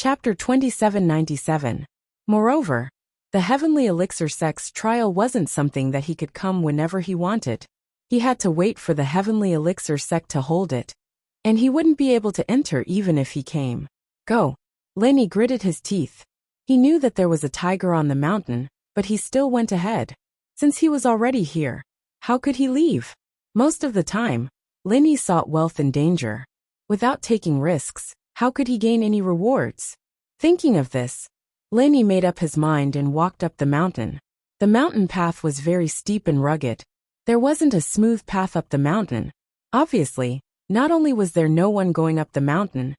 Chapter 2797. Moreover, the heavenly elixir sect's trial wasn't something that he could come whenever he wanted. He had to wait for the heavenly elixir sect to hold it, and he wouldn't be able to enter even if he came. Go. Lenny gritted his teeth. He knew that there was a tiger on the mountain, but he still went ahead. Since he was already here, how could he leave? Most of the time, Lenny sought wealth in danger. Without taking risks, how could he gain any rewards? Thinking of this, Lenny made up his mind and walked up the mountain. The mountain path was very steep and rugged. There wasn't a smooth path up the mountain. Obviously, not only was there no one going up the mountain,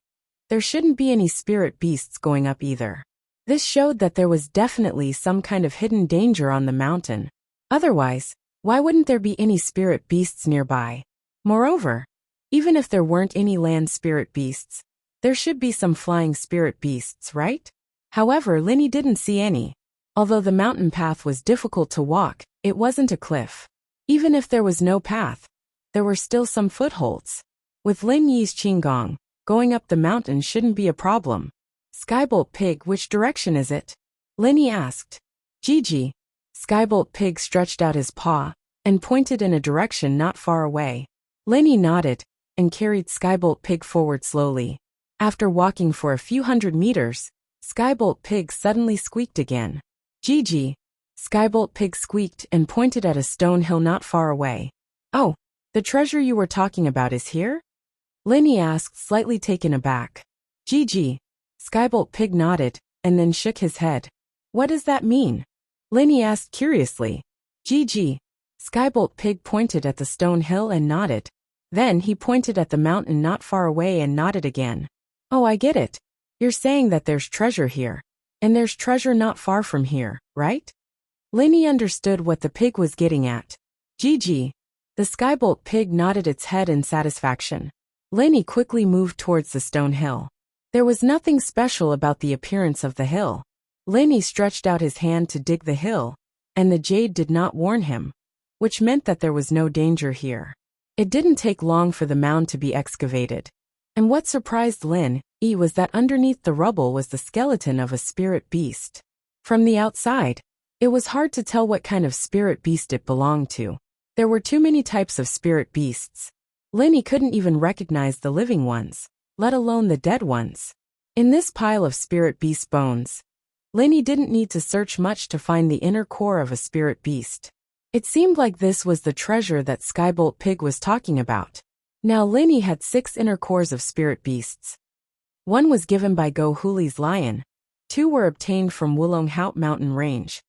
there shouldn't be any spirit beasts going up either. This showed that there was definitely some kind of hidden danger on the mountain. Otherwise, why wouldn't there be any spirit beasts nearby? Moreover, even if there weren't any land spirit beasts, there should be some flying spirit beasts, right? However, Lenny didn't see any. Although the mountain path was difficult to walk, it wasn't a cliff. Even if there was no path, there were still some footholds. With Lin Yi's Qinggong, going up the mountain shouldn't be a problem. Skybolt Pig, which direction is it? Lenny asked. Gigi. Skybolt Pig stretched out his paw and pointed in a direction not far away. Lenny nodded and carried Skybolt Pig forward slowly. After walking for a few hundred meters, Skybolt Pig suddenly squeaked again. Gigi. Skybolt Pig squeaked and pointed at a stone hill not far away. Oh, the treasure you were talking about is here? Lenny asked, slightly taken aback. Gigi. Skybolt Pig nodded and then shook his head. What does that mean? Lenny asked curiously. Gigi. Skybolt Pig pointed at the stone hill and nodded. Then he pointed at the mountain not far away and nodded again. Oh, I get it. You're saying that there's treasure here. And there's treasure not far from here, right? Lenny understood what the pig was getting at. Gigi. The Skybolt Pig nodded its head in satisfaction. Lenny quickly moved towards the stone hill. There was nothing special about the appearance of the hill. Lenny stretched out his hand to dig the hill, and the jade did not warn him, which meant that there was no danger here. It didn't take long for the mound to be excavated. And what surprised Lin Yi was that underneath the rubble was the skeleton of a spirit beast. From the outside, it was hard to tell what kind of spirit beast it belonged to. There were too many types of spirit beasts. Lenny couldn't even recognize the living ones, let alone the dead ones. In this pile of spirit beast bones, Lenny didn't need to search much to find the inner core of a spirit beast. It seemed like this was the treasure that Skybolt Pig was talking about. Now Lenny had 6 inner cores of spirit beasts. 1 was given by Go Huli's lion, 2 were obtained from Wulong Haut mountain range,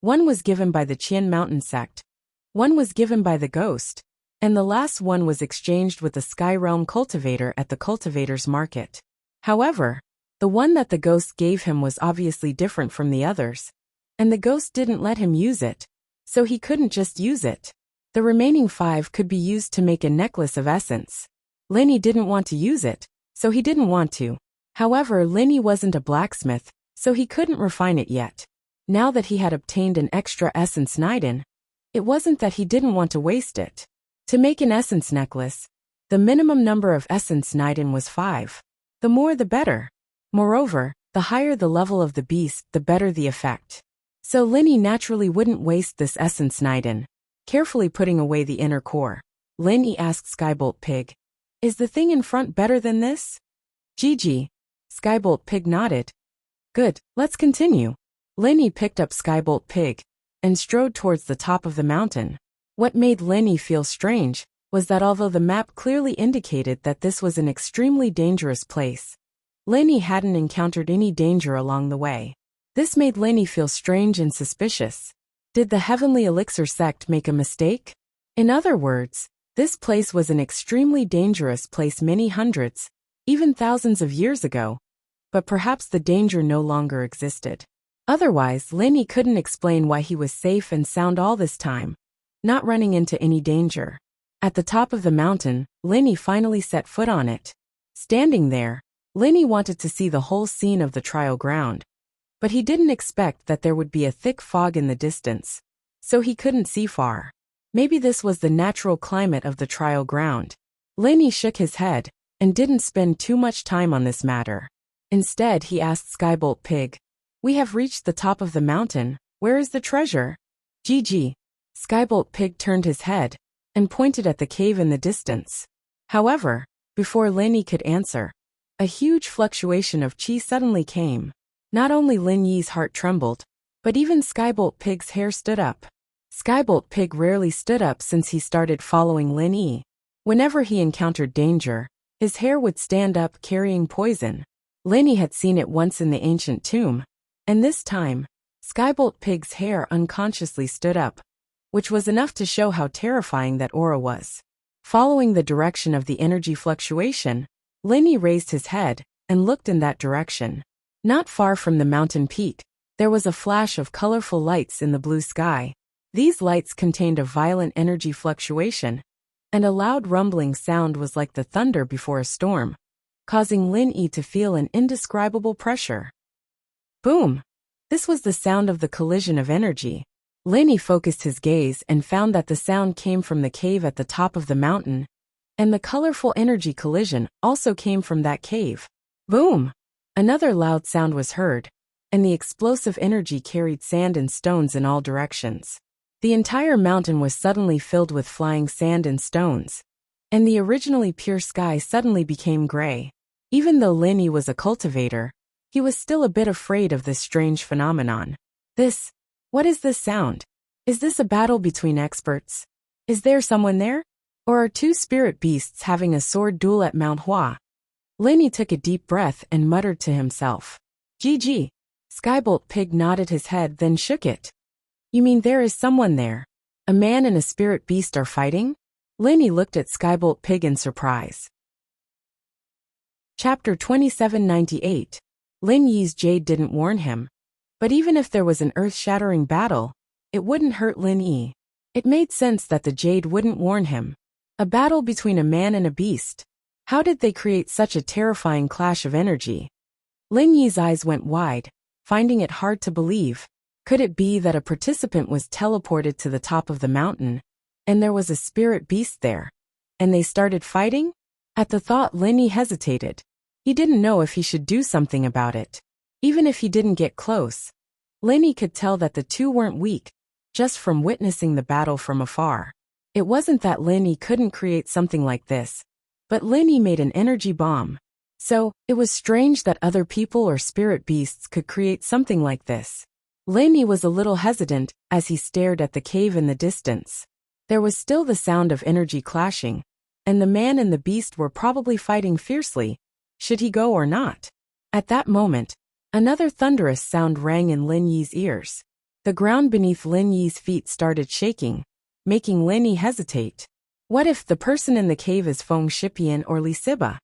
1 was given by the Qian mountain sect, 1 was given by the ghost, and the last one was exchanged with the Sky Realm cultivator at the cultivator's market. However, the one that the ghost gave him was obviously different from the others, and the ghost didn't let him use it, so he couldn't just use it. The remaining 5 could be used to make a necklace of essence. Lenny didn't want to use it, so he didn't want to. However, Lenny wasn't a blacksmith, so he couldn't refine it yet. Now that he had obtained an extra essence Niden, it wasn't that he didn't want to waste it. To make an essence necklace, the minimum number of essence Niden was 5. The more the better. Moreover, the higher the level of the beast, the better the effect. So Lenny naturally wouldn't waste this essence Niden. Carefully putting away the inner core, Lenny asked Skybolt Pig, "Is the thing in front better than this?" Gigi. Skybolt Pig nodded. Good, let's continue. Lenny picked up Skybolt Pig and strode towards the top of the mountain. What made Lenny feel strange was that although the map clearly indicated that this was an extremely dangerous place, Lenny hadn't encountered any danger along the way. This made Lenny feel strange and suspicious. Did the Heavenly Elixir sect make a mistake? In other words, this place was an extremely dangerous place many hundreds, even thousands of years ago, but perhaps the danger no longer existed. Otherwise, Lenny couldn't explain why he was safe and sound all this time, not running into any danger. At the top of the mountain, Lenny finally set foot on it. Standing there, Lenny wanted to see the whole scene of the trial ground. But he didn't expect that there would be a thick fog in the distance, so he couldn't see far. Maybe this was the natural climate of the trial ground. Lenny shook his head and didn't spend too much time on this matter. Instead, he asked Skybolt Pig, "We have reached the top of the mountain. Where is the treasure?" GG. Skybolt Pig turned his head and pointed at the cave in the distance. However, before Lin Yi could answer, a huge fluctuation of chi suddenly came. Not only Lin Yi's heart trembled, but even Skybolt Pig's hair stood up. Skybolt Pig rarely stood up since he started following Lin Yi. Whenever he encountered danger, his hair would stand up carrying poison. Lin Yi had seen it once in the ancient tomb, and this time, Skybolt Pig's hair unconsciously stood up, which was enough to show how terrifying that aura was. Following the direction of the energy fluctuation, Lin Yi raised his head and looked in that direction. Not far from the mountain peak, there was a flash of colorful lights in the blue sky. These lights contained a violent energy fluctuation, and a loud rumbling sound was like the thunder before a storm, causing Lin Yi to feel an indescribable pressure. Boom! This was the sound of the collision of energy. Lin Yi focused his gaze and found that the sound came from the cave at the top of the mountain, and the colorful energy collision also came from that cave. Boom! Another loud sound was heard, and the explosive energy carried sand and stones in all directions. The entire mountain was suddenly filled with flying sand and stones, and the originally pure sky suddenly became gray. Even though Lin Yi was a cultivator, he was still a bit afraid of this strange phenomenon. What is this sound? Is this a battle between experts? Is there someone there? Or are two spirit beasts having a sword duel at Mount Hua? Lin Yi took a deep breath and muttered to himself. GG. Skybolt Pig nodded his head then shook it. You mean there is someone there? A man and a spirit beast are fighting? Lin Yi looked at Skybolt Pig in surprise. Chapter 2798. Lin Yi's jade didn't warn him. But even if there was an earth-shattering battle, it wouldn't hurt Lin Yi. It made sense that the jade wouldn't warn him. A battle between a man and a beast. How did they create such a terrifying clash of energy? Lin Yi's eyes went wide, finding it hard to believe. Could it be that a participant was teleported to the top of the mountain, and there was a spirit beast there, and they started fighting? At the thought, Lin Yi hesitated. He didn't know if he should do something about it. Even if he didn't get close, Lin Yi could tell that the two weren't weak, just from witnessing the battle from afar. It wasn't that Lin Yi couldn't create something like this, but Lin Yi made an energy bomb. So, it was strange that other people or spirit beasts could create something like this. Lin Yi was a little hesitant as he stared at the cave in the distance. There was still the sound of energy clashing, and the man and the beast were probably fighting fiercely. Should he go or not? At that moment, another thunderous sound rang in Lin Yi's ears. The ground beneath Lin Yi's feet started shaking, making Lin Yi hesitate. What if the person in the cave is Feng Shipian or Li Siba?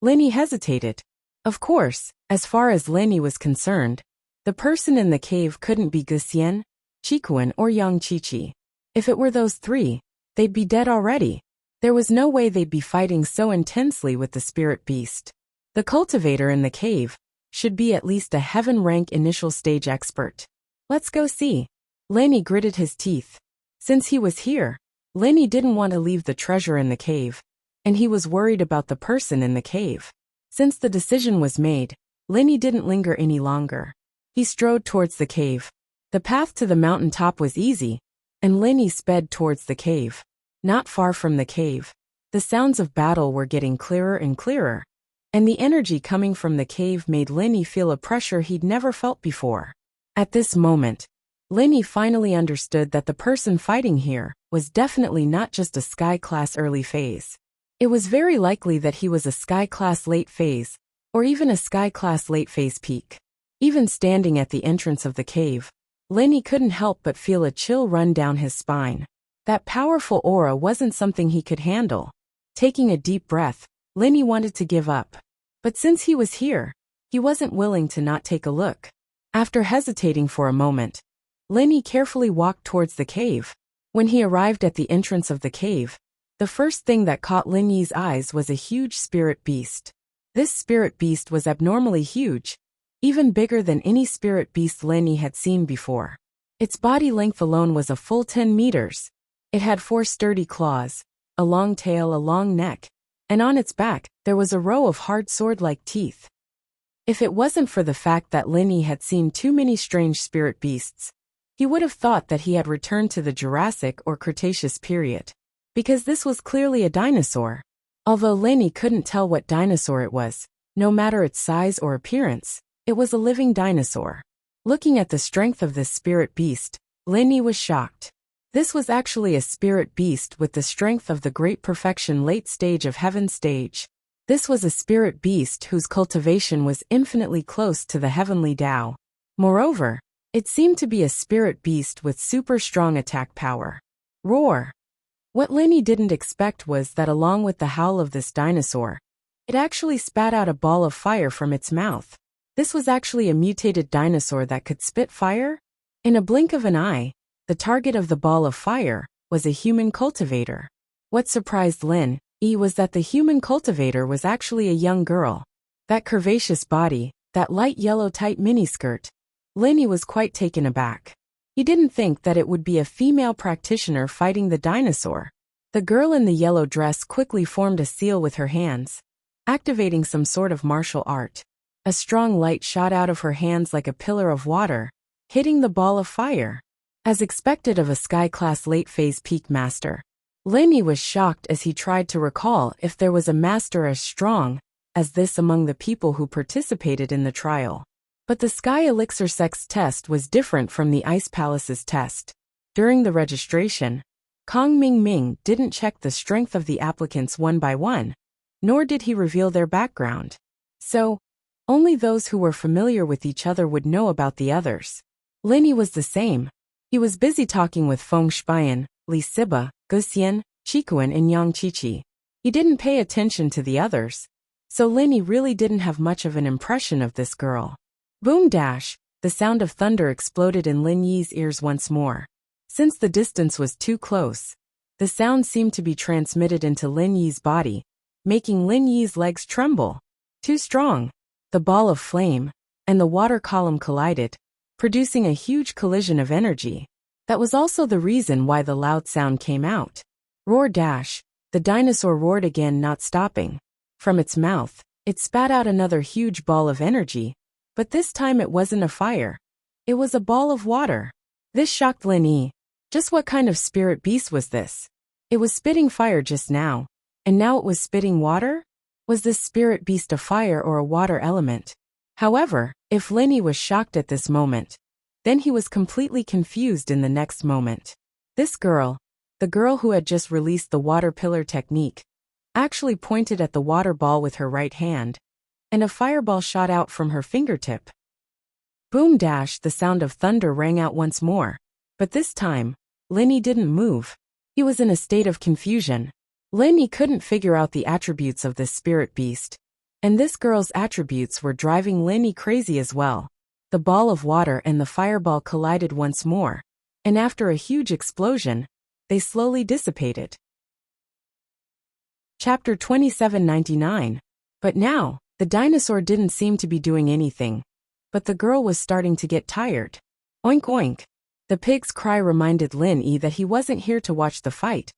Lin Yi hesitated. Of course, as far as Lin Yi was concerned, the person in the cave couldn't be Guxian, Qikuan or Yang Qiqi. If it were those three, they'd be dead already. There was no way they'd be fighting so intensely with the spirit beast. The cultivator in the cave should be at least a heaven-rank initial stage expert. Let's go see. Lin Yi gritted his teeth. Since he was here, Lin Yi didn't want to leave the treasure in the cave, and he was worried about the person in the cave. Since the decision was made, Lin Yi didn't linger any longer. He strode towards the cave. The path to the mountain top was easy, and Lin Yi sped towards the cave. Not far from the cave, the sounds of battle were getting clearer and clearer, and the energy coming from the cave made Lin Yi feel a pressure he'd never felt before. At this moment, Lin Yi finally understood that the person fighting here was definitely not just a Sky Class early phase. It was very likely that he was a Sky Class late phase, or even a Sky Class late phase peak. Even standing at the entrance of the cave, Lin Yi couldn't help but feel a chill run down his spine. That powerful aura wasn't something he could handle. Taking a deep breath, Lin Yi wanted to give up. But since he was here, he wasn't willing to not take a look. After hesitating for a moment, Lin Yi carefully walked towards the cave. When he arrived at the entrance of the cave, the first thing that caught Lin Yi's eyes was a huge spirit beast. This spirit beast was abnormally huge, even bigger than any spirit beast Lin Yi had seen before. Its body length alone was a full 10 meters. It had 4 sturdy claws, a long tail, a long neck, and on its back, there was a row of hard sword-like teeth. If it wasn't for the fact that Linny had seen too many strange spirit beasts, he would have thought that he had returned to the Jurassic or Cretaceous period. Because this was clearly a dinosaur. Although Linny couldn't tell what dinosaur it was, no matter its size or appearance, it was a living dinosaur. Looking at the strength of this spirit beast, Linny was shocked. This was actually a spirit beast with the strength of the great perfection late stage of heaven stage. This was a spirit beast whose cultivation was infinitely close to the heavenly Tao. Moreover, it seemed to be a spirit beast with super strong attack power. Roar! What Linny didn't expect was that along with the howl of this dinosaur, it actually spat out a ball of fire from its mouth. This was actually a mutated dinosaur that could spit fire? In a blink of an eye, the target of the ball of fire was a human cultivator. What surprised Linny was that the human cultivator was actually a young girl. That curvaceous body, that light yellow tight miniskirt. Linny was quite taken aback. He didn't think that it would be a female practitioner fighting the dinosaur. The girl in the yellow dress quickly formed a seal with her hands, activating some sort of martial art. A strong light shot out of her hands like a pillar of water, hitting the ball of fire. As expected of a sky-class late-phase peak master, Linny was shocked as he tried to recall if there was a master as strong as this among the people who participated in the trial. But the Sky Elixir Sex test was different from the Ice Palace's test. During the registration, Kong Ming Ming didn't check the strength of the applicants one by one, nor did he reveal their background. So, only those who were familiar with each other would know about the others. Linny was the same. He was busy talking with Feng Shiyan, Li Siba, Guxian, Chikuan and Yang Chichi. He didn't pay attention to the others, so Linny really didn't have much of an impression of this girl. Boom dash! The sound of thunder exploded in Lin Yi's ears once more. Since the distance was too close, the sound seemed to be transmitted into Lin Yi's body, making Lin Yi's legs tremble. Too strong. The ball of flame and the water column collided, producing a huge collision of energy. That was also the reason why the loud sound came out. Roar dash! The dinosaur roared again, not stopping. From its mouth, it spat out another huge ball of energy. But this time it wasn't a fire. It was a ball of water. This shocked Linny. Just what kind of spirit beast was this? It was spitting fire just now, and now it was spitting water? Was this spirit beast a fire or a water element? However, if Linny was shocked at this moment, then he was completely confused in the next moment. This girl, the girl who had just released the water pillar technique, actually pointed at the water ball with her right hand, and a fireball shot out from her fingertip. Boom dash! The sound of thunder rang out once more, but this time, Linny didn't move. He was in a state of confusion. Linny couldn't figure out the attributes of this spirit beast, and this girl's attributes were driving Linny crazy as well. The ball of water and the fireball collided once more, and after a huge explosion, they slowly dissipated. Chapter 2799. But now, the dinosaur didn't seem to be doing anything, but the girl was starting to get tired. Oink oink! The pig's cry reminded Linny that he wasn't here to watch the fight,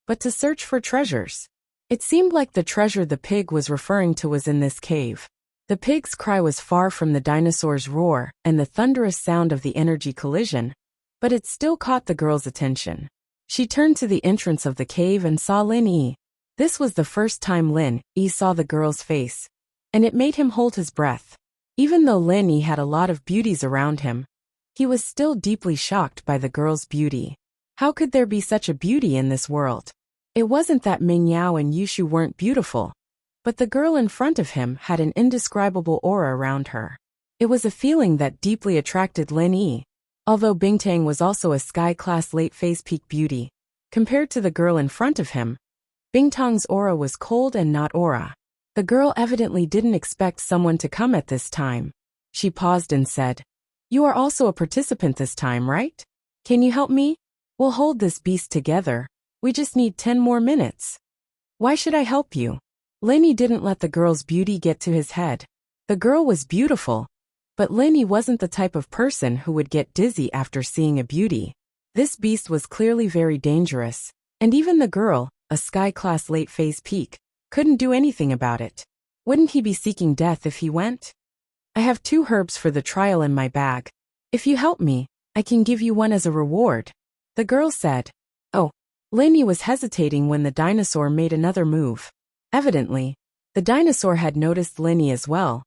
but to search for treasures. It seemed like the treasure the pig was referring to was in this cave. The pig's cry was far from the dinosaur's roar and the thunderous sound of the energy collision, but it still caught the girl's attention. She turned to the entrance of the cave and saw Linny. This was the first time Linny saw the girl's face, and it made him hold his breath. Even though Linny had a lot of beauties around him, he was still deeply shocked by the girl's beauty. How could there be such a beauty in this world? It wasn't that Ming Yao and Yushu weren't beautiful, but the girl in front of him had an indescribable aura around her. It was a feeling that deeply attracted Linny. Although Bingtang was also a sky-class late-phase peak beauty, compared to the girl in front of him, Bingtang's aura was cold and not aura. The girl evidently didn't expect someone to come at this time. She paused and said, "You are also a participant this time, right? Can you help me? We'll hold this beast together. We just need 10 more minutes." "Why should I help you?" Linny didn't let the girl's beauty get to his head. The girl was beautiful, but Linny wasn't the type of person who would get dizzy after seeing a beauty. This beast was clearly very dangerous, and even the girl, a sky-class late-phase peak, couldn't do anything about it. Wouldn't he be seeking death if he went? I have 2 herbs for the trial in my bag. If you help me, I can give you one as a reward. The girl said. Oh. Linny was hesitating when the dinosaur made another move. Evidently, the dinosaur had noticed Linny as well,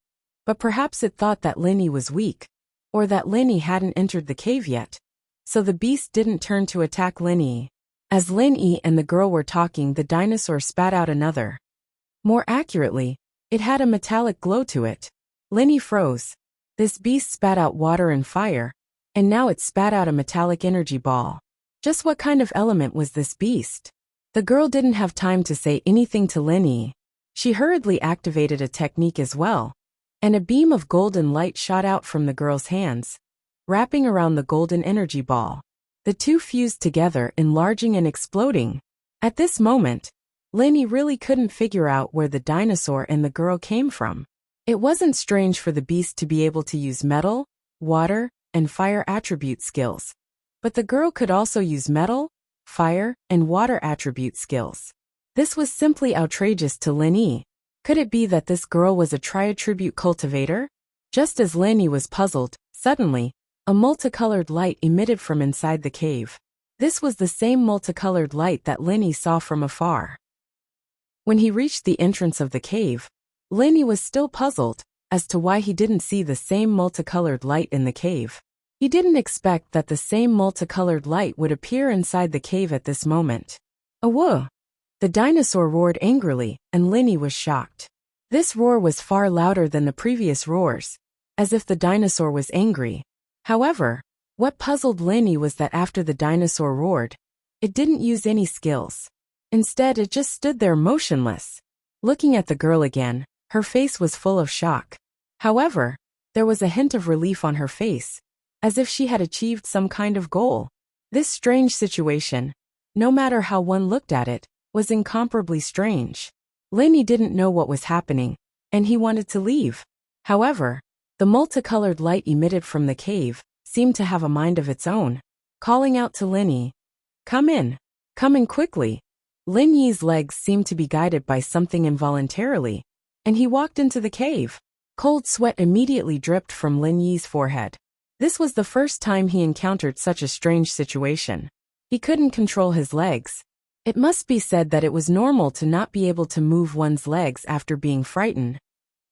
but perhaps it thought that Linny was weak, or that Linny hadn't entered the cave yet. So the beast didn't turn to attack Linny. As Linny and the girl were talking, the dinosaur spat out another. More accurately, it had a metallic glow to it. Linny froze. This beast spat out water and fire, and now it spat out a metallic energy ball. Just what kind of element was this beast? The girl didn't have time to say anything to Linny. She hurriedly activated a technique as well, and a beam of golden light shot out from the girl's hands, wrapping around the golden energy ball. The two fused together, enlarging and exploding. At this moment, Linny really couldn't figure out where the dinosaur and the girl came from. It wasn't strange for the beast to be able to use metal, water, and fire attribute skills. But the girl could also use metal, fire, and water attribute skills. This was simply outrageous to Linny. Could it be that this girl was a tri-attribute cultivator? Just as Linny was puzzled, suddenly, a multicolored light emitted from inside the cave. This was the same multicolored light that Linny saw from afar. When he reached the entrance of the cave, Linny was still puzzled as to why he didn't see the same multicolored light in the cave. He didn't expect that the same multicolored light would appear inside the cave at this moment. Awoo! The dinosaur roared angrily, and Linny was shocked. This roar was far louder than the previous roars, as if the dinosaur was angry. However, what puzzled Linny was that after the dinosaur roared, it didn't use any skills. Instead, it just stood there motionless. Looking at the girl again, her face was full of shock. However, there was a hint of relief on her face, as if she had achieved some kind of goal. This strange situation, no matter how one looked at it, was incomparably strange. Linny didn't know what was happening, and he wanted to leave. However, the multicolored light emitted from the cave seemed to have a mind of its own, calling out to Linny, "Come in. Come in quickly." Linny's legs seemed to be guided by something involuntarily, and he walked into the cave. Cold sweat immediately dripped from Linny's forehead. This was the first time he encountered such a strange situation. He couldn't control his legs. It must be said that it was normal to not be able to move one's legs after being frightened.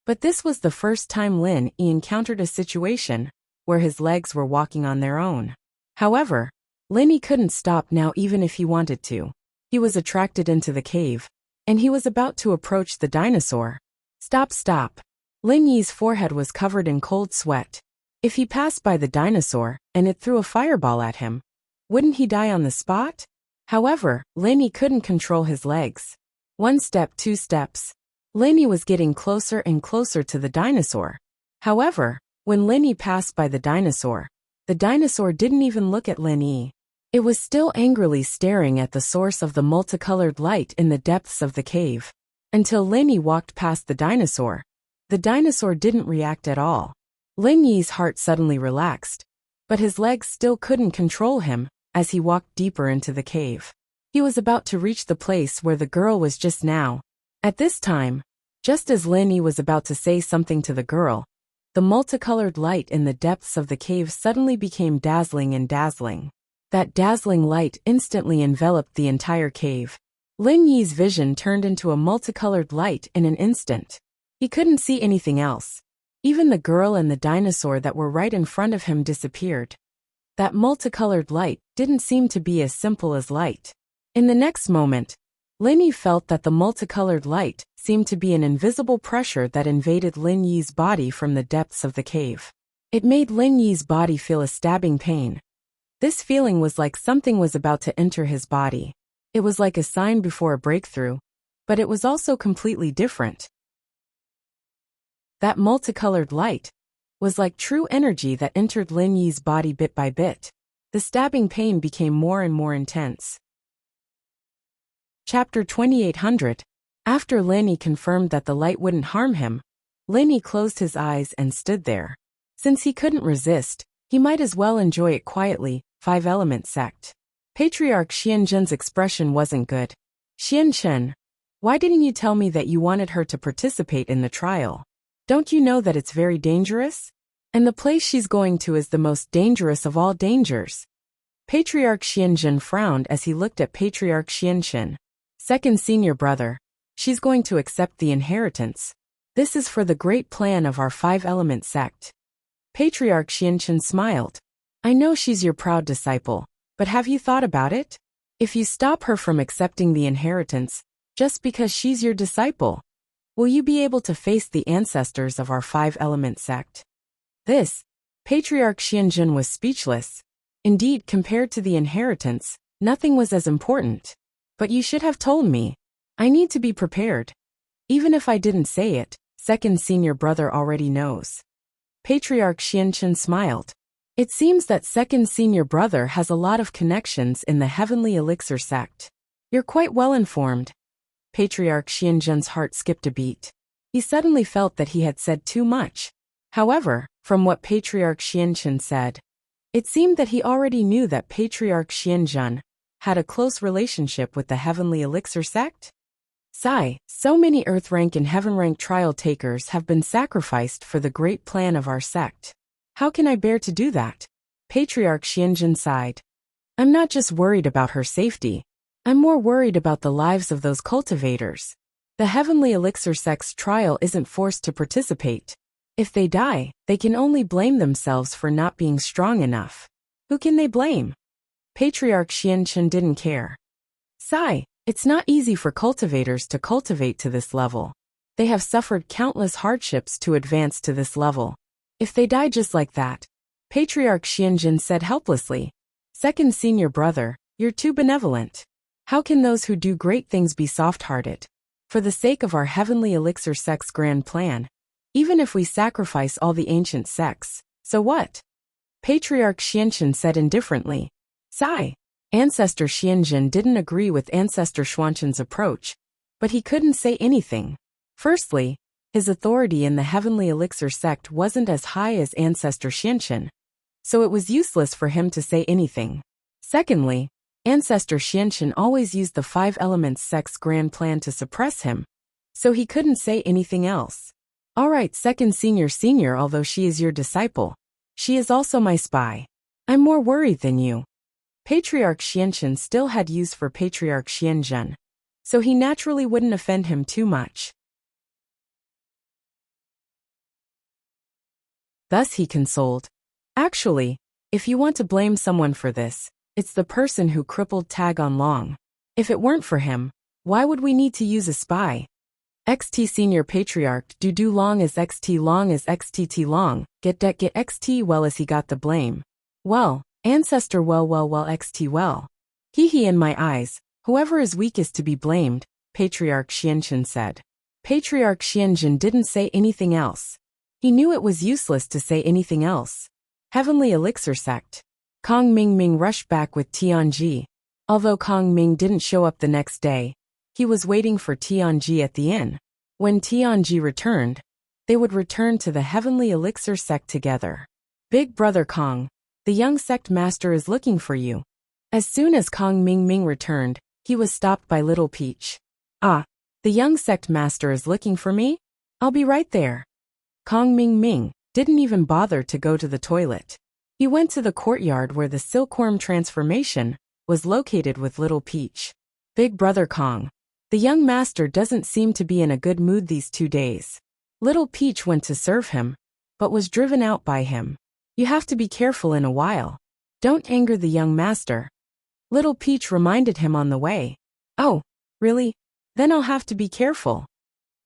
But this was the first time Linny encountered a situation where his legs were walking on their own. However, Linny couldn't stop now even if he wanted to. He was attracted into the cave, and he was about to approach the dinosaur. Stop, stop. Linny's forehead was covered in cold sweat. If he passed by the dinosaur and it threw a fireball at him, wouldn't he die on the spot? However, Linny couldn't control his legs. 1 step, 2 steps. Linny was getting closer and closer to the dinosaur. However, when Linny passed by the dinosaur didn't even look at Linny. It was still angrily staring at the source of the multicolored light in the depths of the cave. Until Linny walked past the dinosaur didn't react at all. Linny's heart suddenly relaxed, but his legs still couldn't control him as he walked deeper into the cave. He was about to reach the place where the girl was just now. At this time, just as Linny was about to say something to the girl, the multicolored light in the depths of the cave suddenly became dazzling and dazzling. That dazzling light instantly enveloped the entire cave. Linny's vision turned into a multicolored light in an instant. He couldn't see anything else. Even the girl and the dinosaur that were right in front of him disappeared. That multicolored light didn't seem to be as simple as light. In the next moment, Linny felt that the multicolored light seemed to be an invisible pressure that invaded Linny's body from the depths of the cave. It made Linny's body feel a stabbing pain. This feeling was like something was about to enter his body. It was like a sign before a breakthrough, but it was also completely different. That multicolored light was like true energy that entered Linny's body bit by bit. The stabbing pain became more and more intense. Chapter 2800. After Linny confirmed that the light wouldn't harm him, Linny closed his eyes and stood there. Since he couldn't resist, he might as well enjoy it quietly. 5-element sect. Patriarch Xianzhen's expression wasn't good. Xianzhen, why didn't you tell me that you wanted her to participate in the trial? Don't you know that it's very dangerous? And the place she's going to is the most dangerous of all dangers. Patriarch Xianzhen frowned as he looked at Patriarch Xianxin, second senior brother. She's going to accept the inheritance. This is for the great plan of our five-element sect. Patriarch Xianxin smiled. I know she's your proud disciple, but have you thought about it? If you stop her from accepting the inheritance, just because she's your disciple, will you be able to face the ancestors of our five-element sect? Patriarch Xianzhen was speechless. Indeed, compared to the inheritance, nothing was as important. But you should have told me. I need to be prepared. Even if I didn't say it, second senior brother already knows. Patriarch Xianxin smiled. It seems that second senior brother has a lot of connections in the Heavenly Elixir sect. You're quite well informed. Patriarch Xianzhen's heart skipped a beat. He suddenly felt that he had said too much. However, from what Patriarch Xianxin said, it seemed that he already knew that Patriarch Xianzhen had a close relationship with the Heavenly Elixir sect. Sigh, so many Earth rank and Heaven rank trial takers have been sacrificed for the great plan of our sect. How can I bear to do that? Patriarch Xianzhen sighed. I'm not just worried about her safety. I'm more worried about the lives of those cultivators. The Heavenly Elixir sect's trial isn't forced to participate. If they die, they can only blame themselves for not being strong enough. Who can they blame? Patriarch Xianxin didn't care. Sigh, it's not easy for cultivators to cultivate to this level. They have suffered countless hardships to advance to this level. If they die just like that, Patriarch Xianzhen said helplessly. Second senior brother, you're too benevolent. How can those who do great things be soft-hearted? For the sake of our Heavenly Elixir sect's grand plan, even if we sacrifice all the ancient sects, so what? Patriarch Xianxin said indifferently. Sigh. Ancestor Xianzhen didn't agree with Ancestor Xuanzhen's approach, but he couldn't say anything. Firstly, his authority in the Heavenly Elixir sect wasn't as high as Ancestor Xianzhen, so it was useless for him to say anything. Secondly, Ancestor Xianzhen always used the Five Elements sect's grand plan to suppress him, so he couldn't say anything else. Alright, second senior, although she is your disciple, she is also my spy. I'm more worried than you. Patriarch Xianxin still had use for Patriarch Xianzhen, so he naturally wouldn't offend him too much. Thus he consoled. Actually, if you want to blame someone for this, it's the person who crippled Tag on Long. If it weren't for him, why would we need to use a spy? XT Senior Patriarch do long as XT long, get XT well as he got the blame. Well, Ancestor well XT well. He in my eyes, whoever is weak is to be blamed, Patriarch Xianxin said. Patriarch Xianzhen didn't say anything else. He knew it was useless to say anything else. Heavenly Elixir sect. Kong Ming rushed back with Tianji. Although Kong Ming didn't show up the next day, he was waiting for Tianji at the inn. When Tianji returned, they would return to the Heavenly Elixir sect together. Big brother Kong, the young sect master is looking for you. As soon as Kong Ming returned, he was stopped by Little Peach. Ah, the young sect master is looking for me? I'll be right there. Kong Ming didn't even bother to go to the toilet. He went to the courtyard where the silkworm transformation was located with Little Peach. Big brother Kong, the young master doesn't seem to be in a good mood these 2 days. Little Peach went to serve him, but was driven out by him. You have to be careful in a while. Don't anger the young master. Little Peach reminded him on the way. Oh, really? Then I'll have to be careful.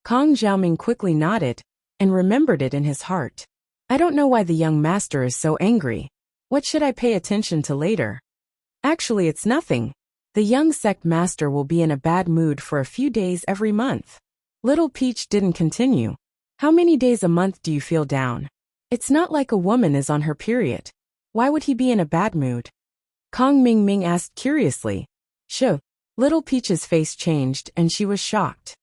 Kong Xiaoming quickly nodded and remembered it in his heart. I don't know why the young master is so angry. What should I pay attention to later? Actually, it's nothing. The young sect master will be in a bad mood for a few days every month. Little Peach didn't continue. How many days a month do you feel down? It's not like a woman is on her period. Why would he be in a bad mood? Kong Ming asked curiously. Shoo. Little Peach's face changed and she was shocked.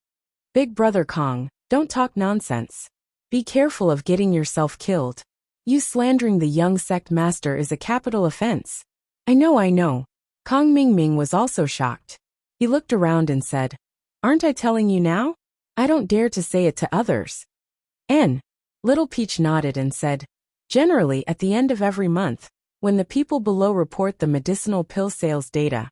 Big brother Kong, don't talk nonsense. Be careful of getting yourself killed. You slandering the young sect master is a capital offense. I know. Kong Ming was also shocked. He looked around and said, Aren't I telling you now? I don't dare to say it to others. Little Peach nodded and said, "Generally at the end of every month, when the people below report the medicinal pill sales data,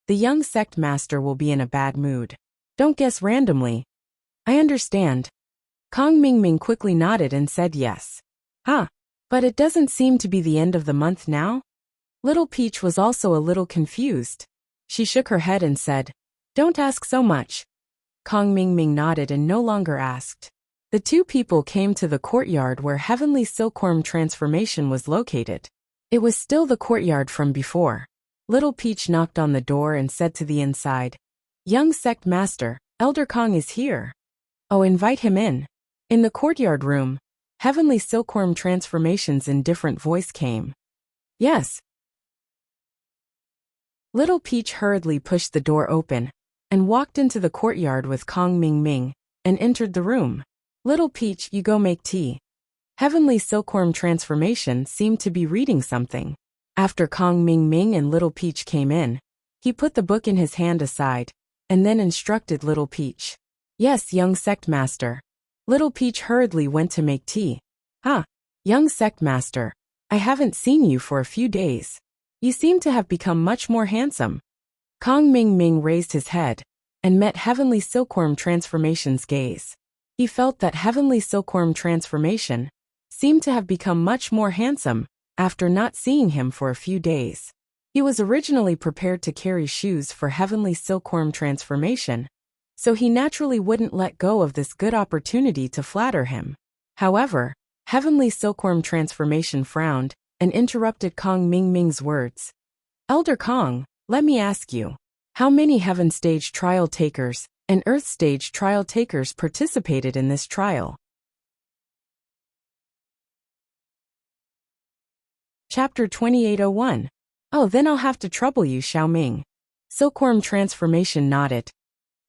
the young sect master will be in a bad mood. Don't guess randomly." "I understand." Kong Mingming quickly nodded and said yes. "Huh. But it doesn't seem to be the end of the month now?" Little Peach was also a little confused. She shook her head and said, "Don't ask so much." Kong Mingming nodded and no longer asked. The two people came to the courtyard where Heavenly Silkworm transformation was located. It was still the courtyard from before. Little Peach knocked on the door and said to the inside, "Young sect master, Elder Kong is here." "Oh, invite him in." In the courtyard room, Heavenly Silkworm transformations in different voice came. "Yes." Little Peach hurriedly pushed the door open and walked into the courtyard with Kong Mingming and entered the room. "Little Peach, you go make tea." Heavenly Silkworm transformation seemed to be reading something. After Kong Mingming and Little Peach came in, he put the book in his hand aside and then instructed Little Peach. "Yes, young sect master." Little Peach hurriedly went to make tea. "Ah, young sect master, I haven't seen you for a few days. You seem to have become much more handsome." Kong Mingming raised his head and met Heavenly Silkworm transformation's gaze. He felt that Heavenly Silkworm transformation seemed to have become much more handsome after not seeing him for a few days. He was originally prepared to carry shoes for Heavenly Silkworm transformation, so he naturally wouldn't let go of this good opportunity to flatter him. However, Heavenly Silkworm transformation frowned and interrupted Kong Mingming's words. "Elder Kong, let me ask you, how many Heaven Stage trial takers and Earth Stage trial takers participated in this trial?" Chapter 2801. "Oh, then I'll have to trouble you, Xiaoming." Silkworm transformation nodded.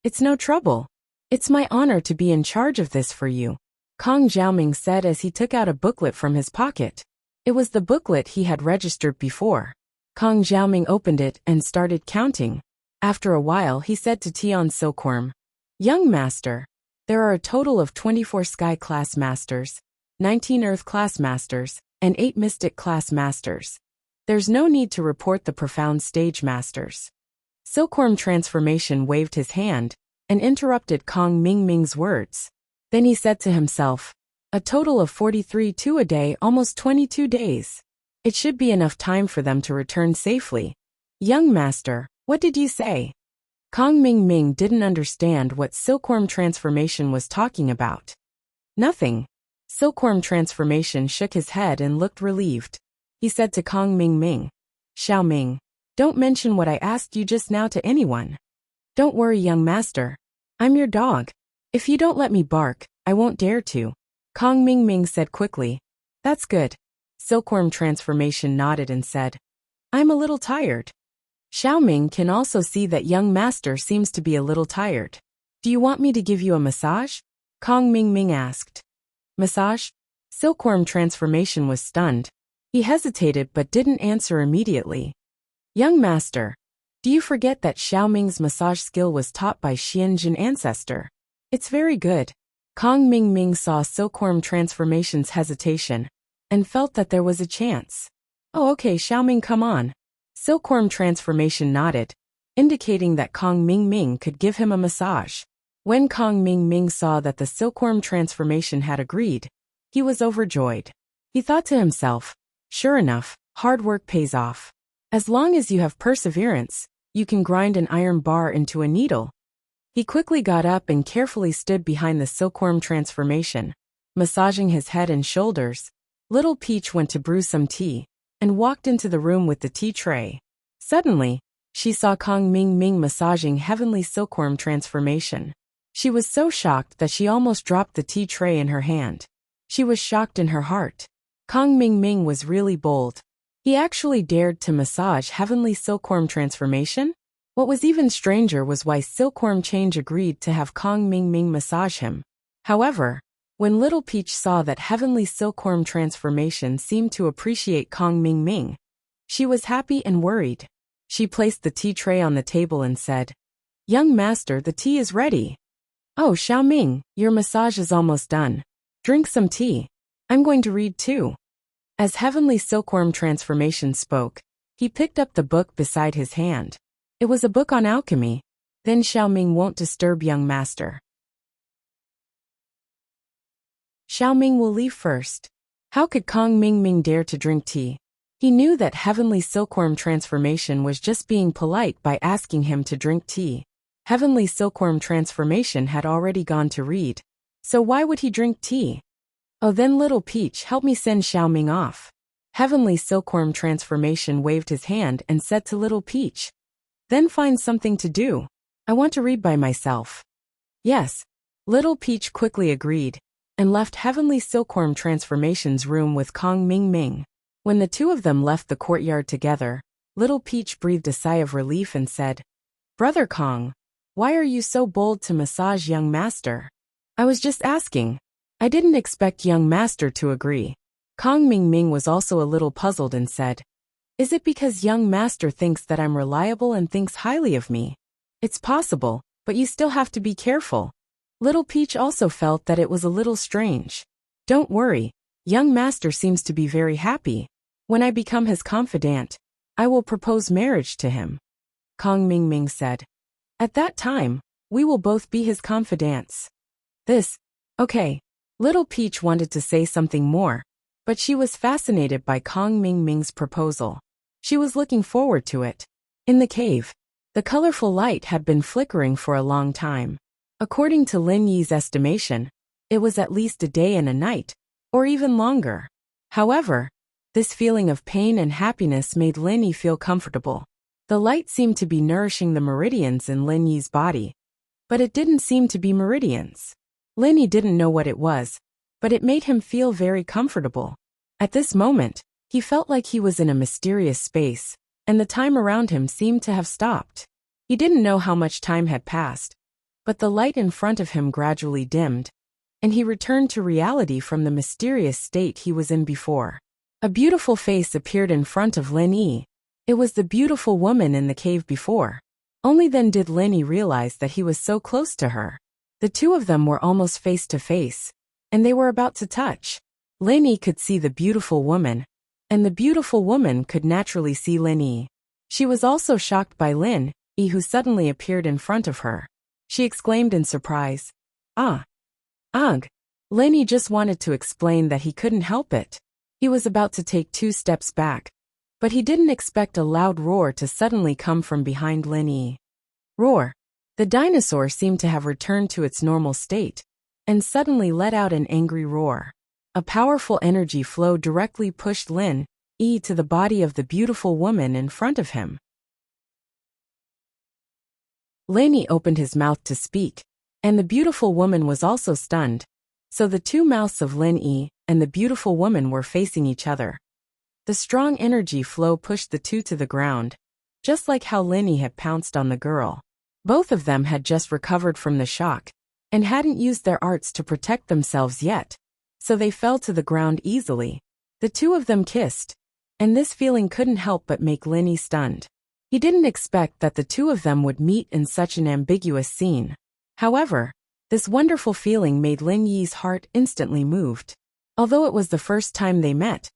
"It's no trouble. It's my honor to be in charge of this for you," Kong Xiaoming said as he took out a booklet from his pocket. It was the booklet he had registered before. Kong Xiaoming opened it and started counting. After a while he said to Tian Silkworm, "Young master, there are a total of 24 Sky Class Masters, 19 Earth Class Masters, and 8 Mystic Class Masters. There's no need to report the Profound Stage Masters." Silkworm transformation waved his hand and interrupted Kong Mingming's words. Then he said to himself, "A total of 43 to a day, almost 22 days. It should be enough time for them to return safely." "Young master, what did you say?" Kong Mingming didn't understand what Silkworm transformation was talking about. "Nothing." Silkworm transformation shook his head and looked relieved. He said to Kong Mingming, "Xiaoming, don't mention what I asked you just now to anyone." "Don't worry, young master. I'm your dog. If you don't let me bark, I won't dare to," Kong Mingming said quickly. "That's good." Silkworm transformation nodded and said, "I'm a little tired." Xiaoming can also see that young master seems to be a little tired. "Do you want me to give you a massage?" Kong Mingming asked. "Massage?" Silkworm transformation was stunned. He hesitated but didn't answer immediately. "Young master, do you forget that Xiaoming's massage skill was taught by Xianjin ancestor? It's very good." Kong Mingming saw Silkworm transformation's hesitation and felt that there was a chance. "Oh, okay, Xiaoming, come on." Silkworm transformation nodded, indicating that Kong Mingming could give him a massage. When Kong Mingming saw that the Silkworm transformation had agreed, he was overjoyed. He thought to himself, "Sure enough, hard work pays off. As long as you have perseverance, you can grind an iron bar into a needle." He quickly got up and carefully stood behind the Silkworm transformation, massaging his head and shoulders. Little Peach went to brew some tea and walked into the room with the tea tray. Suddenly, she saw Kong Mingming massaging Heavenly Silkworm transformation. She was so shocked that she almost dropped the tea tray in her hand. She was shocked in her heart. Kong Mingming was really bold. He actually dared to massage Heavenly Silkworm transformation? What was even stranger was why Silkworm Change agreed to have Kong Mingming massage him. However, when Little Peach saw that Heavenly Silkworm transformation seemed to appreciate Kong Mingming, she was happy and worried. She placed the tea tray on the table and said, "Young master, the tea is ready." "Oh, Xiaoming, your massage is almost done. Drink some tea." I'm going to read too. As Heavenly Silkworm Transformation spoke, he picked up the book beside his hand. It was a book on alchemy. Then Xiaoming won't disturb young master. Xiaoming will leave first. How could Kong Mingming dare to drink tea? He knew that Heavenly Silkworm Transformation was just being polite by asking him to drink tea. Heavenly Silkworm Transformation had already gone to read. So why would he drink tea? Oh, then Little Peach, help me send Xiaoming off. Heavenly Silkworm Transformation waved his hand and said to Little Peach. Then find something to do. I want to read by myself. Yes. Little Peach quickly agreed, and left Heavenly Silkworm Transformation's room with Kong Mingming. When the two of them left the courtyard together, Little Peach breathed a sigh of relief and said, Brother Kong, why are you so bold to massage young master? I was just asking. I didn't expect young master to agree. Kong Mingming was also a little puzzled and said, Is it because young master thinks that I'm reliable and thinks highly of me? It's possible, but you still have to be careful. Little Peach also felt that it was a little strange. Don't worry, young master seems to be very happy. When I become his confidant, I will propose marriage to him. Kong Mingming said. At that time, we will both be his confidants. Okay. Little Peach wanted to say something more, but she was fascinated by Kong Mingming's proposal. She was looking forward to it. In the cave, the colorful light had been flickering for a long time. According to Lin Yi's estimation, it was at least a day and a night, or even longer. However, this feeling of pain and happiness made Lin Yi feel comfortable. The light seemed to be nourishing the meridians in Lin Yi's body, but it didn't seem to be meridians. Lin Yi didn't know what it was, but it made him feel very comfortable. At this moment, he felt like he was in a mysterious space, and the time around him seemed to have stopped. He didn't know how much time had passed, but the light in front of him gradually dimmed, and he returned to reality from the mysterious state he was in before. A beautiful face appeared in front of Lin Yi. It was the beautiful woman in the cave before. Only then did Lin Yi realize that he was so close to her. The two of them were almost face to face, and they were about to touch. Lin Yi could see the beautiful woman, and the beautiful woman could naturally see Lin Yi. She was also shocked by Lin Yi, who suddenly appeared in front of her. She exclaimed in surprise, "Ah! Ugh!" Lin Yi just wanted to explain that he couldn't help it. He was about to take 2 steps back, but he didn't expect a loud roar to suddenly come from behind Lin Yi. Roar! The dinosaur seemed to have returned to its normal state, and suddenly let out an angry roar. A powerful energy flow directly pushed Lin Yi to the body of the beautiful woman in front of him. Lin Yi opened his mouth to speak, and the beautiful woman was also stunned, so the two mouths of Lin Yi and the beautiful woman were facing each other. The strong energy flow pushed the two to the ground, just like how Lin Yi had pounced on the girl. Both of them had just recovered from the shock, and hadn't used their arts to protect themselves yet, so they fell to the ground easily. The two of them kissed, and this feeling couldn't help but make Lin Yi stunned. He didn't expect that the two of them would meet in such an ambiguous scene. However, this wonderful feeling made Lin Yi's heart instantly moved. Although it was the first time they met,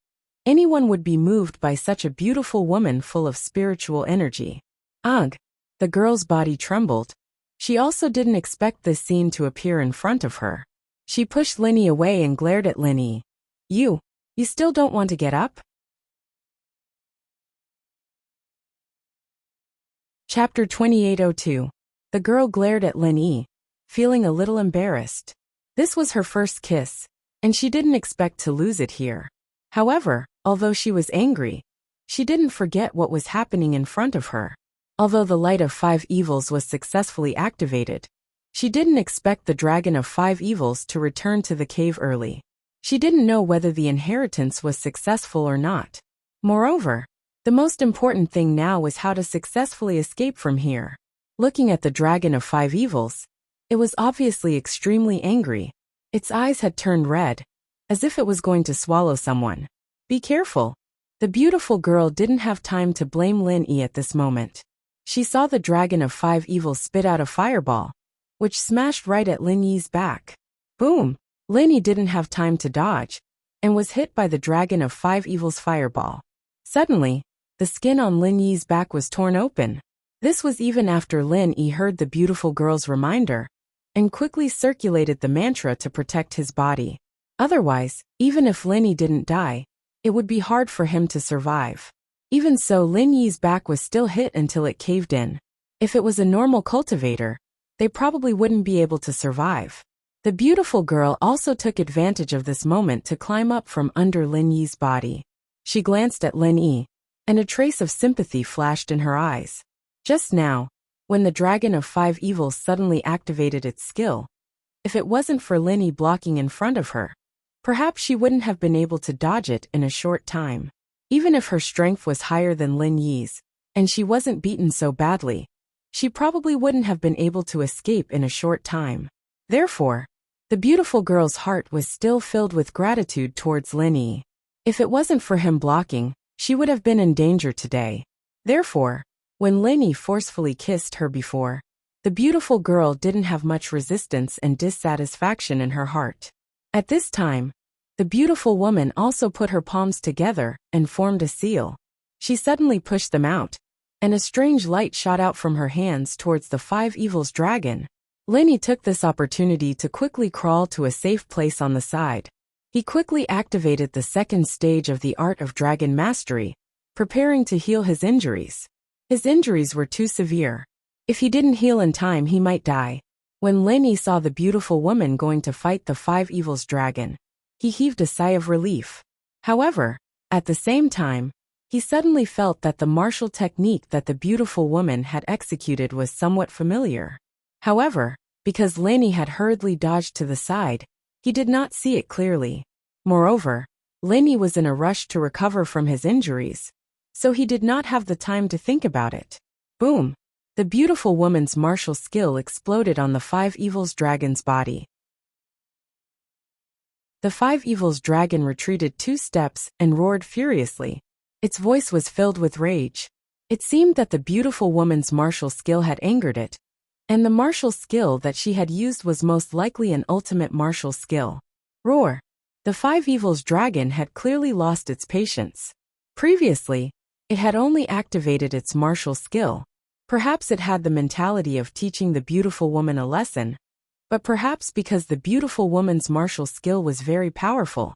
anyone would be moved by such a beautiful woman full of spiritual energy. Ugh! The girl's body trembled. She also didn't expect this scene to appear in front of her. She pushed Lin Yi away and glared at Lin Yi. You still don't want to get up? Chapter 2802. The girl glared at Lin Yi, feeling a little embarrassed. This was her first kiss, and she didn't expect to lose it here. However, although she was angry, she didn't forget what was happening in front of her. Although the light of 5 evils was successfully activated, she didn't expect the dragon of 5 evils to return to the cave early. She didn't know whether the inheritance was successful or not. Moreover, the most important thing now was how to successfully escape from here. Looking at the dragon of 5 evils, it was obviously extremely angry. Its eyes had turned red, as if it was going to swallow someone. Be careful. The beautiful girl didn't have time to blame Lin Yi at this moment. She saw the dragon of 5 evils spit out a fireball, which smashed right at Lin Yi's back. Boom! Lin Yi didn't have time to dodge, and was hit by the Dragon of Five Evils fireball. Suddenly, the skin on Lin Yi's back was torn open. This was even after Lin Yi heard the beautiful girl's reminder and quickly circulated the mantra to protect his body. Otherwise, even if Lin Yi didn't die, it would be hard for him to survive. Even so, Lin Yi's back was still hit until it caved in. If it was a normal cultivator, they probably wouldn't be able to survive. The beautiful girl also took advantage of this moment to climb up from under Lin Yi's body. She glanced at Lin Yi, and a trace of sympathy flashed in her eyes. Just now, when the Dragon of Five Evils suddenly activated its skill, if it wasn't for Lin Yi blocking in front of her, perhaps she wouldn't have been able to dodge it in a short time. Even if her strength was higher than Lin Yi's, and she wasn't beaten so badly, she probably wouldn't have been able to escape in a short time. Therefore, the beautiful girl's heart was still filled with gratitude towards Lin Yi. If it wasn't for him blocking, she would have been in danger today. Therefore, when Lin Yi forcefully kissed her before, the beautiful girl didn't have much resistance and dissatisfaction in her heart. At this time, the beautiful woman also put her palms together and formed a seal. She suddenly pushed them out, and a strange light shot out from her hands towards the Five Evils dragon. Lin Yi took this opportunity to quickly crawl to a safe place on the side. He quickly activated the second stage of the art of dragon mastery, preparing to heal his injuries. His injuries were too severe. If he didn't heal in time, he might die. When Lin Yi saw the beautiful woman going to fight the Five Evils dragon, he heaved a sigh of relief. However, at the same time, he suddenly felt that the martial technique that the beautiful woman had executed was somewhat familiar. However, because Lin Yi had hurriedly dodged to the side, he did not see it clearly. Moreover, Lin Yi was in a rush to recover from his injuries, so he did not have the time to think about it. Boom! The beautiful woman's martial skill exploded on the Five Evils dragon's body. The Five Evils dragon retreated 2 steps and roared furiously. Its voice was filled with rage. It seemed that the beautiful woman's martial skill had angered it, and the martial skill that she had used was most likely an ultimate martial skill. Roar! The Five Evils dragon had clearly lost its patience. Previously, it had only activated its martial skill. Perhaps it had the mentality of teaching the beautiful woman a lesson, but perhaps because the beautiful woman's martial skill was very powerful,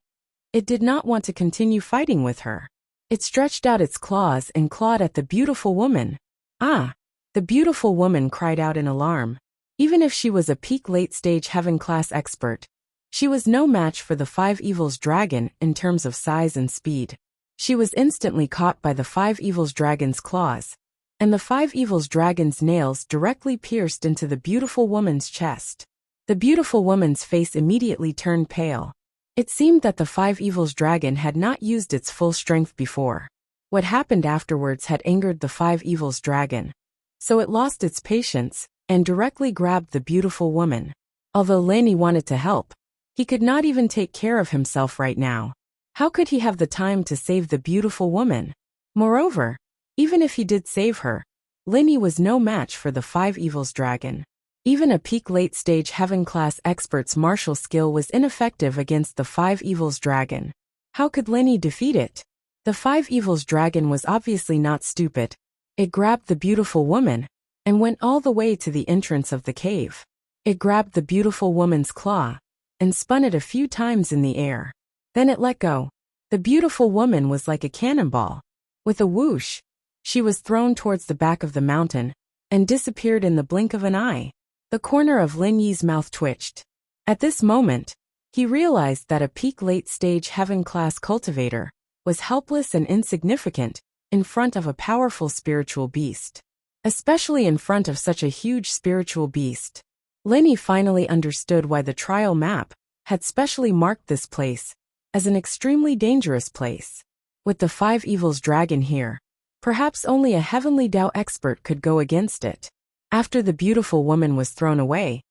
it did not want to continue fighting with her. It stretched out its claws and clawed at the beautiful woman. Ah! The beautiful woman cried out in alarm. Even if she was a peak late-stage heaven-class expert, she was no match for the Five Evils dragon in terms of size and speed. She was instantly caught by the Five Evils dragon's claws, and the Five Evils dragon's nails directly pierced into the beautiful woman's chest. The beautiful woman's face immediately turned pale. It seemed that the Five Evils dragon had not used its full strength before. What happened afterwards had angered the Five Evils dragon, so it lost its patience and directly grabbed the beautiful woman. Although Lin Yi wanted to help, he could not even take care of himself right now. How could he have the time to save the beautiful woman? Moreover, even if he did save her, Lin Yi was no match for the Five Evils dragon. Even a peak late-stage heaven-class expert's martial skill was ineffective against the Five Evils dragon. How could Lin Yi defeat it? The Five Evils dragon was obviously not stupid. It grabbed the beautiful woman and went all the way to the entrance of the cave. It grabbed the beautiful woman's claw and spun it a few times in the air. Then it let go. The beautiful woman was like a cannonball. With a whoosh, she was thrown towards the back of the mountain and disappeared in the blink of an eye. The corner of Lin Yi's mouth twitched. At this moment, he realized that a peak late-stage heaven-class cultivator was helpless and insignificant in front of a powerful spiritual beast. Especially in front of such a huge spiritual beast. Lin Yi finally understood why the trial map had specially marked this place as an extremely dangerous place. With the Five Evils dragon here, perhaps only a heavenly Dao expert could go against it. After the beautiful woman was thrown away,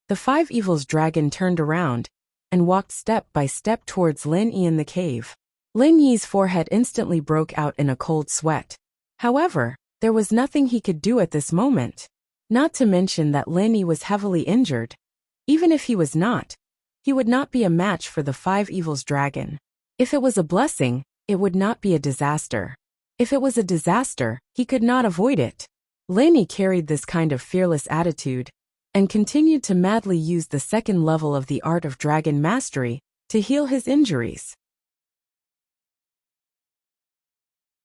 the Five Evils dragon turned around and walked step by step towards Lin Yi in the cave. Lin Yi's forehead instantly broke out in a cold sweat. However, there was nothing he could do at this moment. Not to mention that Lin Yi was heavily injured. Even if he was not, he would not be a match for the Five Evils dragon. If it was a blessing, it would not be a disaster. If it was a disaster, he could not avoid it. Lenny carried this kind of fearless attitude and continued to madly use the second level of the art of dragon mastery to heal his injuries.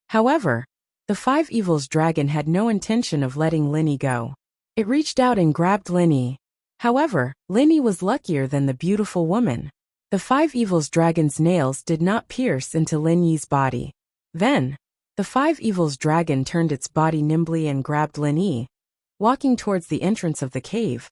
However, the Five Evils dragon had no intention of letting Lenny go. It reached out and grabbed Lenny. However, Lenny was luckier than the beautiful woman. The Five Evils dragon's nails did not pierce into Lenny's body. Then, the Five Evils dragon turned its body nimbly and grabbed Lenny, walking towards the entrance of the cave.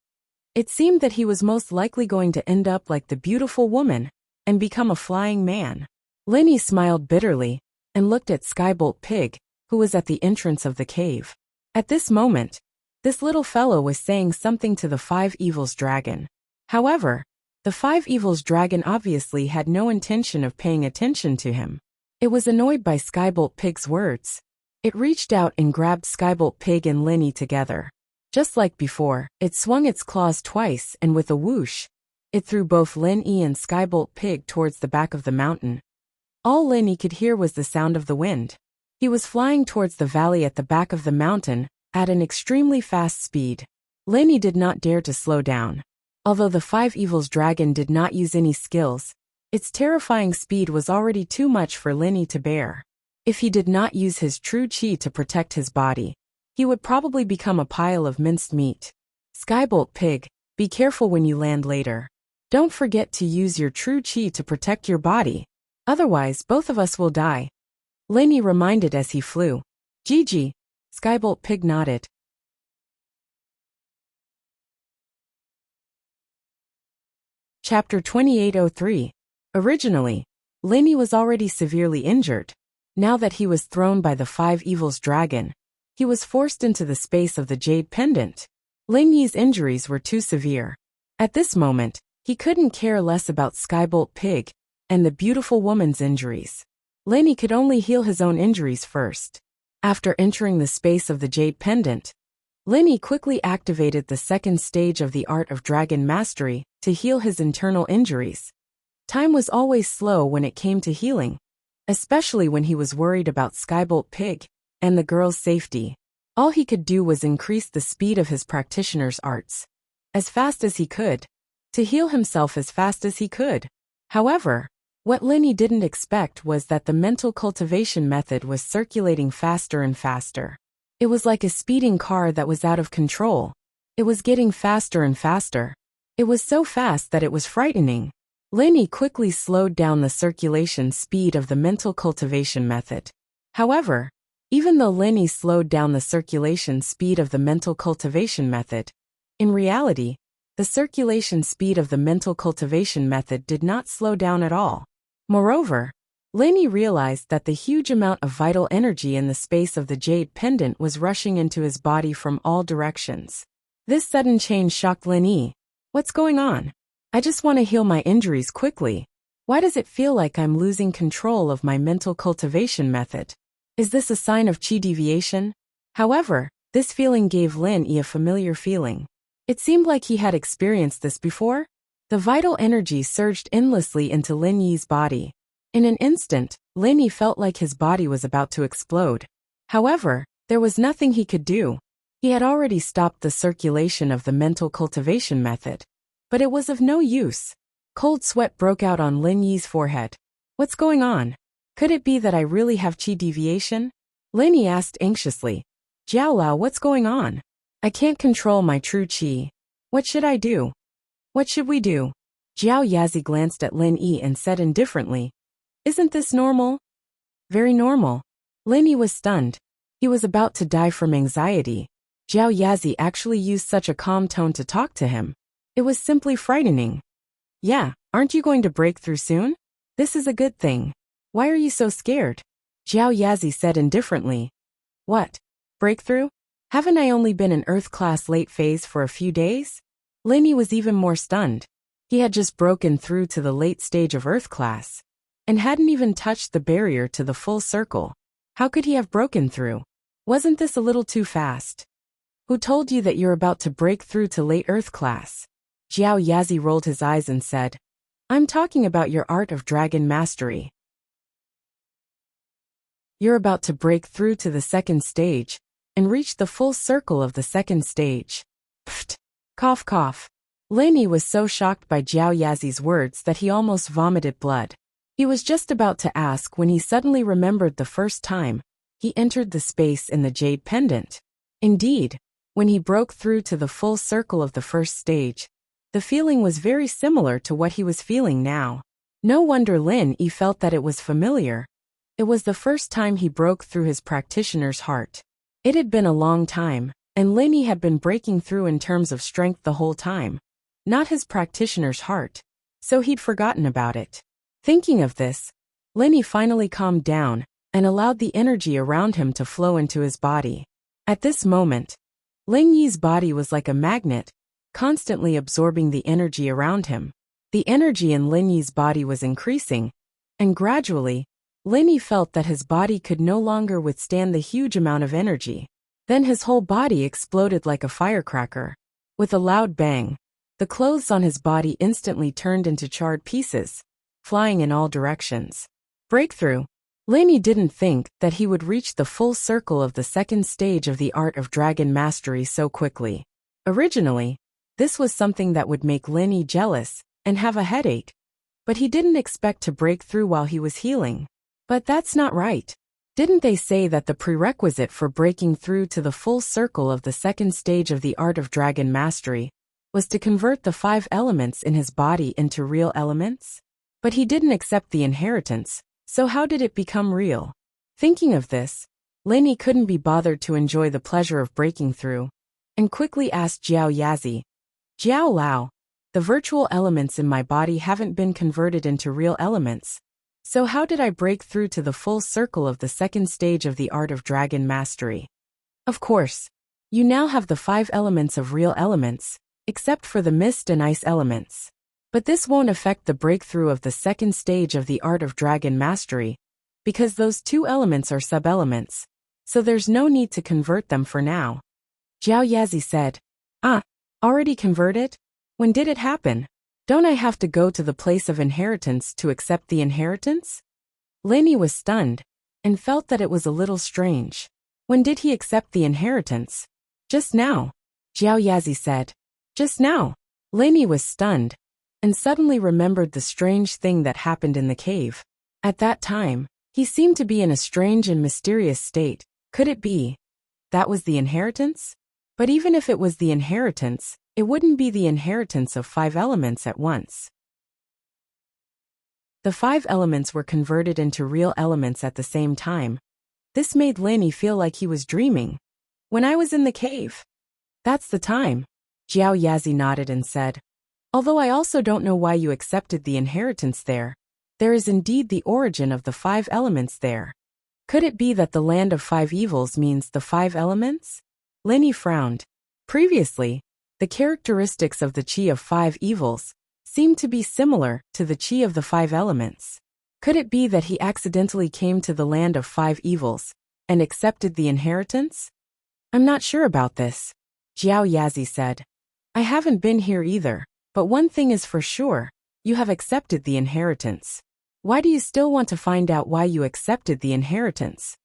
It seemed that he was most likely going to end up like the beautiful woman and become a flying man. Lenny smiled bitterly and looked at Skybolt Pig, who was at the entrance of the cave. At this moment, this little fellow was saying something to the Five Evils dragon. However, the Five Evils dragon obviously had no intention of paying attention to him. It was annoyed by Skybolt Pig's words. It reached out and grabbed Skybolt Pig and Lenny together. Just like before, it swung its claws twice and with a whoosh, it threw both Lenny and Skybolt Pig towards the back of the mountain. All Lenny could hear was the sound of the wind. He was flying towards the valley at the back of the mountain at an extremely fast speed. Lenny did not dare to slow down. Although the Five Evils dragon did not use any skills, its terrifying speed was already too much for Lenny to bear. If he did not use his true chi to protect his body, he would probably become a pile of minced meat. Skybolt Pig, be careful when you land later. Don't forget to use your true chi to protect your body. Otherwise, both of us will die. Lenny reminded as he flew. Gigi. Skybolt Pig nodded. Chapter 2803. Originally, Lenny was already severely injured. Now that he was thrown by the Five Evils dragon, he was forced into the space of the jade pendant. Lenny's injuries were too severe. At this moment, he couldn't care less about Skybolt Pig and the beautiful woman's injuries. Lenny could only heal his own injuries first. After entering the space of the jade pendant, Lenny quickly activated the second stage of the art of dragon mastery to heal his internal injuries. Time was always slow when it came to healing, especially when he was worried about Skybolt Pig and the girl's safety. All he could do was increase the speed of his practitioner's arts as fast as he could, to heal himself as fast as he could. However, what Lenny didn't expect was that the mental cultivation method was circulating faster and faster. It was like a speeding car that was out of control. It was getting faster and faster. It was so fast that it was frightening. Lenny quickly slowed down the circulation speed of the mental cultivation method. However, even though Lenny slowed down the circulation speed of the mental cultivation method, in reality, the circulation speed of the mental cultivation method did not slow down at all. Moreover, Lenny realized that the huge amount of vital energy in the space of the jade pendant was rushing into his body from all directions. This sudden change shocked Lenny. What's going on? I just want to heal my injuries quickly. Why does it feel like I'm losing control of my mental cultivation method? Is this a sign of chi deviation? However, this feeling gave Lenny a familiar feeling. It seemed like he had experienced this before. The vital energy surged endlessly into Lenny's body. In an instant, Lenny felt like his body was about to explode. However, there was nothing he could do. He had already stopped the circulation of the mental cultivation method. But it was of no use. Cold sweat broke out on Lenny's forehead. What's going on? Could it be that I really have chi deviation? Lenny asked anxiously. Jiao Lao, what's going on? I can't control my true chi. What should I do? What should we do? Jiao Yazi glanced at Lenny and said indifferently. Isn't this normal? Very normal. Lenny was stunned. He was about to die from anxiety. Jiao Yazi actually used such a calm tone to talk to him. It was simply frightening. Yeah, aren't you going to break through soon? This is a good thing. Why are you so scared? Jiao Yazi said indifferently. What? Breakthrough? Haven't I only been in Earth class late phase for a few days? Lenny was even more stunned. He had just broken through to the late stage of Earth class, and hadn't even touched the barrier to the full circle. How could he have broken through? Wasn't this a little too fast? Who told you that you're about to break through to late Earth class? Jiao Yazi rolled his eyes and said, I'm talking about your art of dragon mastery. You're about to break through to the second stage and reach the full circle of the second stage. Pfft. Cough cough. Lenny was so shocked by Jiao Yazi's words that he almost vomited blood. He was just about to ask when he suddenly remembered the first time he entered the space in the jade pendant. Indeed, when he broke through to the full circle of the first stage, the feeling was very similar to what he was feeling now. No wonder Lin Yi felt that it was familiar. It was the first time he broke through his practitioner's heart. It had been a long time, and Lin Yi had been breaking through in terms of strength the whole time. Not his practitioner's heart, so he'd forgotten about it. Thinking of this, Lin Yi finally calmed down and allowed the energy around him to flow into his body. At this moment, Lin Yi's body was like a magnet, constantly absorbing the energy around him. The energy in Lin Yi's body was increasing, and gradually, Lin Yi felt that his body could no longer withstand the huge amount of energy. Then his whole body exploded like a firecracker. With a loud bang, the clothes on his body instantly turned into charred pieces, flying in all directions. Breakthrough. Lin Yi didn't think that he would reach the full circle of the second stage of the art of dragon mastery so quickly. Originally, this was something that would make Lin Yi jealous and have a headache, but he didn't expect to break through while he was healing. But that's not right. Didn't they say that the prerequisite for breaking through to the full circle of the second stage of the art of dragon mastery was to convert the 5 elements in his body into real elements? But he didn't accept the inheritance, so how did it become real? Thinking of this, Lin Yi couldn't be bothered to enjoy the pleasure of breaking through, and quickly asked Jiao Yazi, Jiao Lao, the virtual elements in my body haven't been converted into real elements, so how did I break through to the full circle of the second stage of the art of dragon mastery? Of course, you now have the 5 elements of real elements, except for the mist and ice elements. But this won't affect the breakthrough of the second stage of the art of dragon mastery, because those 2 elements are sub-elements, so there's no need to convert them for now. Jiao Yazi said, already converted? When did it happen? Don't I have to go to the place of inheritance to accept the inheritance? Lin Yi was stunned, and felt that it was a little strange. When did he accept the inheritance? Just now. Jiao Yazi said. Just now. Lin Yi was stunned, and suddenly remembered the strange thing that happened in the cave. At that time, he seemed to be in a strange and mysterious state. Could it be that was the inheritance? But even if it was the inheritance, it wouldn't be the inheritance of 5 elements at once. The 5 elements were converted into real elements at the same time. This made Lin Yi feel like he was dreaming. When I was in the cave. That's the time. Jiao Yazi nodded and said, although I also don't know why you accepted the inheritance there. There is indeed the origin of the 5 elements there. Could it be that the land of 5 evils means the 5 elements? Lin Yi frowned. Previously, the characteristics of the qi of 5 evils seemed to be similar to the qi of the 5 elements. Could it be that he accidentally came to the land of 5 evils and accepted the inheritance? I'm not sure about this, Jiao Yazi said. I haven't been here either, but one thing is for sure, you have accepted the inheritance. Why do you still want to find out why you accepted the inheritance?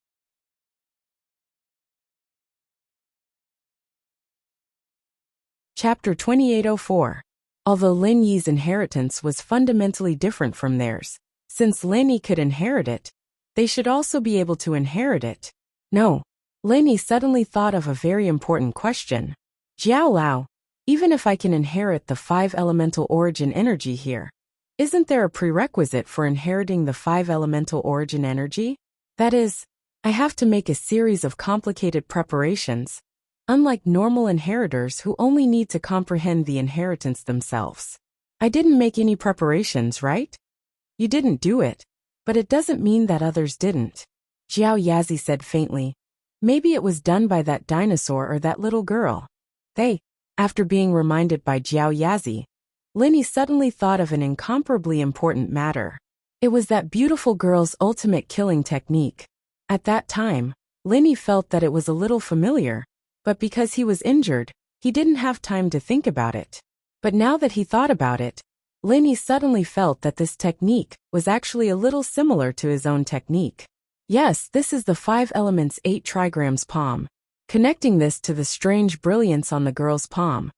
Chapter 2804. Although Lin Yi's inheritance was fundamentally different from theirs, since Lin Yi could inherit it, they should also be able to inherit it. No. Lin Yi suddenly thought of a very important question. Jiao Lao, even if I can inherit the 5 elemental origin energy here, isn't there a prerequisite for inheriting the 5 elemental origin energy? That is, I have to make a series of complicated preparations, unlike normal inheritors who only need to comprehend the inheritance themselves. I didn't make any preparations, right? You didn't do it, but it doesn't mean that others didn't. Jiao Yazi said faintly. Maybe it was done by that dinosaur or that little girl. After being reminded by Jiao Yazi, Lin Yi suddenly thought of an incomparably important matter. It was that beautiful girl's ultimate killing technique. At that time, Lin Yi felt that it was a little familiar, but because he was injured, he didn't have time to think about it. But now that he thought about it, Lin Yi suddenly felt that this technique was actually a little similar to his own technique. Yes, this is the 5 elements 8 trigrams palm. Connecting this to the strange brilliance on the girl's palm,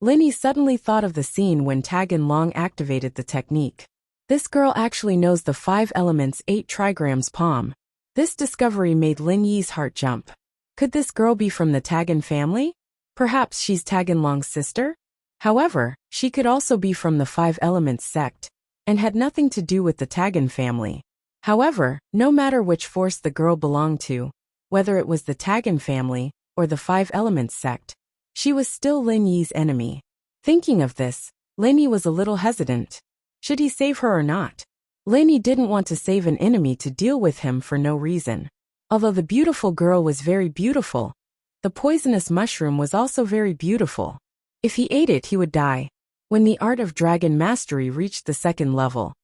Linny suddenly thought of the scene when Tagan Long activated the technique. This girl actually knows the 5 elements 8 trigrams palm. This discovery made Lin Yi's heart jump. Could this girl be from the Tagan family? Perhaps she's Tagan Long's sister? However, she could also be from the 5 elements sect, and had nothing to do with the Tagan family. However, no matter which force the girl belonged to, whether it was the Tagan family or the 5 elements sect, she was still Lin Yi's enemy. Thinking of this, Lin Yi was a little hesitant. Should he save her or not? Lin Yi didn't want to save an enemy to deal with him for no reason. Although the beautiful girl was very beautiful, the poisonous mushroom was also very beautiful. If he ate it, he would die. When the art of dragon mastery reached the 2nd level,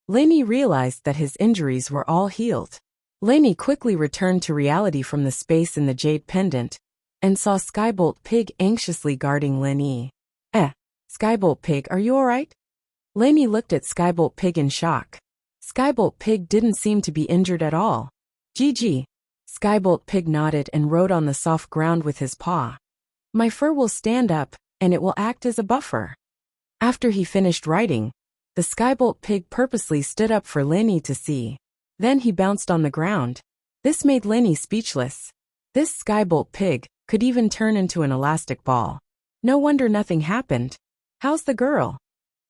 Lin Yi realized that his injuries were all healed. Lin Yi quickly returned to reality from the space in the jade pendant, and saw Skybolt Pig anxiously guarding Lin Yi. Skybolt Pig, are you alright? Lin Yi looked at Skybolt Pig in shock. Skybolt Pig didn't seem to be injured at all. GG. Skybolt Pig nodded and rode on the soft ground with his paw. My fur will stand up, and it will act as a buffer. After he finished writing, the Skybolt Pig purposely stood up for Lin Yi to see. Then he bounced on the ground. This made Lin Yi speechless. This Skybolt Pig could even turn into an elastic ball. No wonder nothing happened. How's the girl?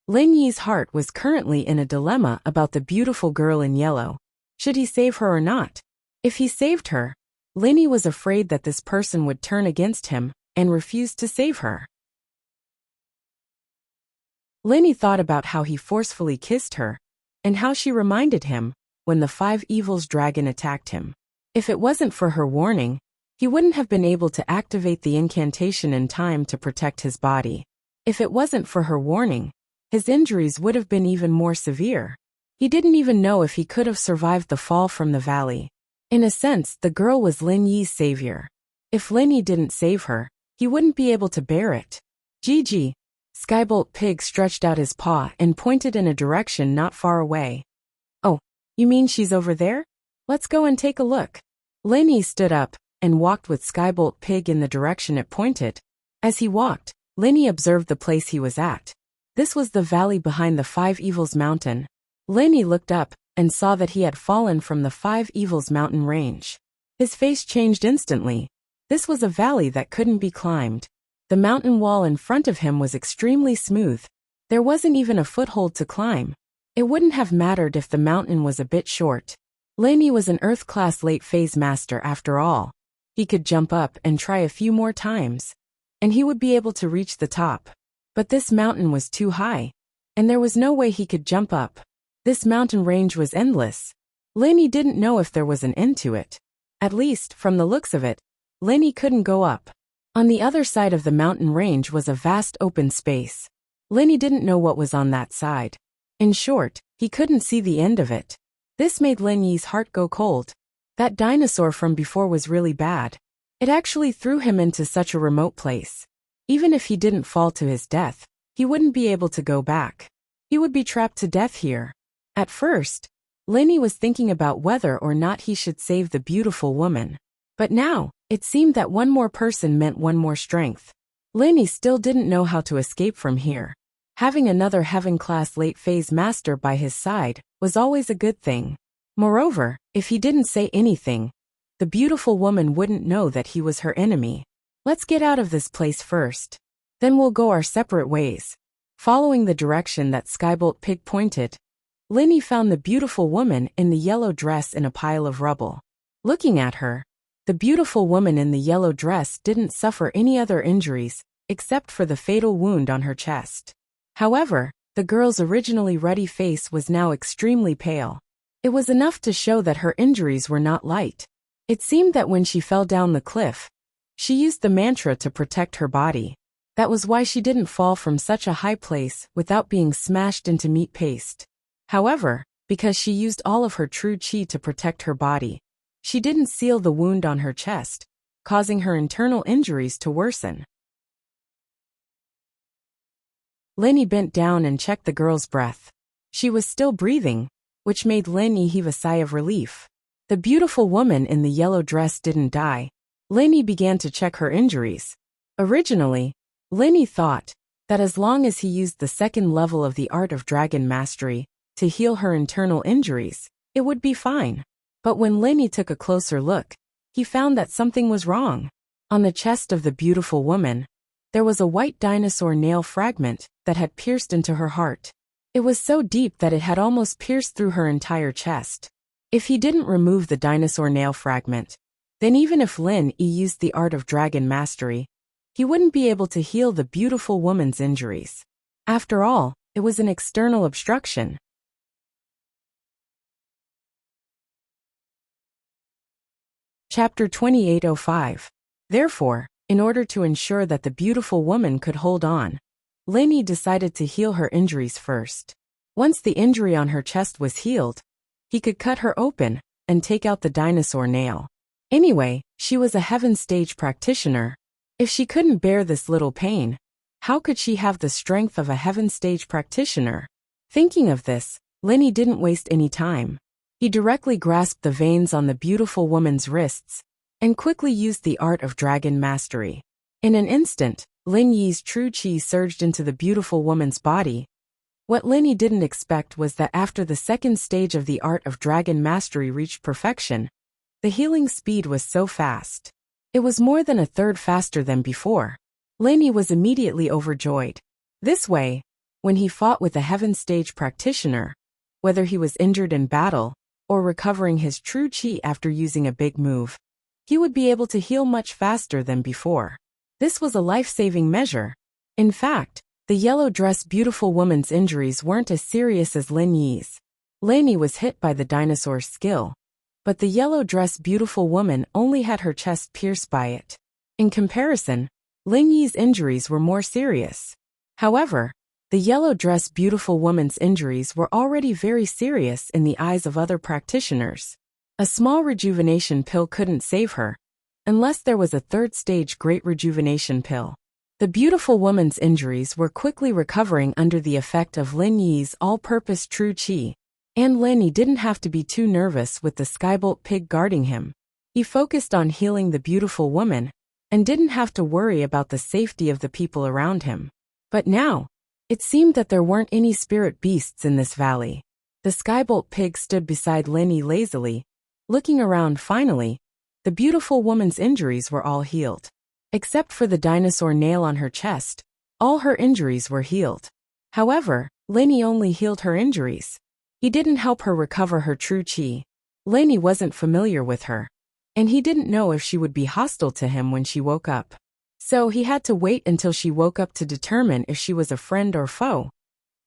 Lin Yi's heart was currently in a dilemma about the beautiful girl in yellow. Should he save her or not? If he saved her, Lin Yi was afraid that this person would turn against him and refuse to save her. Lin Yi thought about how he forcefully kissed her, and how she reminded him when the 5 evils dragon attacked him. If it wasn't for her warning, he wouldn't have been able to activate the incantation in time to protect his body. If it wasn't for her warning, his injuries would have been even more severe. He didn't even know if he could have survived the fall from the valley. In a sense, the girl was Lin Yi's savior. If Lin Yi didn't save her, he wouldn't be able to bear it. GG. Skybolt Pig stretched out his paw and pointed in a direction not far away. Oh, you mean she's over there? Let's go and take a look. Lin Yi stood up and walked with Skybolt Pig in the direction it pointed. As he walked, Lin Yi observed the place he was at. This was the valley behind the 5 Evils Mountain. Lin Yi looked up and saw that he had fallen from the 5 Evils Mountain range. His face changed instantly. This was a valley that couldn't be climbed. The mountain wall in front of him was extremely smooth. There wasn't even a foothold to climb. It wouldn't have mattered if the mountain was a bit short. Lin Yi was an Earth-class late-phase master after all. He could jump up and try a few more times, and he would be able to reach the top. But this mountain was too high, and there was no way he could jump up. This mountain range was endless. Lin Yi didn't know if there was an end to it. At least, from the looks of it, Lin Yi couldn't go up. On the other side of the mountain range was a vast open space. Lin Yi didn't know what was on that side. In short, he couldn't see the end of it. This made Lin Yi's heart go cold. That dinosaur from before was really bad. It actually threw him into such a remote place. Even if he didn't fall to his death, he wouldn't be able to go back. He would be trapped to death here. At first, Lin Yi was thinking about whether or not he should save the beautiful woman. But now, it seemed that one more person meant one more strength. Lin Yi still didn't know how to escape from here. Having another heaven-class late-phase master by his side was always a good thing. Moreover, if he didn't say anything, the beautiful woman wouldn't know that he was her enemy. Let's get out of this place first. Then we'll go our separate ways. Following the direction that Skybolt Pig pointed, Lin Yi found the beautiful woman in the yellow dress in a pile of rubble. Looking at her, the beautiful woman in the yellow dress didn't suffer any other injuries, except for the fatal wound on her chest. However, the girl's originally ruddy face was now extremely pale. It was enough to show that her injuries were not light. It seemed that when she fell down the cliff, she used the mantra to protect her body. That was why she didn't fall from such a high place without being smashed into meat paste. However, because she used all of her true chi to protect her body, she didn't seal the wound on her chest, causing her internal injuries to worsen. Lin Yi bent down and checked the girl's breath. She was still breathing, which made Lin Yi heave a sigh of relief. The beautiful woman in the yellow dress didn't die. Lenny began to check her injuries. Originally, Lenny thought that as long as he used the second level of the Art of Dragon Mastery to heal her internal injuries, it would be fine. But when Lenny took a closer look, he found that something was wrong. On the chest of the beautiful woman, there was a white dinosaur nail fragment that had pierced into her heart. It was so deep that it had almost pierced through her entire chest. If he didn't remove the dinosaur nail fragment, then even if Lin Yi used the Art of Dragon Mastery, he wouldn't be able to heal the beautiful woman's injuries. After all, it was an external obstruction. Chapter 2805. Therefore, in order to ensure that the beautiful woman could hold on, Lin Yi decided to heal her injuries first. Once the injury on her chest was healed, he could cut her open and take out the dinosaur nail. Anyway, she was a heaven stage practitioner. If she couldn't bear this little pain, how could she have the strength of a heaven stage practitioner? Thinking of this, Lin Yi didn't waste any time. He directly grasped the veins on the beautiful woman's wrists and quickly used the Art of Dragon Mastery. In an instant, Lin Yi's true qi surged into the beautiful woman's body. What Lin Yi didn't expect was that after the second stage of the Art of Dragon Mastery reached perfection, the healing speed was so fast. It was more than a third faster than before. Lin Yi was immediately overjoyed. This way, when he fought with a heaven stage practitioner, whether he was injured in battle or recovering his true qi after using a big move, he would be able to heal much faster than before. This was a life-saving measure. In fact, the yellow dress beautiful woman's injuries weren't as serious as Lin Yi's. Lin Yi was hit by the dinosaur's skill, but the yellow dress beautiful woman only had her chest pierced by it. In comparison, Lin Yi's injuries were more serious. However, the yellow dress beautiful woman's injuries were already very serious in the eyes of other practitioners. A small rejuvenation pill couldn't save her, unless there was a third stage great rejuvenation pill. The beautiful woman's injuries were quickly recovering under the effect of Lin Yi's all-purpose true qi, and Lin Yi didn't have to be too nervous with the skybolt pig guarding him. He focused on healing the beautiful woman and didn't have to worry about the safety of the people around him. But now, it seemed that there weren't any spirit beasts in this valley. The skybolt pig stood beside Lin Yi lazily, looking around. Finally, the beautiful woman's injuries were all healed. Except for the dinosaur nail on her chest, all her injuries were healed. However, Lin Yi only healed her injuries. He didn't help her recover her true qi. Lin Yi wasn't familiar with her, and he didn't know if she would be hostile to him when she woke up. So he had to wait until she woke up to determine if she was a friend or foe.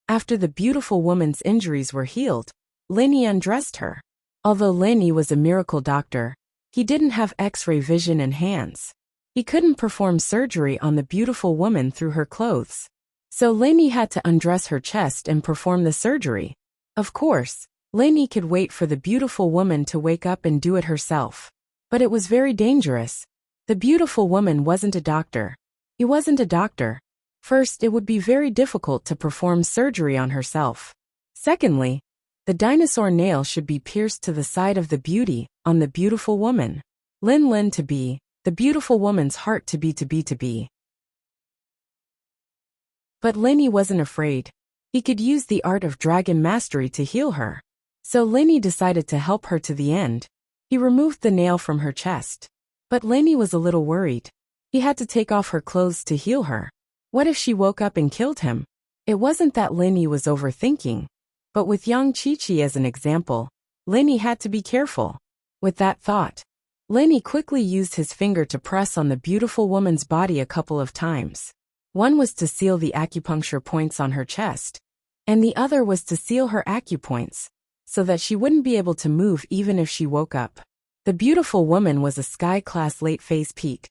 After the beautiful woman's injuries were healed, Lin Yi undressed her. Although Lin Yi was a miracle doctor, he didn't have X-ray vision and hands. He couldn't perform surgery on the beautiful woman through her clothes. So Lin Yi had to undress her chest and perform the surgery. Of course, Lin Yi could wait for the beautiful woman to wake up and do it herself. But it was very dangerous. The beautiful woman wasn't a doctor. He wasn't a doctor. First, it would be very difficult to perform surgery on herself. Secondly, the dinosaur nail should be pierced to the side of the beauty on the beautiful woman. Lin to be, the beautiful woman's heart to be. But Lin Yi wasn't afraid. He could use the Art of Dragon Mastery to heal her. So Lin Yi decided to help her to the end. He removed the nail from her chest. But Lin Yi was a little worried. He had to take off her clothes to heal her. What if she woke up and killed him? It wasn't that Lin Yi was overthinking. But with Yang Qiqi as an example, Lin Yi had to be careful. With that thought, Lin Yi quickly used his finger to press on the beautiful woman's body a couple of times. One was to seal the acupuncture points on her chest, and the other was to seal her acupoints, so that she wouldn't be able to move even if she woke up. The beautiful woman was a sky-class late-phase peak,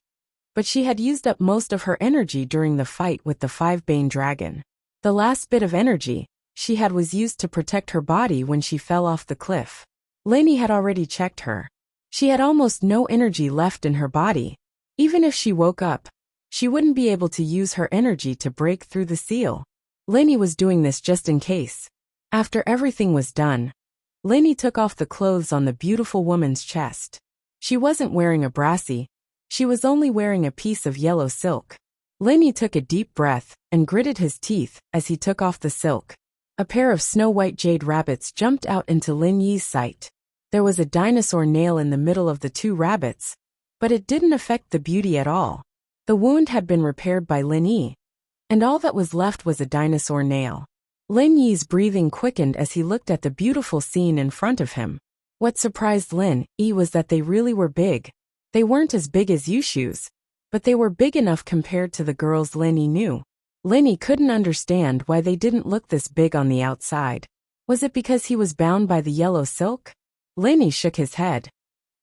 but she had used up most of her energy during the fight with the 5-Bane dragon. The last bit of energy she had was used to protect her body when she fell off the cliff. Lin Yi had already checked her. She had almost no energy left in her body. Even if she woke up, she wouldn't be able to use her energy to break through the seal. Lin Yi was doing this just in case. After everything was done, Lenny took off the clothes on the beautiful woman's chest. She wasn't wearing a brassy. She was only wearing a piece of yellow silk. Lenny took a deep breath and gritted his teeth as he took off the silk. A pair of snow-white jade rabbits jumped out into Lin Yi's sight. There was a dinosaur nail in the middle of the two rabbits, but it didn't affect the beauty at all. The wound had been repaired by Lin Yi, and all that was left was a dinosaur nail. Lin Yi's breathing quickened as he looked at the beautiful scene in front of him. What surprised Lin Yi was that they really were big. They weren't as big as Yushu's, but they were big enough compared to the girls Lin Yi knew. Lin Yi couldn't understand why they didn't look this big on the outside. Was it because he was bound by the yellow silk? Lin Yi shook his head.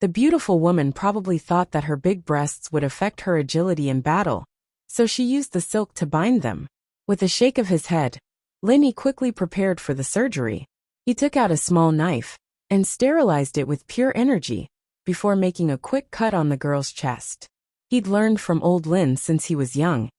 The beautiful woman probably thought that her big breasts would affect her agility in battle, so she used the silk to bind them. With a shake of his head, Lin Yi quickly prepared for the surgery. He took out a small knife and sterilized it with pure energy before making a quick cut on the girl's chest. He'd learned from old Lin since he was young,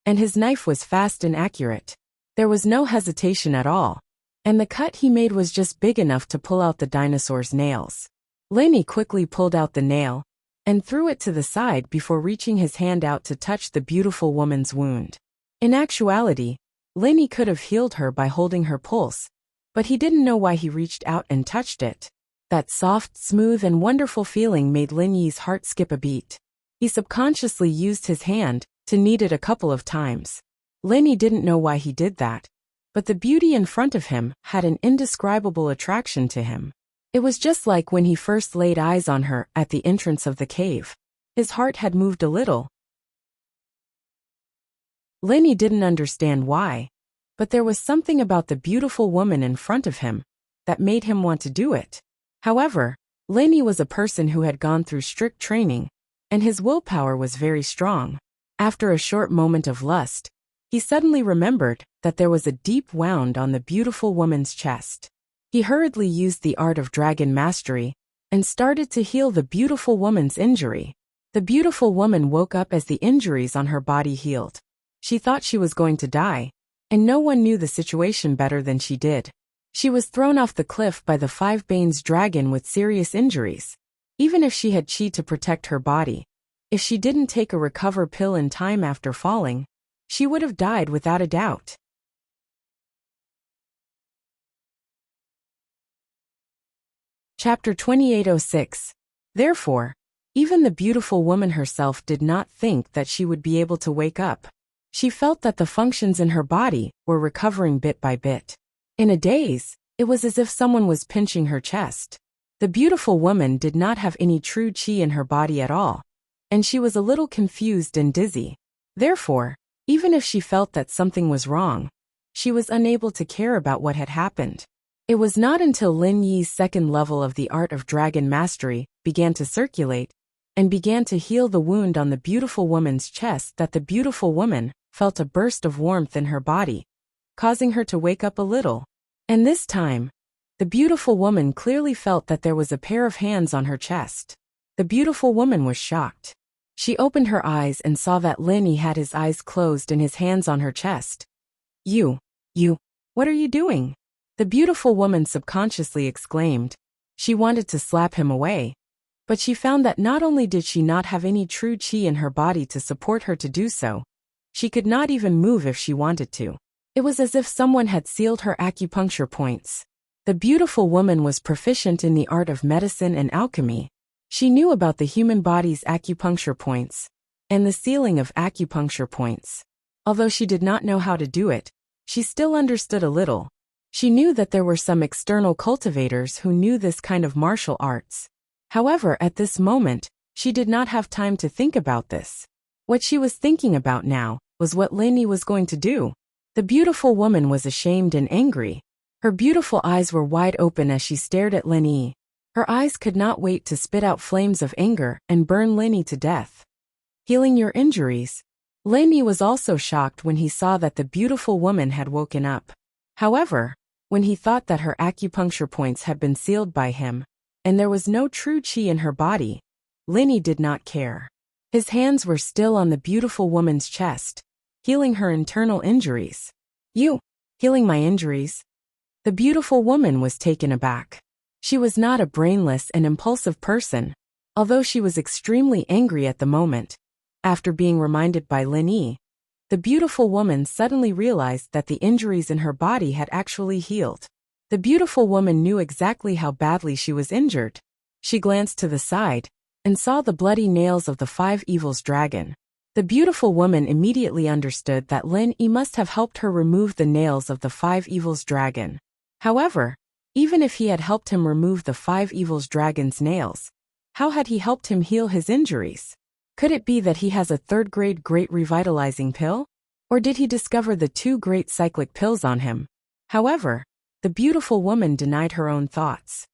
and his knife was fast and accurate. There was no hesitation at all, and the cut he made was just big enough to pull out the dinosaur's nails. Lin Yi quickly pulled out the nail and threw it to the side before reaching his hand out to touch the beautiful woman's wound. In actuality, Lin Yi could have healed her by holding her pulse, but he didn't know why he reached out and touched it. That soft, smooth, and wonderful feeling made Lin Yi's heart skip a beat. He subconsciously used his hand to knead it a couple of times. Lin Yi didn't know why he did that, but the beauty in front of him had an indescribable attraction to him. It was just like when he first laid eyes on her at the entrance of the cave. His heart had moved a little. Lin Yi didn't understand why, but there was something about the beautiful woman in front of him that made him want to do it. However, Lin Yi was a person who had gone through strict training, and his willpower was very strong. After a short moment of lust, he suddenly remembered that there was a deep wound on the beautiful woman's chest. He hurriedly used the art of dragon mastery and started to heal the beautiful woman's injury. The beautiful woman woke up as the injuries on her body healed. She thought she was going to die, and no one knew the situation better than she did. She was thrown off the cliff by the Five Banes dragon with serious injuries. Even if she had chi to protect her body, if she didn't take a recover pill in time after falling, she would have died without a doubt. Chapter 2806. Therefore, even the beautiful woman herself did not think that she would be able to wake up. She felt that the functions in her body were recovering bit by bit. In a daze, it was as if someone was pinching her chest. The beautiful woman did not have any true chi in her body at all, and she was a little confused and dizzy. Therefore, even if she felt that something was wrong, she was unable to care about what had happened. It was not until Lin Yi's second level of the art of dragon mastery began to circulate and began to heal the wound on the beautiful woman's chest that the beautiful woman felt a burst of warmth in her body, causing her to wake up a little. And this time, the beautiful woman clearly felt that there was a pair of hands on her chest. The beautiful woman was shocked. She opened her eyes and saw that Lin Yi had his eyes closed and his hands on her chest. You, what are you doing? The beautiful woman subconsciously exclaimed. She wanted to slap him away, but she found that not only did she not have any true chi in her body to support her to do so, she could not even move if she wanted to. It was as if someone had sealed her acupuncture points. The beautiful woman was proficient in the art of medicine and alchemy. She knew about the human body's acupuncture points and the sealing of acupuncture points. Although she did not know how to do it, she still understood a little. She knew that there were some external cultivators who knew this kind of martial arts. However, at this moment, she did not have time to think about this. What she was thinking about now was what Lin Yi was going to do. The beautiful woman was ashamed and angry. Her beautiful eyes were wide open as she stared at Lin Yi. Her eyes could not wait to spit out flames of anger and burn Lin Yi to death. Healing your injuries. Lin Yi was also shocked when he saw that the beautiful woman had woken up. However, when he thought that her acupuncture points had been sealed by him, and there was no true chi in her body, Lin Yi did not care. His hands were still on the beautiful woman's chest, healing her internal injuries. You, healing my injuries? The beautiful woman was taken aback. She was not a brainless and impulsive person, although she was extremely angry at the moment. After being reminded by Lin Yi, the beautiful woman suddenly realized that the injuries in her body had actually healed. The beautiful woman knew exactly how badly she was injured. She glanced to the side and saw the bloody nails of the five evils dragon. The beautiful woman immediately understood that Lin Yi must have helped her remove the nails of the five evils dragon. However, even if he had helped him remove the five evils dragon's nails, how had he helped him heal his injuries? Could it be that he has a third-grade great revitalizing pill? Or did he discover the two great cyclic pills on him? However, the beautiful woman denied her own thoughts.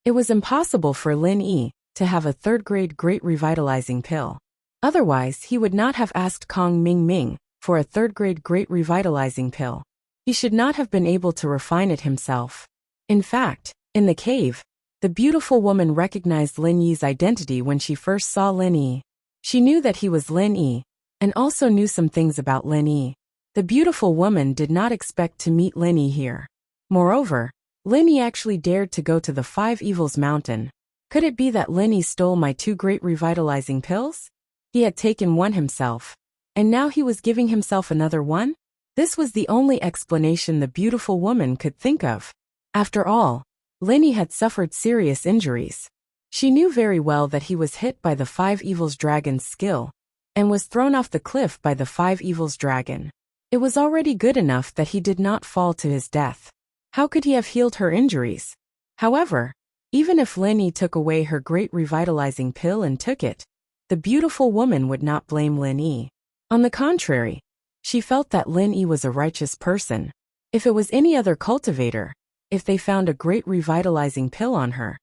It was impossible for Lin Yi to have a third-grade great revitalizing pill. Otherwise, he would not have asked Kong Ming for a third-grade great revitalizing pill. He should not have been able to refine it himself. In fact, in the cave, the beautiful woman recognized Lin Yi's identity when she first saw Lin Yi. She knew that he was Lin Yi, and also knew some things about Lin Yi. The beautiful woman did not expect to meet Lin Yi here. Moreover, Lin Yi actually dared to go to the Five Evils Mountain. Could it be that Lin Yi stole my two great revitalizing pills? He had taken one himself, and now he was giving himself another one? This was the only explanation the beautiful woman could think of. After all, Lin Yi had suffered serious injuries. She knew very well that he was hit by the Five Evils Dragon's skill, and was thrown off the cliff by the Five Evils Dragon. It was already good enough that he did not fall to his death. How could he have healed her injuries? However, even if Lin Yi took away her great revitalizing pill and took it, the beautiful woman would not blame Lin Yi. On the contrary, she felt that Lin Yi was a righteous person. If it was any other cultivator, if they found a great revitalizing pill on her,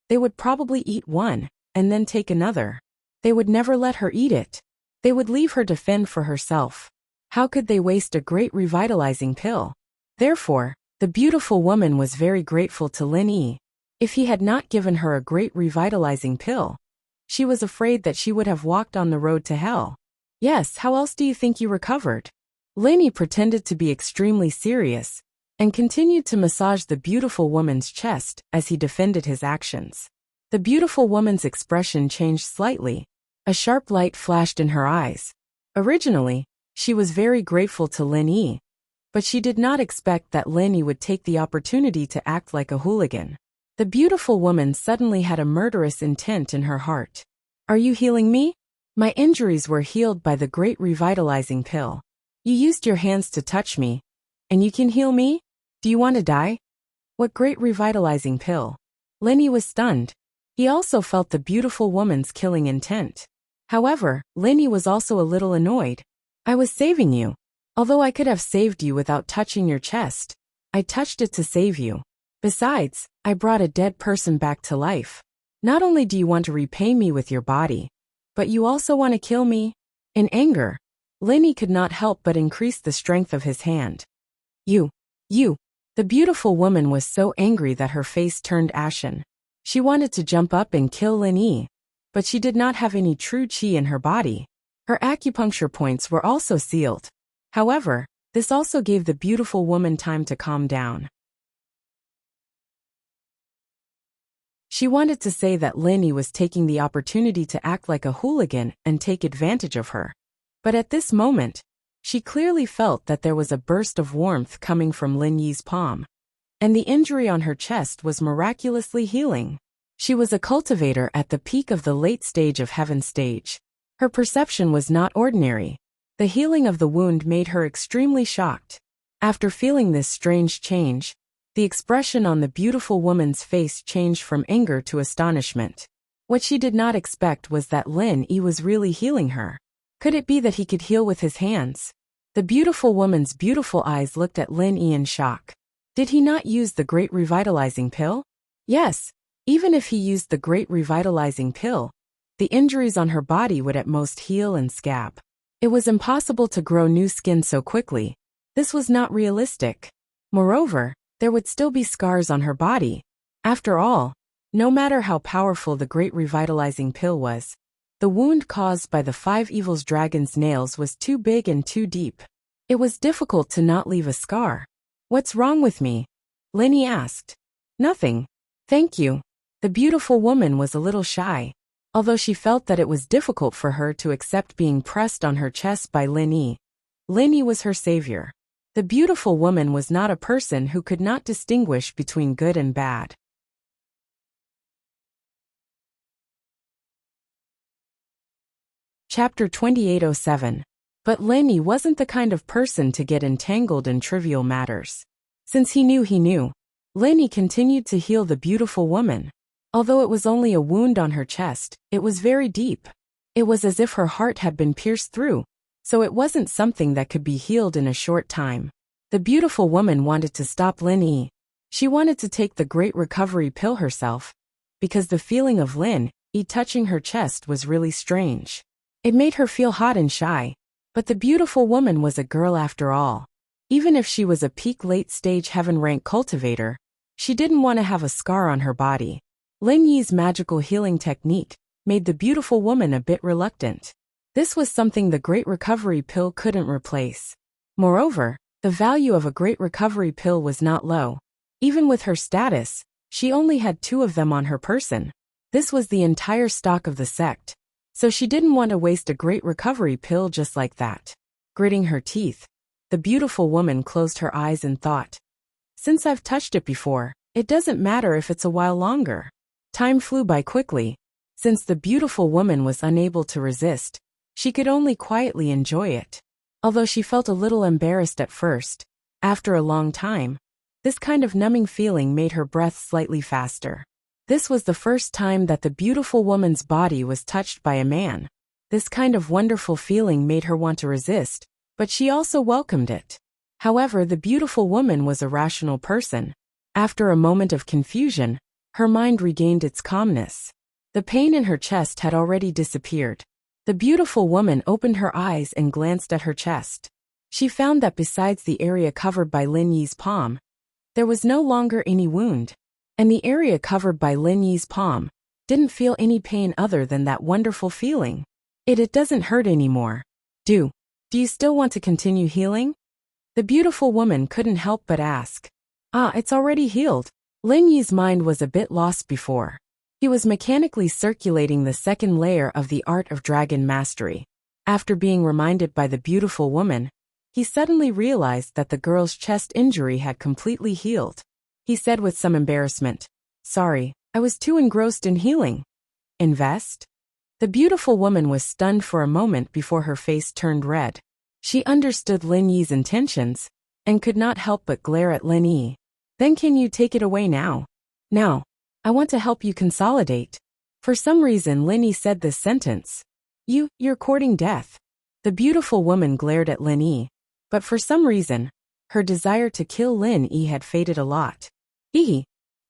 they would probably eat one, and then take another. They would never let her eat it. They would leave her to fend for herself. How could they waste a great revitalizing pill? Therefore, the beautiful woman was very grateful to Lin Yi. If he had not given her a great revitalizing pill, she was afraid that she would have walked on the road to hell. Yes, how else do you think you recovered? Lin Yi pretended to be extremely serious, and continued to massage the beautiful woman's chest as he defended his actions. The beautiful woman's expression changed slightly. A sharp light flashed in her eyes. Originally, she was very grateful to Lin Yi, but she did not expect that Lin Yi would take the opportunity to act like a hooligan. The beautiful woman suddenly had a murderous intent in her heart. Are you healing me? My injuries were healed by the great revitalizing pill. You used your hands to touch me, and you can heal me? Do you want to die? What great revitalizing pill? Lin Yi was stunned. He also felt the beautiful woman's killing intent. However, Lin Yi was also a little annoyed. I was saving you. Although I could have saved you without touching your chest, I touched it to save you. Besides, I brought a dead person back to life. Not only do you want to repay me with your body, but you also want to kill me? In anger, Lin Yi could not help but increase the strength of his hand. You. The beautiful woman was so angry that her face turned ashen. She wanted to jump up and kill Lin Yi, but she did not have any true qi in her body. Her acupuncture points were also sealed. However, this also gave the beautiful woman time to calm down. She wanted to say that Lin Yi was taking the opportunity to act like a hooligan and take advantage of her. But at this moment, she clearly felt that there was a burst of warmth coming from Lin Yi's palm, and the injury on her chest was miraculously healing. She was a cultivator at the peak of the late stage of heaven stage. Her perception was not ordinary. The healing of the wound made her extremely shocked. After feeling this strange change, the expression on the beautiful woman's face changed from anger to astonishment. What she did not expect was that Lin Yi was really healing her. Could it be that he could heal with his hands? The beautiful woman's beautiful eyes looked at Lin Yi in shock. Did he not use the great revitalizing pill? Yes, even if he used the great revitalizing pill, the injuries on her body would at most heal and scab. It was impossible to grow new skin so quickly. This was not realistic. Moreover, there would still be scars on her body. After all, no matter how powerful the great revitalizing pill was, the wound caused by the Five Evils Dragon's nails was too big and too deep. It was difficult to not leave a scar. What's wrong with me? Linny asked. Nothing. Thank you. The beautiful woman was a little shy. Although she felt that it was difficult for her to accept being pressed on her chest by Linny. Linny was her savior. The beautiful woman was not a person who could not distinguish between good and bad. Chapter 2807. But Linny wasn't the kind of person to get entangled in trivial matters. Since he knew, Linny continued to heal the beautiful woman. Although it was only a wound on her chest, it was very deep. It was as if her heart had been pierced through, so it wasn't something that could be healed in a short time. The beautiful woman wanted to stop Linny. She wanted to take the great recovery pill herself, because the feeling of Linny touching her chest was really strange. It made her feel hot and shy, but the beautiful woman was a girl after all. Even if she was a peak late-stage heaven-rank cultivator, she didn't want to have a scar on her body. Linny's magical healing technique made the beautiful woman a bit reluctant. This was something the Great Recovery Pill couldn't replace. Moreover, the value of a Great Recovery Pill was not low. Even with her status, she only had 2 of them on her person. This was the entire stock of the sect, so she didn't want to waste a Great Recovery Pill just like that. Gritting her teeth, the beautiful woman closed her eyes and thought, "Since I've touched it before, it doesn't matter if it's a while longer." Time flew by quickly. Since the beautiful woman was unable to resist, she could only quietly enjoy it. Although she felt a little embarrassed at first, after a long time, this kind of numbing feeling made her breath slightly faster. This was the first time that the beautiful woman's body was touched by a man. This kind of wonderful feeling made her want to resist, but she also welcomed it. However, the beautiful woman was a rational person. After a moment of confusion, her mind regained its calmness. The pain in her chest had already disappeared. The beautiful woman opened her eyes and glanced at her chest. She found that besides the area covered by Linny's palm, there was no longer any wound. And the area covered by Linny's palm didn't feel any pain other than that wonderful feeling. It doesn't hurt anymore. Do you still want to continue healing? The beautiful woman couldn't help but ask. It's already healed. Linny's mind was a bit lost before. He was mechanically circulating the second layer of the art of dragon mastery. After being reminded by the beautiful woman, he suddenly realized that the girl's chest injury had completely healed. He said with some embarrassment, "Sorry, I was too engrossed in healing." Invest? The beautiful woman was stunned for a moment before her face turned red. She understood Linny's intentions, and could not help but glare at Linny. "Then can you take it away now?" "Now. I want to help you consolidate." For some reason Linny said this sentence. You're courting death." The beautiful woman glared at Linny, but for some reason, her desire to kill Linny had faded a lot.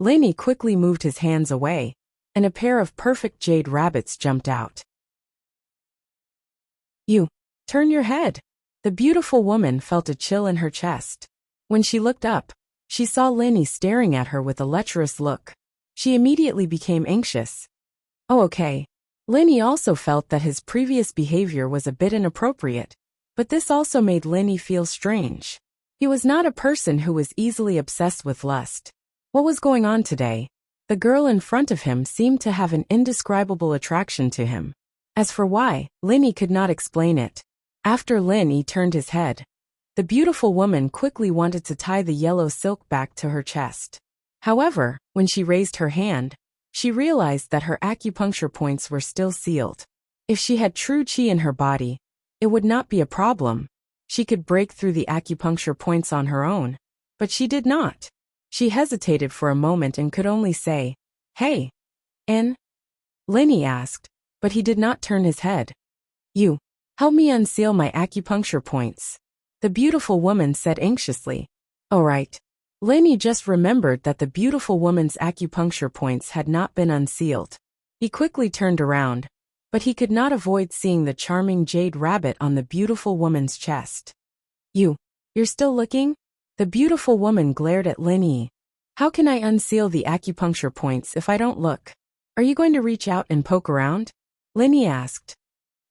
Linny quickly moved his hands away, and a pair of perfect jade rabbits jumped out. "You, turn your head." The beautiful woman felt a chill in her chest. When she looked up, she saw Linny staring at her with a lecherous look. She immediately became anxious. Oh, okay. Linny also felt that his previous behavior was a bit inappropriate, but this also made Linny feel strange. He was not a person who was easily obsessed with lust. What was going on today? The girl in front of him seemed to have an indescribable attraction to him. As for why, Linny could not explain it. After Linny turned his head, the beautiful woman quickly wanted to tie the yellow silk back to her chest. However, when she raised her hand, she realized that her acupuncture points were still sealed. If she had true qi in her body, it would not be a problem. She could break through the acupuncture points on her own, but she did not. She hesitated for a moment and could only say, "Hey, N?" Linny asked, but he did not turn his head. "You, help me unseal my acupuncture points," the beautiful woman said anxiously. "All right." Linny just remembered that the beautiful woman's acupuncture points had not been unsealed. He quickly turned around, but he could not avoid seeing the charming jade rabbit on the beautiful woman's chest. You're still looking?" The beautiful woman glared at Linny. "How can I unseal the acupuncture points if I don't look? Are you going to reach out and poke around?" Linny asked.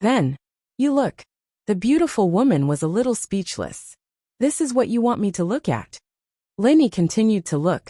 "Then, you look." The beautiful woman was a little speechless. "This is what you want me to look at?" Lin Yi continued to look,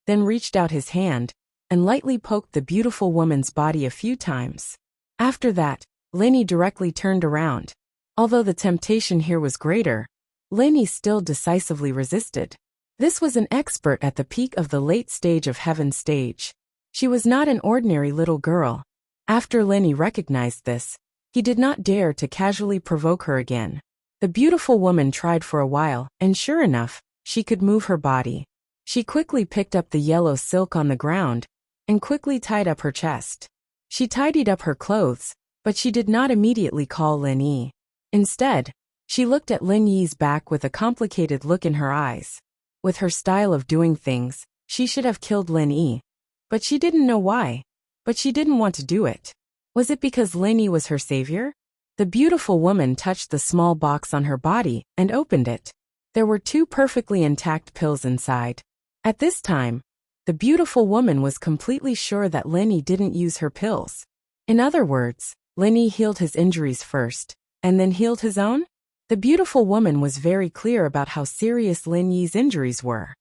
then reached out his hand and lightly poked the beautiful woman's body a few times. After that, Lin Yi directly turned around. Although the temptation here was greater, Lin Yi still decisively resisted. This was an expert at the peak of the late stage of heaven stage. She was not an ordinary little girl. After Lin Yi recognized this, he did not dare to casually provoke her again. The beautiful woman tried for a while, and sure enough, she could move her body. She quickly picked up the yellow silk on the ground and quickly tied up her chest. She tidied up her clothes, but she did not immediately call Lin Yi. Instead, she looked at Lin Yi's back with a complicated look in her eyes. With her style of doing things, she should have killed Lin Yi. But she didn't know why. But she didn't want to do it. Was it because Lin Yi was her savior? The beautiful woman touched the small box on her body and opened it. There were 2 perfectly intact pills inside. At this time, the beautiful woman was completely sure that Lin Yi didn't use her pills. In other words, Lin Yi healed his injuries first, and then healed his own? The beautiful woman was very clear about how serious Lin Yi's injuries were.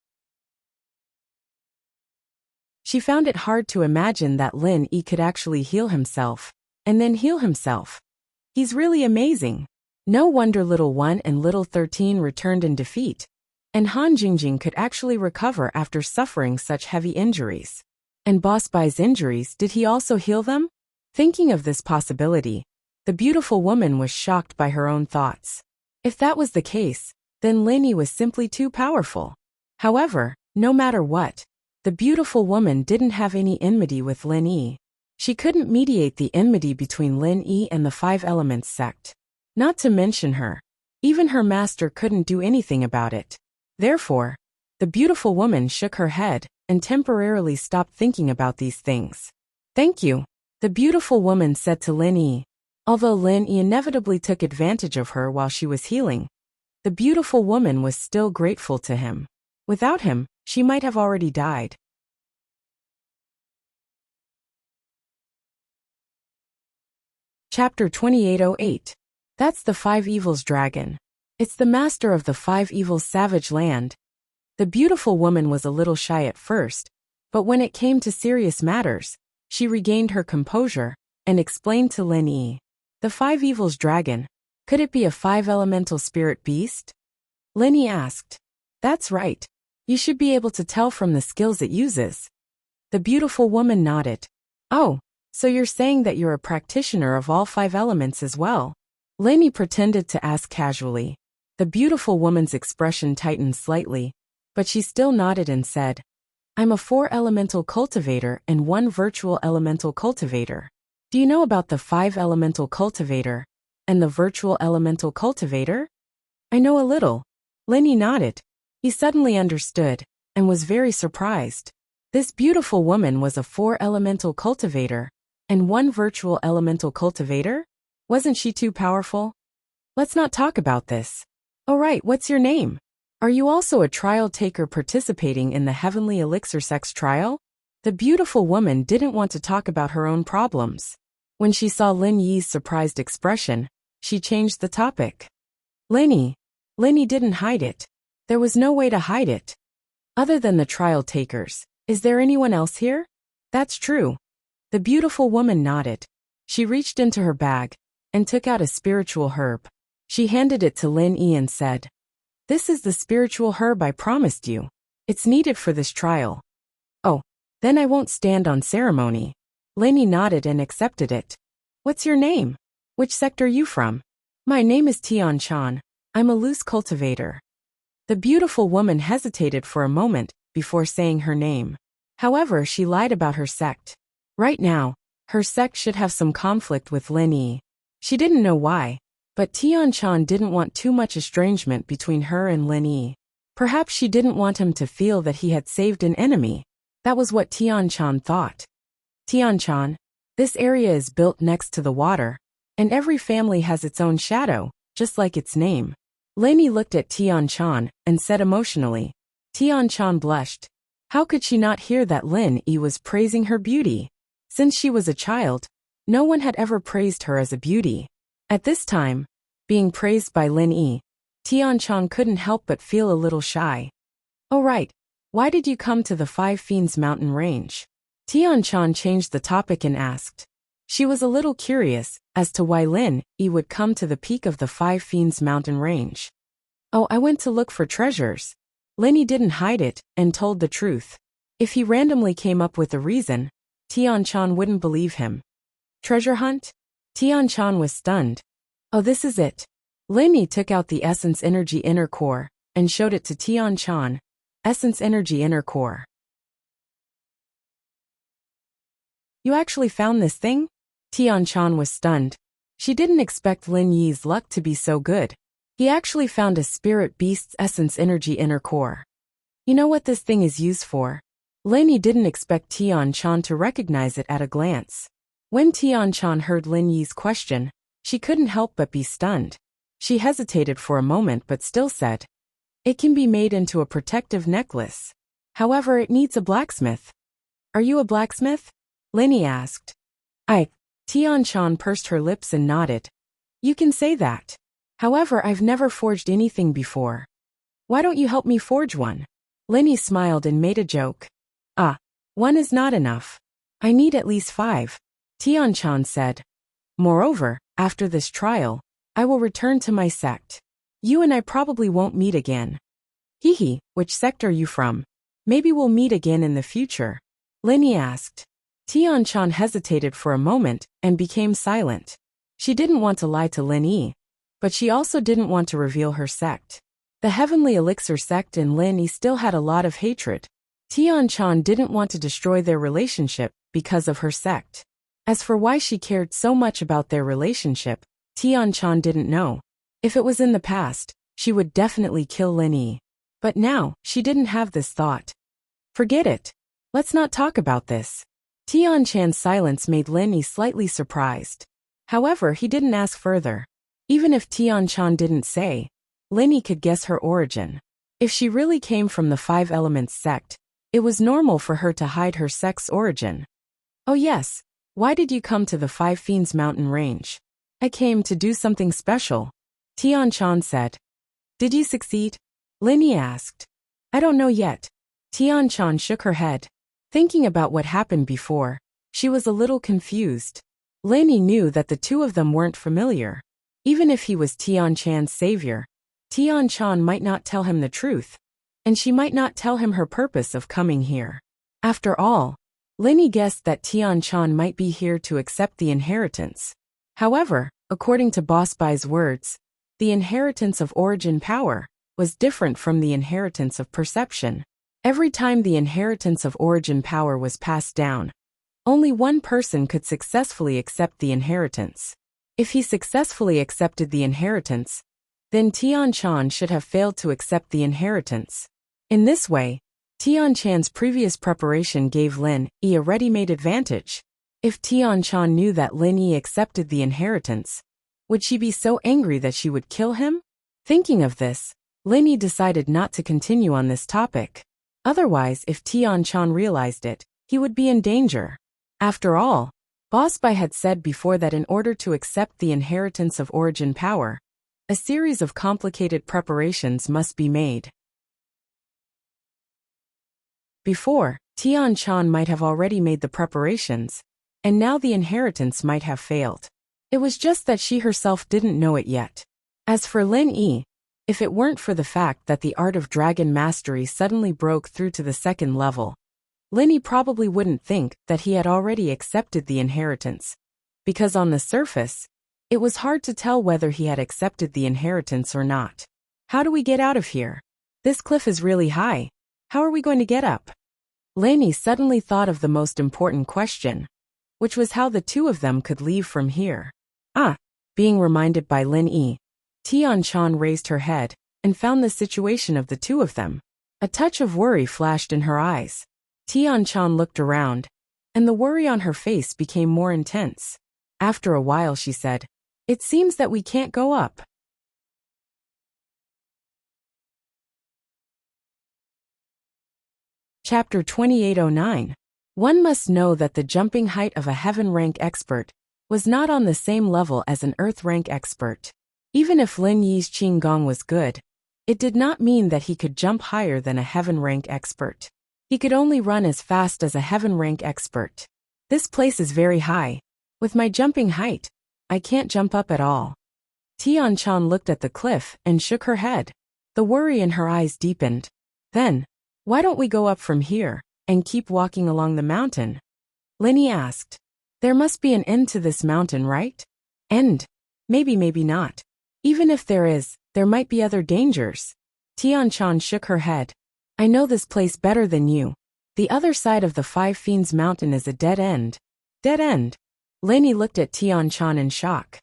She found it hard to imagine that Lin Yi could actually heal himself, and then heal himself. He's really amazing. No wonder Little 1 and Little 13 returned in defeat, and Han Jingjing could actually recover after suffering such heavy injuries. And Boss Bai's injuries, did he also heal them? Thinking of this possibility, the beautiful woman was shocked by her own thoughts. If that was the case, then Lin Yi was simply too powerful. However, no matter what, the beautiful woman didn't have any enmity with Lin Yi. She couldn't mediate the enmity between Lin Yi and the 5 Elements sect. Not to mention her. Even her master couldn't do anything about it. Therefore, the beautiful woman shook her head and temporarily stopped thinking about these things. Thank you, the beautiful woman said to Lin Yi. Although Lin Yi inevitably took advantage of her while she was healing, the beautiful woman was still grateful to him. Without him, she might have already died. Chapter 2808. That's the 5 Evils Dragon. It's the master of the 5 Evils Savage Land. The beautiful woman was a little shy at first, but when it came to serious matters, she regained her composure and explained to Lin Yi. The 5 Evils Dragon. Could it be a 5 elemental spirit beast? Lin Yi asked. That's right. You should be able to tell from the skills it uses. The beautiful woman nodded. Oh, so you're saying that you're a practitioner of all 5 elements as well? Lin Yi pretended to ask casually. The beautiful woman's expression tightened slightly, but she still nodded and said, I'm a 4 elemental cultivator and 1 virtual elemental cultivator. Do you know about the 5 elemental cultivator and the virtual elemental cultivator? I know a little. Lin Yi nodded. He suddenly understood and was very surprised. This beautiful woman was a 4 elemental cultivator and 1 virtual elemental cultivator? Wasn't she too powerful? Let's not talk about this. All right, what's your name? Are you also a trial taker participating in the Heavenly Elixir Sex trial? The beautiful woman didn't want to talk about her own problems. When she saw Lin Yi's surprised expression, she changed the topic. Lin Yi didn't hide it. There was no way to hide it. Other than the trial takers, is there anyone else here? That's true. The beautiful woman nodded. She reached into her bag and took out a spiritual herb. She handed it to Lin Yi and said, This is the spiritual herb I promised you. It's needed for this trial. Oh, then I won't stand on ceremony. Lin Yi nodded and accepted it. What's your name? Which sect are you from? My name is Tian Chan. I'm a loose cultivator. The beautiful woman hesitated for a moment before saying her name. However, she lied about her sect. Right now, her sect should have some conflict with Lin Yi. She didn't know why, but Tian Chan didn't want too much estrangement between her and Lin Yi. Perhaps she didn't want him to feel that he had saved an enemy. That was what Tian Chan thought. Tian Chan, this area is built next to the water, and every family has its own shadow, just like its name. Lin Yi looked at Tian Chan and said emotionally. Tian Chan blushed. How could she not hear that Lin Yi was praising her beauty? Since she was a child, no one had ever praised her as a beauty. At this time, being praised by Lin Yi, Tian Chan couldn't help but feel a little shy. Oh right, why did you come to the Five Fiends mountain range? Tian-chan changed the topic and asked. She was a little curious as to why Lin Yi would come to the peak of the Five Fiends mountain range. Oh, I went to look for treasures. Lin Yi didn't hide it and told the truth. If he randomly came up with a reason, Tian-chan wouldn't believe him. Treasure hunt? Tian-chan was stunned. Oh, this is it. Lin Yi took out the Essence Energy Inner Core and showed it to Tian-chan. Essence Energy Inner Core. You actually found this thing? Tian-chan was stunned. She didn't expect Lin Yi's luck to be so good. He actually found a spirit beast's Essence Energy Inner Core. You know what this thing is used for? Lin Yi didn't expect Tian-chan to recognize it at a glance. When Tian-chan heard Lin Yi's question, she couldn't help but be stunned. She hesitated for a moment but still said, "It can be made into a protective necklace. However, it needs a blacksmith." "Are you a blacksmith?" Lin Yi asked. Tian-chan pursed her lips and nodded. "You can say that. However, I've never forged anything before. Why don't you help me forge one?" Lin Yi smiled and made a joke. One is not enough. I need at least 5. Tian-chan said. Moreover, after this trial, I will return to my sect. You and I probably won't meet again. Hee, which sect are you from? Maybe we'll meet again in the future. Lin Yi asked. Tian-chan hesitated for a moment and became silent. She didn't want to lie to Lin Yi, but she also didn't want to reveal her sect. The Heavenly Elixir sect and Lin Yi still had a lot of hatred. Tian-chan didn't want to destroy their relationship because of her sect. As for why she cared so much about their relationship, Tian-chan didn't know. If it was in the past, she would definitely kill Lin Yi. But now, she didn't have this thought. Forget it. Let's not talk about this. Tian-chan's silence made Lin Yi slightly surprised. However, he didn't ask further. Even if Tian-chan didn't say, Lin Yi could guess her origin. If she really came from the Five Elements sect, it was normal for her to hide her sect's origin. Oh yes, why did you come to the Five Fiends mountain range? I came to do something special. Tian-chan said. Did you succeed? Lin Yi asked. I don't know yet. Tian-chan shook her head. Thinking about what happened before, she was a little confused. Lin Yi knew that the two of them weren't familiar. Even if he was Tian-chan's savior, Tian-chan might not tell him the truth, and she might not tell him her purpose of coming here. After all, Lin Yi guessed that Tian-chan might be here to accept the inheritance. However, according to Boss Bai's words, the inheritance of origin power was different from the inheritance of perception. Every time the inheritance of origin power was passed down, only one person could successfully accept the inheritance. If he successfully accepted the inheritance, then Tian-chan should have failed to accept the inheritance. In this way, Tian-chan's previous preparation gave Lin Yi a ready-made advantage. If Tian-chan knew that Lin Yi accepted the inheritance, would she be so angry that she would kill him? Thinking of this, Lin Yi decided not to continue on this topic. Otherwise, if Tian-chan realized it, he would be in danger. After all, Boss Bai had said before that in order to accept the inheritance of origin power, a series of complicated preparations must be made. Before, Tian-chan might have already made the preparations, and now the inheritance might have failed. It was just that she herself didn't know it yet. As for Lin Yi, if it weren't for the fact that the art of dragon mastery suddenly broke through to the second level, Lin Yi probably wouldn't think that he had already accepted the inheritance, because on the surface, it was hard to tell whether he had accepted the inheritance or not. How do we get out of here? This cliff is really high. How are we going to get up? Lin Yi suddenly thought of the most important question, which was how the two of them could leave from here. Being reminded by Lin Yi, Tian-chan raised her head and found the situation of the two of them. A touch of worry flashed in her eyes. Tian-chan looked around, and the worry on her face became more intense. After a while she said, It seems that we can't go up. Chapter 2809. One must know that the jumping height of a heaven rank expert was not on the same level as an earth rank expert. Even if Lin Yi's Qinggong was good, It did not mean that he could jump higher than a heaven rank expert. He could only run as fast as a heaven rank expert. This place is very high. With my jumping height, I can't jump up at all. Tian-chan looked at the cliff and shook her head. The worry in her eyes deepened. Then, why don't we go up from here and keep walking along the mountain? Linny asked. There must be an end to this mountain, right? End? Maybe not. Even if there is, there might be other dangers. Tian-chan shook her head. I know this place better than you. The other side of the Five Fiends Mountain is a dead end. Dead end? Linny looked at Tian-chan in shock.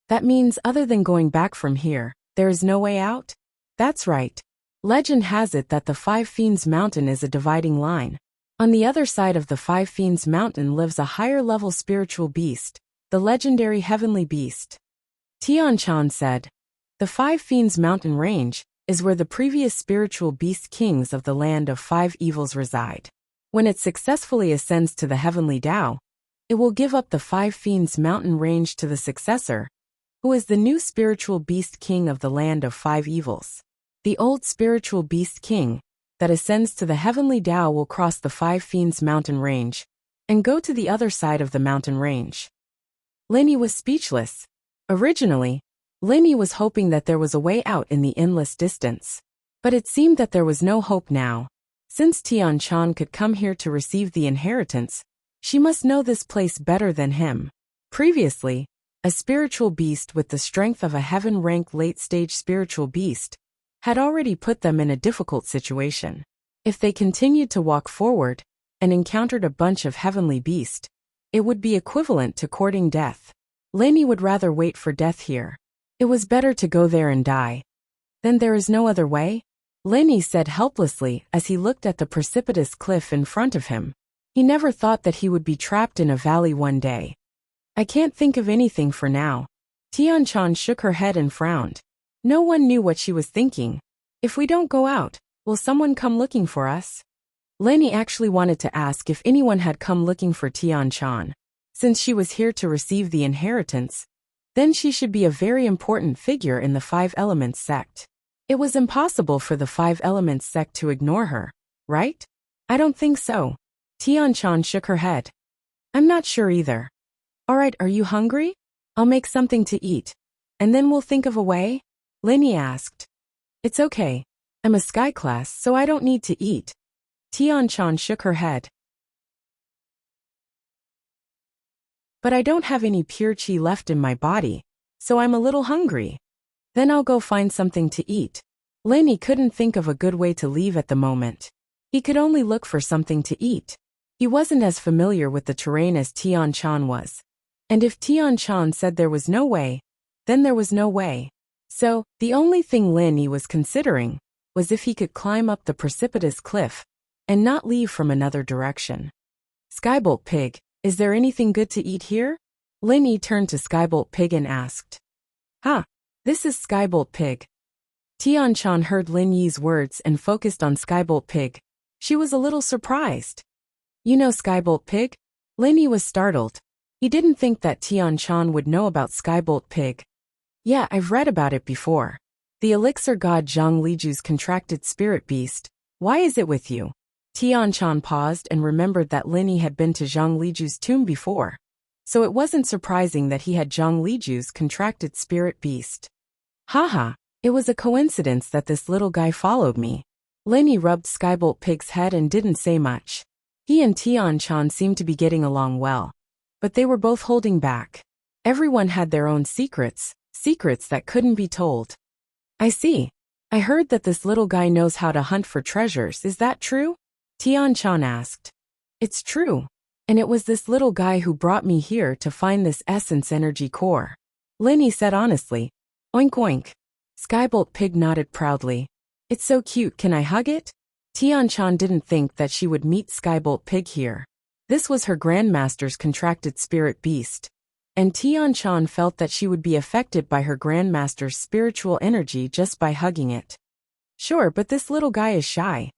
That means other than going back from here, there is no way out? That's right. Legend has it that the Five Fiends Mountain is a dividing line. On the other side of the Five Fiends Mountain lives a higher-level spiritual beast, the legendary heavenly beast. Tian-chan said. The Five Fiends Mountain range is where the previous spiritual beast kings of the land of five evils reside. When it successfully ascends to the heavenly Tao, it will give up the Five Fiends Mountain range to the successor, who is the new spiritual beast king of the land of five evils. The old spiritual beast king that ascends to the heavenly Tao will cross the Five Fiends Mountain range and go to the other side of the mountain range. Linny was speechless. Originally, Linny was hoping that there was a way out in the endless distance. But it seemed that there was no hope now. Since Tian-chan could come here to receive the inheritance, she must know this place better than him. Previously, a spiritual beast with the strength of a heaven-rank late-stage spiritual beast had already put them in a difficult situation. If they continued to walk forward and encountered a bunch of heavenly beasts, it would be equivalent to courting death. Linny would rather wait for death here. It was better to go there and die. Then there is no other way? Linny said helplessly as he looked at the precipitous cliff in front of him. He never thought that he would be trapped in a valley one day. I can't think of anything for now. Tian-chan shook her head and frowned. No one knew what she was thinking. If we don't go out, will someone come looking for us? Linny actually wanted to ask if anyone had come looking for Tian-chan. Since she was here to receive the inheritance, then she should be a very important figure in the Five Elements sect. It was impossible for the Five Elements sect to ignore her, right? I don't think so. Tian-chan shook her head. I'm not sure either. Alright, are you hungry? I'll make something to eat. And then we'll think of a way? Linny asked. It's okay. I'm a sky class, so I don't need to eat. Tian-chan shook her head. But I don't have any pure chi left in my body, so I'm a little hungry. Then I'll go find something to eat. Linny couldn't think of a good way to leave at the moment. He could only look for something to eat. He wasn't as familiar with the terrain as Tian-chan was. And if Tian-chan said there was no way, then there was no way. So, the only thing Linny was considering was if he could climb up the precipitous cliff and not leave from another direction. Skybolt Pig, is there anything good to eat here? Linny turned to Skybolt Pig and asked. This is Skybolt Pig. Tian-chan heard Lin Yi's words and focused on Skybolt Pig. She was a little surprised. You know Skybolt Pig? Lin Yi was startled. He didn't think that Tian-chan would know about Skybolt Pig. Yeah, I've read about it before. The elixir god Zhang Liju's contracted spirit beast. Why is it with you? Tian-chan paused and remembered that Lin Yi had been to Zhang Liju's tomb before. So it wasn't surprising that he had Zhang Liju's contracted spirit beast. Haha, it was a coincidence that this little guy followed me. Lin Yi rubbed Skybolt Pig's head and didn't say much. He and Tian-chan seemed to be getting along well. But they were both holding back. Everyone had their own secrets that couldn't be told. I see. I heard that this little guy knows how to hunt for treasures, is that true? Tian-chan asked. It's true. And it was this little guy who brought me here to find this essence energy core. Lin Yi said honestly. Oink oink. Skybolt Pig nodded proudly. It's so cute, can I hug it? Tian-chan didn't think that she would meet Skybolt Pig here. This was her grandmaster's contracted spirit beast. And Tian-chan felt that she would be affected by her grandmaster's spiritual energy just by hugging it. Sure, but this little guy is shy.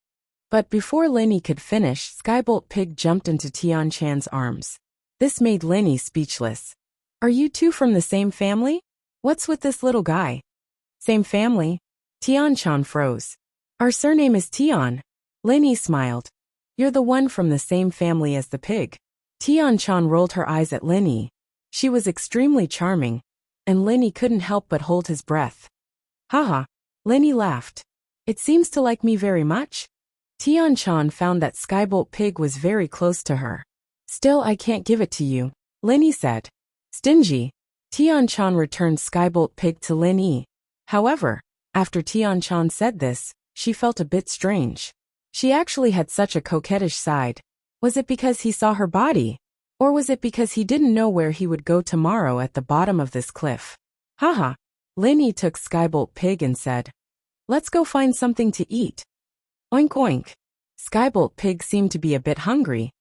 But before Lin Yi could finish, Skybolt Pig jumped into Tian-chan's arms. This made Lin Yi speechless. Are you two from the same family? What's with this little guy? Same family? Tian-chan froze. Our surname is Tian. Lin smiled. You're the one from the same family as the pig. Tian-chan rolled her eyes at Lin. She was extremely charming, and Lin couldn't help but hold his breath. Haha. Lin laughed. It seems to like me very much? Tian-chan found that Skybolt Pig was very close to her. Still, I can't give it to you, Lin said. Stingy. Tian-chan returned Skybolt Pig to Lin. However, after Tian-chan said this, she felt a bit strange. She actually had such a coquettish side. Was it because he saw her body? Or was it because he didn't know where he would go tomorrow at the bottom of this cliff? Haha. Lin took Skybolt Pig and said, Let's go find something to eat. Oink oink. Skybolt Pig seemed to be a bit hungry,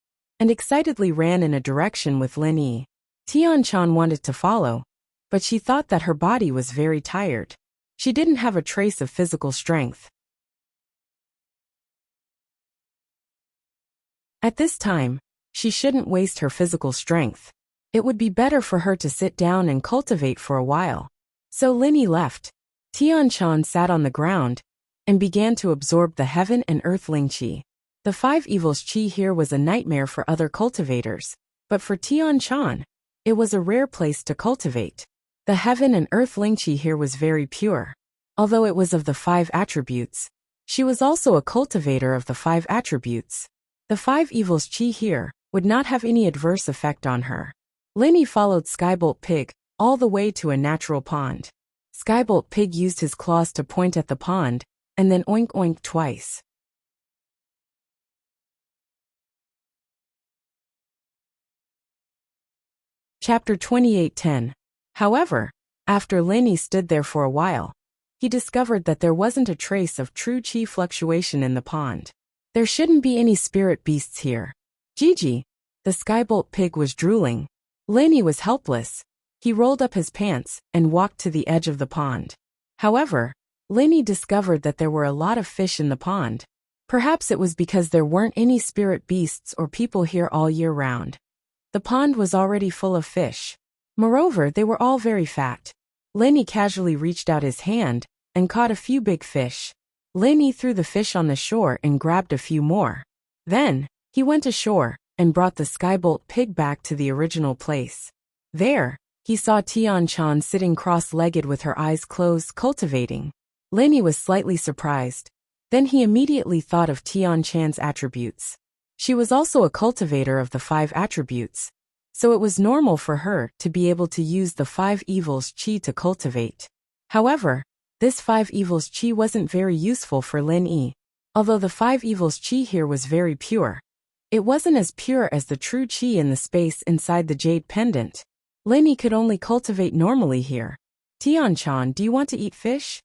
and excitedly ran in a direction with Lin. Tian-chan wanted to follow, but she thought that her body was very tired. She didn't have a trace of physical strength. At this time, she shouldn't waste her physical strength. It would be better for her to sit down and cultivate for a while. So Lin left. Tian-chan sat on the ground and began to absorb the heaven and earthling qi. The five evils qi here was a nightmare for other cultivators, but for Tian-chan, it was a rare place to cultivate. The heaven and earthling qi here was very pure. Although it was of the five attributes, she was also a cultivator of the five attributes. The five evils qi here would not have any adverse effect on her. Lin followed Skybolt Pig all the way to a natural pond. Skybolt Pig used his claws to point at the pond, and then oink oink twice. Chapter 28:10. However, after Lin stood there for a while, he discovered that there wasn't a trace of true qi fluctuation in the pond. There shouldn't be any spirit beasts here. Gigi. The Skybolt Pig was drooling. Lin was helpless. He rolled up his pants and walked to the edge of the pond. However, Lin discovered that there were a lot of fish in the pond. Perhaps it was because there weren't any spirit beasts or people here all year round. The pond was already full of fish. Moreover, they were all very fat. Lin casually reached out his hand and caught a few big fish. Lin threw the fish on the shore and grabbed a few more. Then, he went ashore and brought the Skybolt Pig back to the original place. There, he saw Tian-chan sitting cross-legged with her eyes closed, cultivating. Lin was slightly surprised. Then he immediately thought of Tian-chan's attributes. She was also a cultivator of the five attributes, so it was normal for her to be able to use the five evils qi to cultivate. However, this five evils qi wasn't very useful for Lin. Although the five evils qi here was very pure, it wasn't as pure as the true qi in the space inside the jade pendant. Lin could only cultivate normally here. Tian-chan, do you want to eat fish?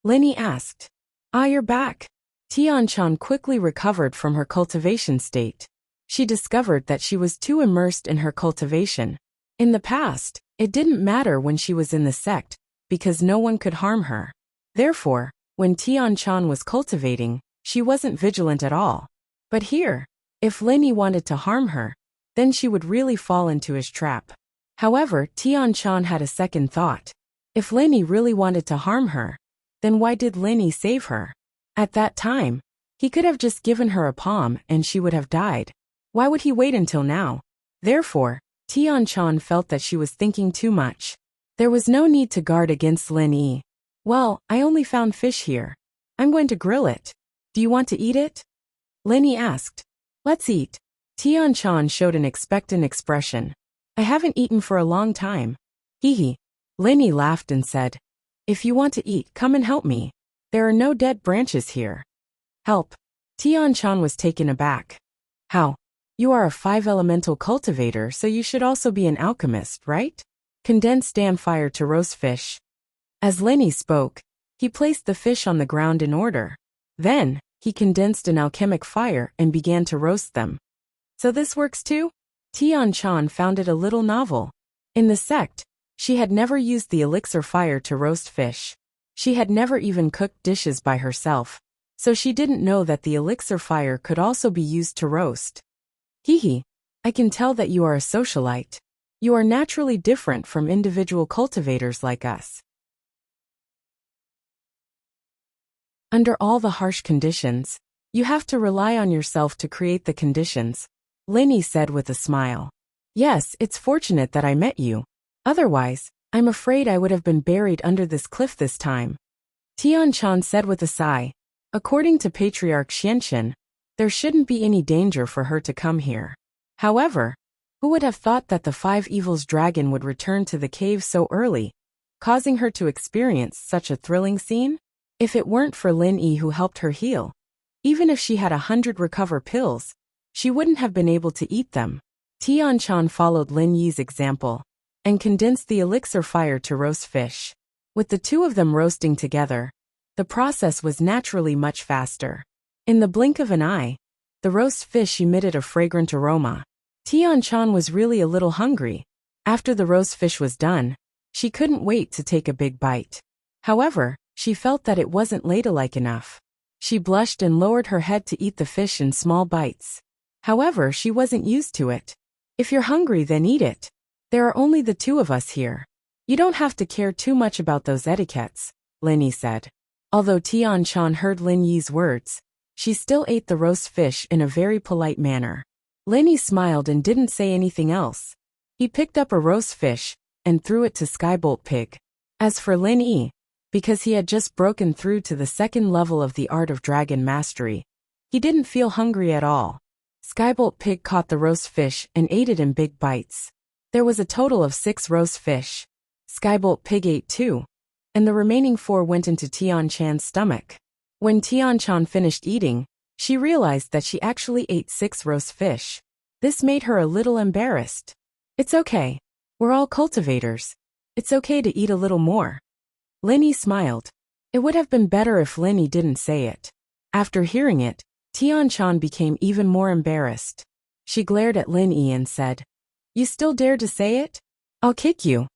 Lin asked. Ah, you're back. Tian-chan quickly recovered from her cultivation state. She discovered that she was too immersed in her cultivation. In the past, it didn't matter when she was in the sect, because no one could harm her. Therefore, when Tian-chan was cultivating, she wasn't vigilant at all. But here, if Lin wanted to harm her, then she would really fall into his trap. However, Tian-chan had a second thought. If Lin really wanted to harm her, then why did Lin save her? At that time, he could have just given her a palm and she would have died. Why would he wait until now? Therefore, Tian-chan felt that she was thinking too much. There was no need to guard against Lin. Well, I only found fish here. I'm going to grill it. Do you want to eat it? Lin asked. Let's eat. Tian-chan showed an expectant expression. I haven't eaten for a long time. Hee. Lin laughed and said, If you want to eat, come and help me. There are no dead branches here. Help. Tian-chan was taken aback. How? You are a five-elemental cultivator, so you should also be an alchemist, right? Condensed damn fire to roast fish. As Lin spoke, he placed the fish on the ground in order. Then, he condensed an alchemic fire and began to roast them. So this works too? Tian-chan found it a little novel. In the sect, she had never used the elixir fire to roast fish. She had never even cooked dishes by herself, so she didn't know that the elixir fire could also be used to roast. Hee. I can tell that you are a socialite. You are naturally different from individual cultivators like us. Under all the harsh conditions, you have to rely on yourself to create the conditions, Linny said with a smile. Yes, it's fortunate that I met you. Otherwise, I'm afraid I would have been buried under this cliff this time. Tian-chan said with a sigh. According to Patriarch Xianxian, there shouldn't be any danger for her to come here. However, who would have thought that the Five Evils dragon would return to the cave so early, causing her to experience such a thrilling scene? If it weren't for Lin Yi who helped her heal, even if she had 100 recover pills, she wouldn't have been able to eat them. Tian-chan followed Lin Yi's example and condensed the elixir fire to roast fish. With the two of them roasting together, the process was naturally much faster. In the blink of an eye, the roast fish emitted a fragrant aroma. Tian-chan was really a little hungry. After the roast fish was done, she couldn't wait to take a big bite. However, she felt that it wasn't ladylike enough. She blushed and lowered her head to eat the fish in small bites. However, she wasn't used to it. If you're hungry, then eat it. There are only the two of us here. You don't have to care too much about those etiquettes, Lin Yi said. Although Tian-chan heard Lin Yi's words, she still ate the roast fish in a very polite manner. Lin Yi smiled and didn't say anything else. He picked up a roast fish and threw it to Skybolt Pig. As for Lin Yi, because he had just broken through to the second level of the art of dragon mastery, he didn't feel hungry at all. Skybolt Pig caught the roast fish and ate it in big bites. There was a total of 6 roast fish. Skybolt Pig ate 2, and the remaining 4 went into Tian-chan's stomach. When Tian-chan finished eating, she realized that she actually ate 6 roast fish. This made her a little embarrassed. It's okay. We're all cultivators. It's okay to eat a little more. Lin Yi smiled. It would have been better if Lin Yi didn't say it. After hearing it, Tian-chan became even more embarrassed. She glared at Lin Yi and said, "You still dare to say it? I'll kick you."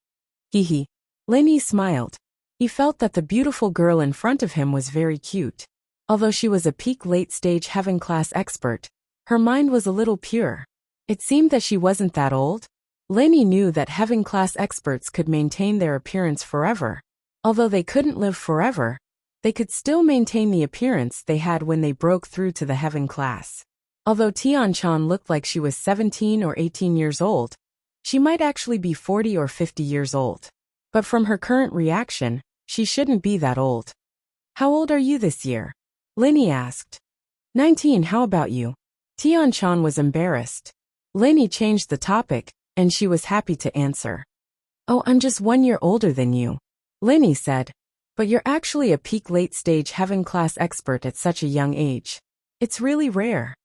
Hee. Lin Yi smiled. He felt that the beautiful girl in front of him was very cute. Although she was a peak late-stage heaven-class expert, her mind was a little pure. It seemed that she wasn't that old. Lin Yi knew that heaven-class experts could maintain their appearance forever. Although they couldn't live forever, they could still maintain the appearance they had when they broke through to the heaven class. Although Tian-chan looked like she was 17 or 18 years old, she might actually be 40 or 50 years old. But from her current reaction, she shouldn't be that old. How old are you this year? Lin Yi asked. 19, how about you? Tian-chan was embarrassed. Lin Yi changed the topic, and she was happy to answer. Oh, I'm just 1 year older than you, Lin Yi said. But you're actually a peak late-stage heaven-class expert at such a young age. It's really rare.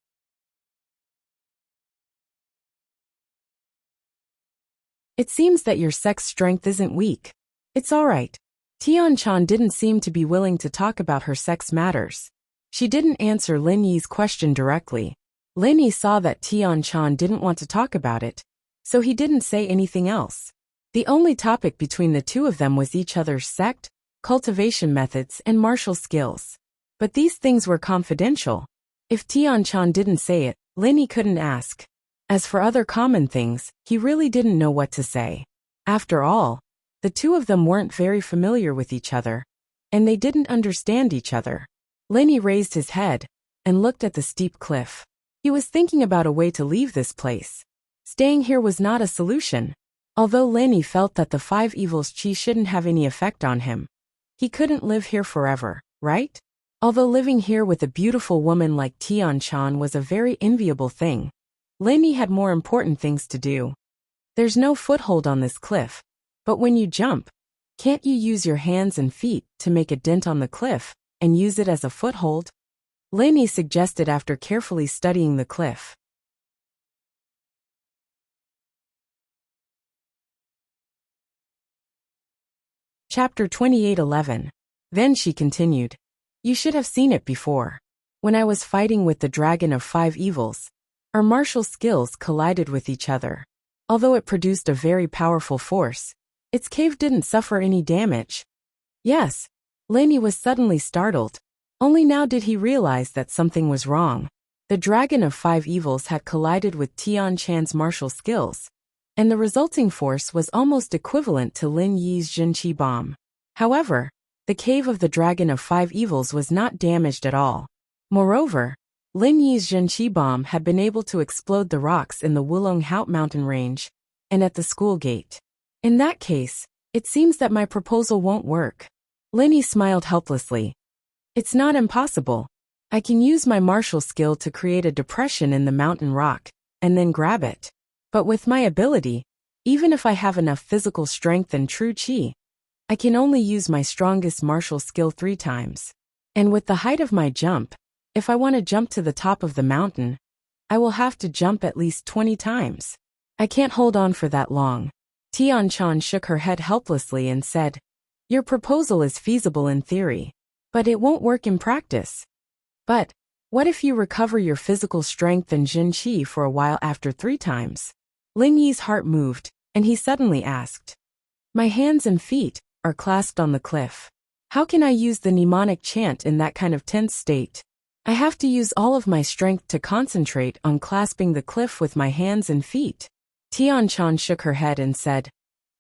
It seems that your sex strength isn't weak. It's alright. Tian-chan didn't seem to be willing to talk about her sex matters. She didn't answer Lin Yi's question directly. Lin Yi saw that Tian-chan didn't want to talk about it, so he didn't say anything else. The only topic between the two of them was each other's sect, cultivation methods, and martial skills. But these things were confidential. If Tian-chan didn't say it, Lin Yi couldn't ask. As for other common things, he really didn't know what to say. After all, the two of them weren't very familiar with each other, and they didn't understand each other. Lin Yi raised his head and looked at the steep cliff. He was thinking about a way to leave this place. Staying here was not a solution. Although Lin Yi felt that the 5 evils chi shouldn't have any effect on him, he couldn't live here forever, right? Although living here with a beautiful woman like Tian-chan was a very enviable thing, Lin Yi had more important things to do. There's no foothold on this cliff, but when you jump, can't you use your hands and feet to make a dent on the cliff and use it as a foothold? Lin Yi suggested after carefully studying the cliff. Chapter 28:11. Then she continued. You should have seen it before. When I was fighting with the dragon of 5 evils, our martial skills collided with each other. Although it produced a very powerful force, its cave didn't suffer any damage. Yes, Lin Yi was suddenly startled. Only now did he realize that something was wrong. The dragon of 5 evils had collided with Tian-chan's martial skills, and the resulting force was almost equivalent to Lin Yi's Jinqi bomb. However, The cave of the Dragon of Five Evils was not damaged at all. Moreover, Lin Yi's Zhenqi bomb had been able to explode the rocks in the Wulong Haut mountain range and at the school gate. In that case, it seems that my proposal won't work. Lin Yi smiled helplessly. It's not impossible. I can use my martial skill to create a depression in the mountain rock and then grab it. But with my ability, even if I have enough physical strength and true qi, I can only use my strongest martial skill 3 times. And with the height of my jump, if I want to jump to the top of the mountain, I will have to jump at least 20 times. I can't hold on for that long. Tian Chan shook her head helplessly and said, Your proposal is feasible in theory, but it won't work in practice. But what if you recover your physical strength and Jin Qi for a while after 3 times? Lin Yi's heart moved, and he suddenly asked, My hands and feet are clasped on the cliff. How can I use the mnemonic chant in that kind of tense state? I have to use all of my strength to concentrate on clasping the cliff with my hands and feet. Tian Chan shook her head and said,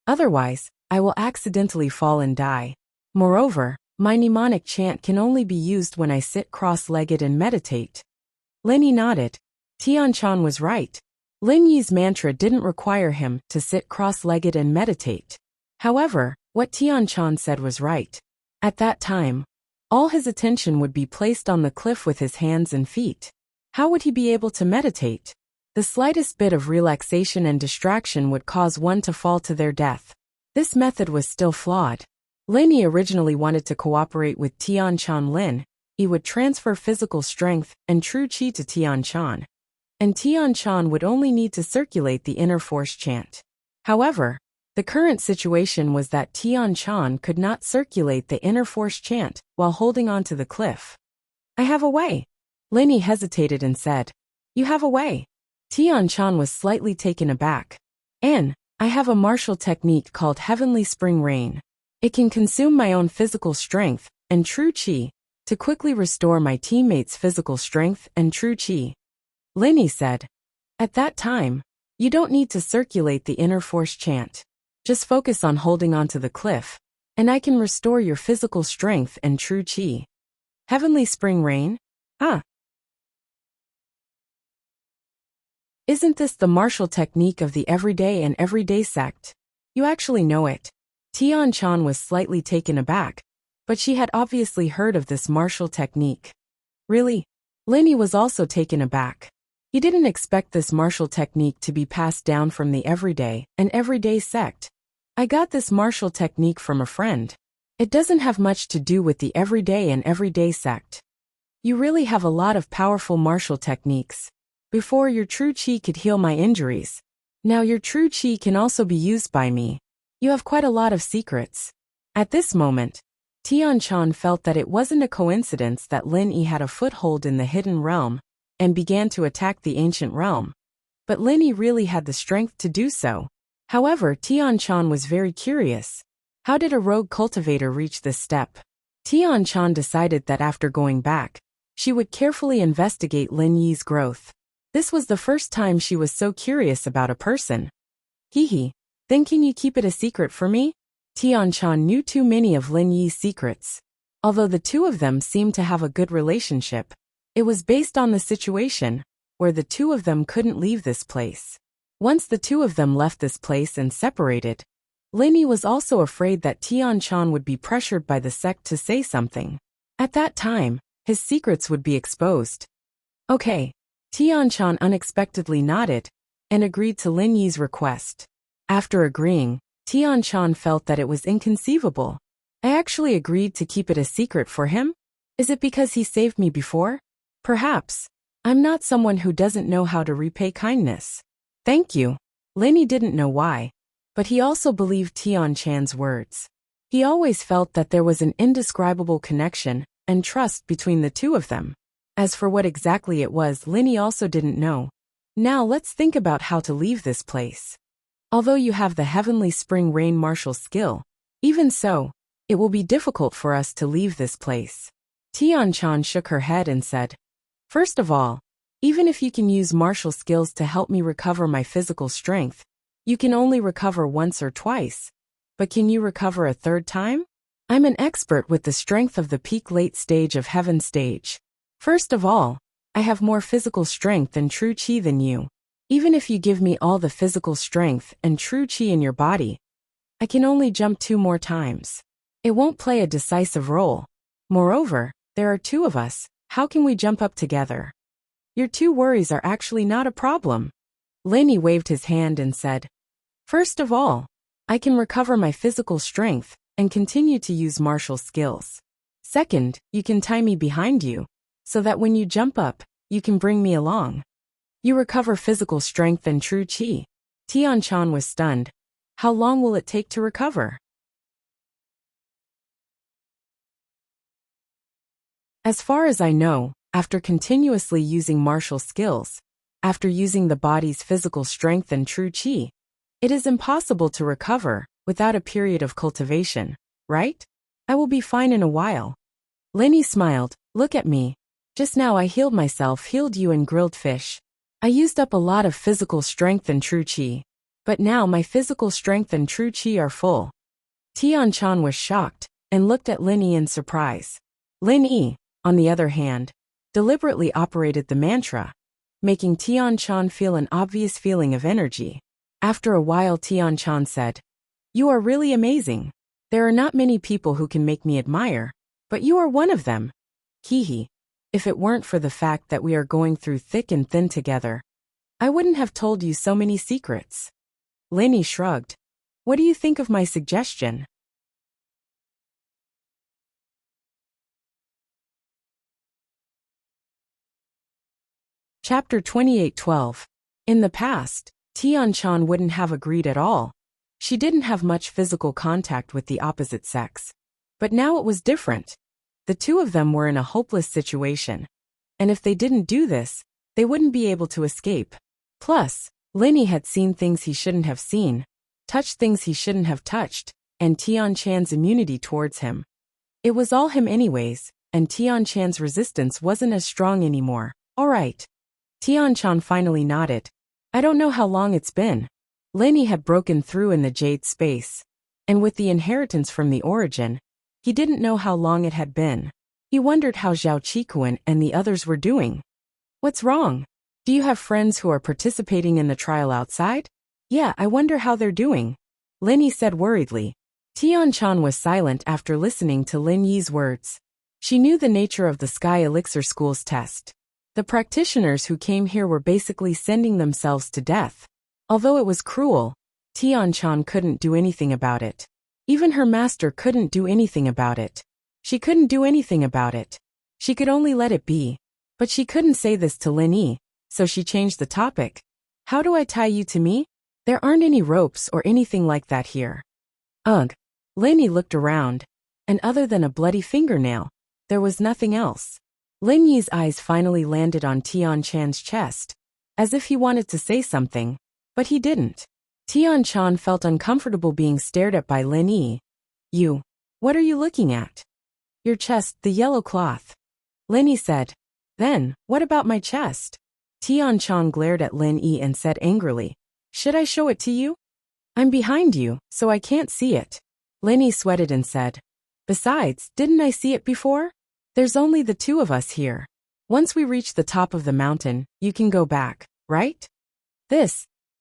Otherwise, I will accidentally fall and die. Moreover, my mnemonic chant can only be used when I sit cross-legged and meditate. Lin Yi nodded. Tian Chan was right. Lin Yi's mantra didn't require him to sit cross-legged and meditate. However, what Tian Chan said was right. At that time, all his attention would be placed on the cliff with his hands and feet. How would he be able to meditate? The slightest bit of relaxation and distraction would cause one to fall to their death. This method was still flawed. Lin Yi originally wanted to cooperate with Tian Chan. Lin Yi would transfer physical strength and true qi to Tian Chan, and Tian Chan would only need to circulate the inner force chant. However, the current situation was that Tian Chan could not circulate the inner force chant while holding on to the cliff. I have a way. Lin Yi hesitated and said, You have a way. Tian Chan was slightly taken aback. I have a martial technique called Heavenly Spring Rain. It can consume my own physical strength and true qi to quickly restore my teammates' physical strength and true qi. Lin Yi said, At that time, you don't need to circulate the inner force chant. Just focus on holding onto the cliff, and I can restore your physical strength and true qi. Heavenly Spring Rain? Isn't this the martial technique of the everyday and everyday sect? You actually know it. Tian Chan was slightly taken aback, but she had obviously heard of this martial technique. Really? Lin Yi was also taken aback. He didn't expect this martial technique to be passed down from the everyday and everyday sect. I got this martial technique from a friend. It doesn't have much to do with the everyday and everyday sect. You really have a lot of powerful martial techniques. Before, your true qi could heal my injuries. Now your true qi can also be used by me. You have quite a lot of secrets. At this moment, Tian Chan felt that it wasn't a coincidence that Lin Yi had a foothold in the hidden realm and began to attack the ancient realm. But Lin Yi really had the strength to do so. However, Tian Chan was very curious. How did a rogue cultivator reach this step? Tian Chan decided that after going back, she would carefully investigate Lin Yi's growth. This was the first time she was so curious about a person. Then can you keep it a secret for me? Tian Chan knew too many of Lin Yi's secrets. Although the two of them seemed to have a good relationship, it was based on the situation where the two of them couldn't leave this place. Once the two of them left this place and separated, Lin Yi was also afraid that Tian Chan would be pressured by the sect to say something. At that time, his secrets would be exposed. Okay. Tian Chan unexpectedly nodded and agreed to Lin Yi's request. After agreeing, Tian Chan felt that it was inconceivable. I actually agreed to keep it a secret for him? Is it because he saved me before? Perhaps. I'm not someone who doesn't know how to repay kindness. Thank you. Lin Yi didn't know why, but he also believed Tian Chan's words. He always felt that there was an indescribable connection and trust between the two of them. As for what exactly it was, Lin Yi also didn't know. Now let's think about how to leave this place. Although you have the Heavenly Spring Rain martial skill, even so, it will be difficult for us to leave this place. Tian Chan shook her head and said, First of all, even if you can use martial skills to help me recover my physical strength, you can only recover once or twice. But can you recover a third time? I'm an expert with the strength of the peak late stage of heaven stage. First of all, I have more physical strength and true chi than you. Even if you give me all the physical strength and true chi in your body, I can only jump 2 more times. It won't play a decisive role. Moreover, there are 2 of us. How can we jump up together? Your 2 worries are actually not a problem. Lenny waved his hand and said, first of all, I can recover my physical strength and continue to use martial skills. Second, you can tie me behind you, so that when you jump up, you can bring me along. You recover physical strength and true chi. Tian-chan was stunned. How long will it take to recover? As far as I know, after continuously using martial skills, after using the body's physical strength and true chi, it is impossible to recover without a period of cultivation, right? I will be fine in a while. Lenny smiled. Look at me. Just now I healed myself, healed you and grilled fish. I used up a lot of physical strength and true chi. But now my physical strength and true chi are full. Tian-chan was shocked and looked at Lenny in surprise. Lin-yi, on the other hand, deliberately operated the mantra, making Tian-chan feel an obvious feeling of energy. After a while Tian-chan said, you are really amazing. There are not many people who can make me admire, but you are one of them. Hee. If it weren't for the fact that we are going through thick and thin together, I wouldn't have told you so many secrets. Lenny shrugged. What do you think of my suggestion? Chapter 28:12. In the past, Tian-chan wouldn't have agreed at all. She didn't have much physical contact with the opposite sex. But now it was different. The 2 of them were in a hopeless situation. And if they didn't do this, they wouldn't be able to escape. Plus, Lenny had seen things he shouldn't have seen, touched things he shouldn't have touched, and Tian-chan's immunity towards him. It was all him anyways, and Tian-chan's resistance wasn't as strong anymore. All right. Tian-chan finally nodded. I don't know how long it's been. Lenny had broken through in the jade space. And with the inheritance from the origin, he didn't know how long it had been. He wondered how Zhao Qikuan and the others were doing. What's wrong? Do you have friends who are participating in the trial outside? Yeah, I wonder how they're doing. Lenny said worriedly. Tian-chan was silent after listening to Lin Yi's words. She knew the nature of the Sky Elixir School's test. The practitioners who came here were basically sending themselves to death. Although it was cruel, Tian-chan couldn't do anything about it. Even her master couldn't do anything about it. She couldn't do anything about it. She could only let it be. But she couldn't say this to Lin Yi, so she changed the topic. How do I tie you to me? There aren't any ropes or anything like that here. Ugh. Lin Yi looked around, and other than a bloody fingernail, there was nothing else. Lin Yi's eyes finally landed on Tian-chan's chest, as if he wanted to say something, but he didn't. Tian-chan felt uncomfortable being stared at by Lin Yi. You. What are you looking at? Your chest, the yellow cloth. Lin Yi said. Then, what about my chest? Tian-chan glared at Lin Yi and said angrily. Should I show it to you? I'm behind you, so I can't see it. Lin Yi sweated and said. Besides, didn't I see it before? There's only the 2 of us here. Once we reach the top of the mountain, you can go back, right?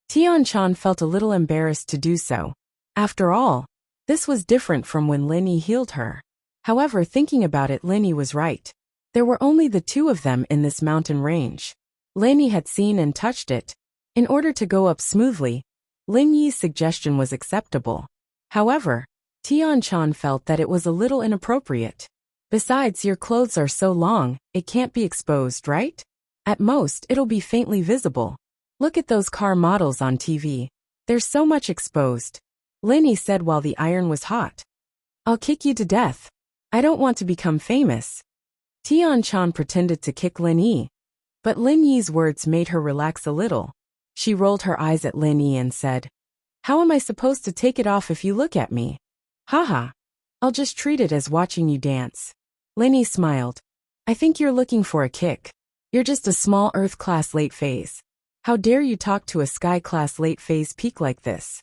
Tian-chan felt a little embarrassed to do so. After all, this was different from when Lin Yi healed her. However, thinking about it, Lin Yi was right. There were only the 2 of them in this mountain range. Lin Yi had seen and touched it. In order to go up smoothly, Lin Yi's suggestion was acceptable. However, Tian-chan felt that it was a little inappropriate. Besides, your clothes are so long, it can't be exposed, right? At most, it'll be faintly visible. Look at those car models on TV. There's so much exposed. Lin Yi said while the iron was hot. I'll kick you to death. I don't want to become famous. Tian-chan pretended to kick Lin Yi, but Lin Yi's words made her relax a little. She rolled her eyes at Lin Yi and said, How am I supposed to take it off if you look at me? Haha. I'll just treat it as watching you dance. Lin Yi smiled. I think you're looking for a kick. You're just a small Earth-class late phase. How dare you talk to a Sky-class late phase peak like this?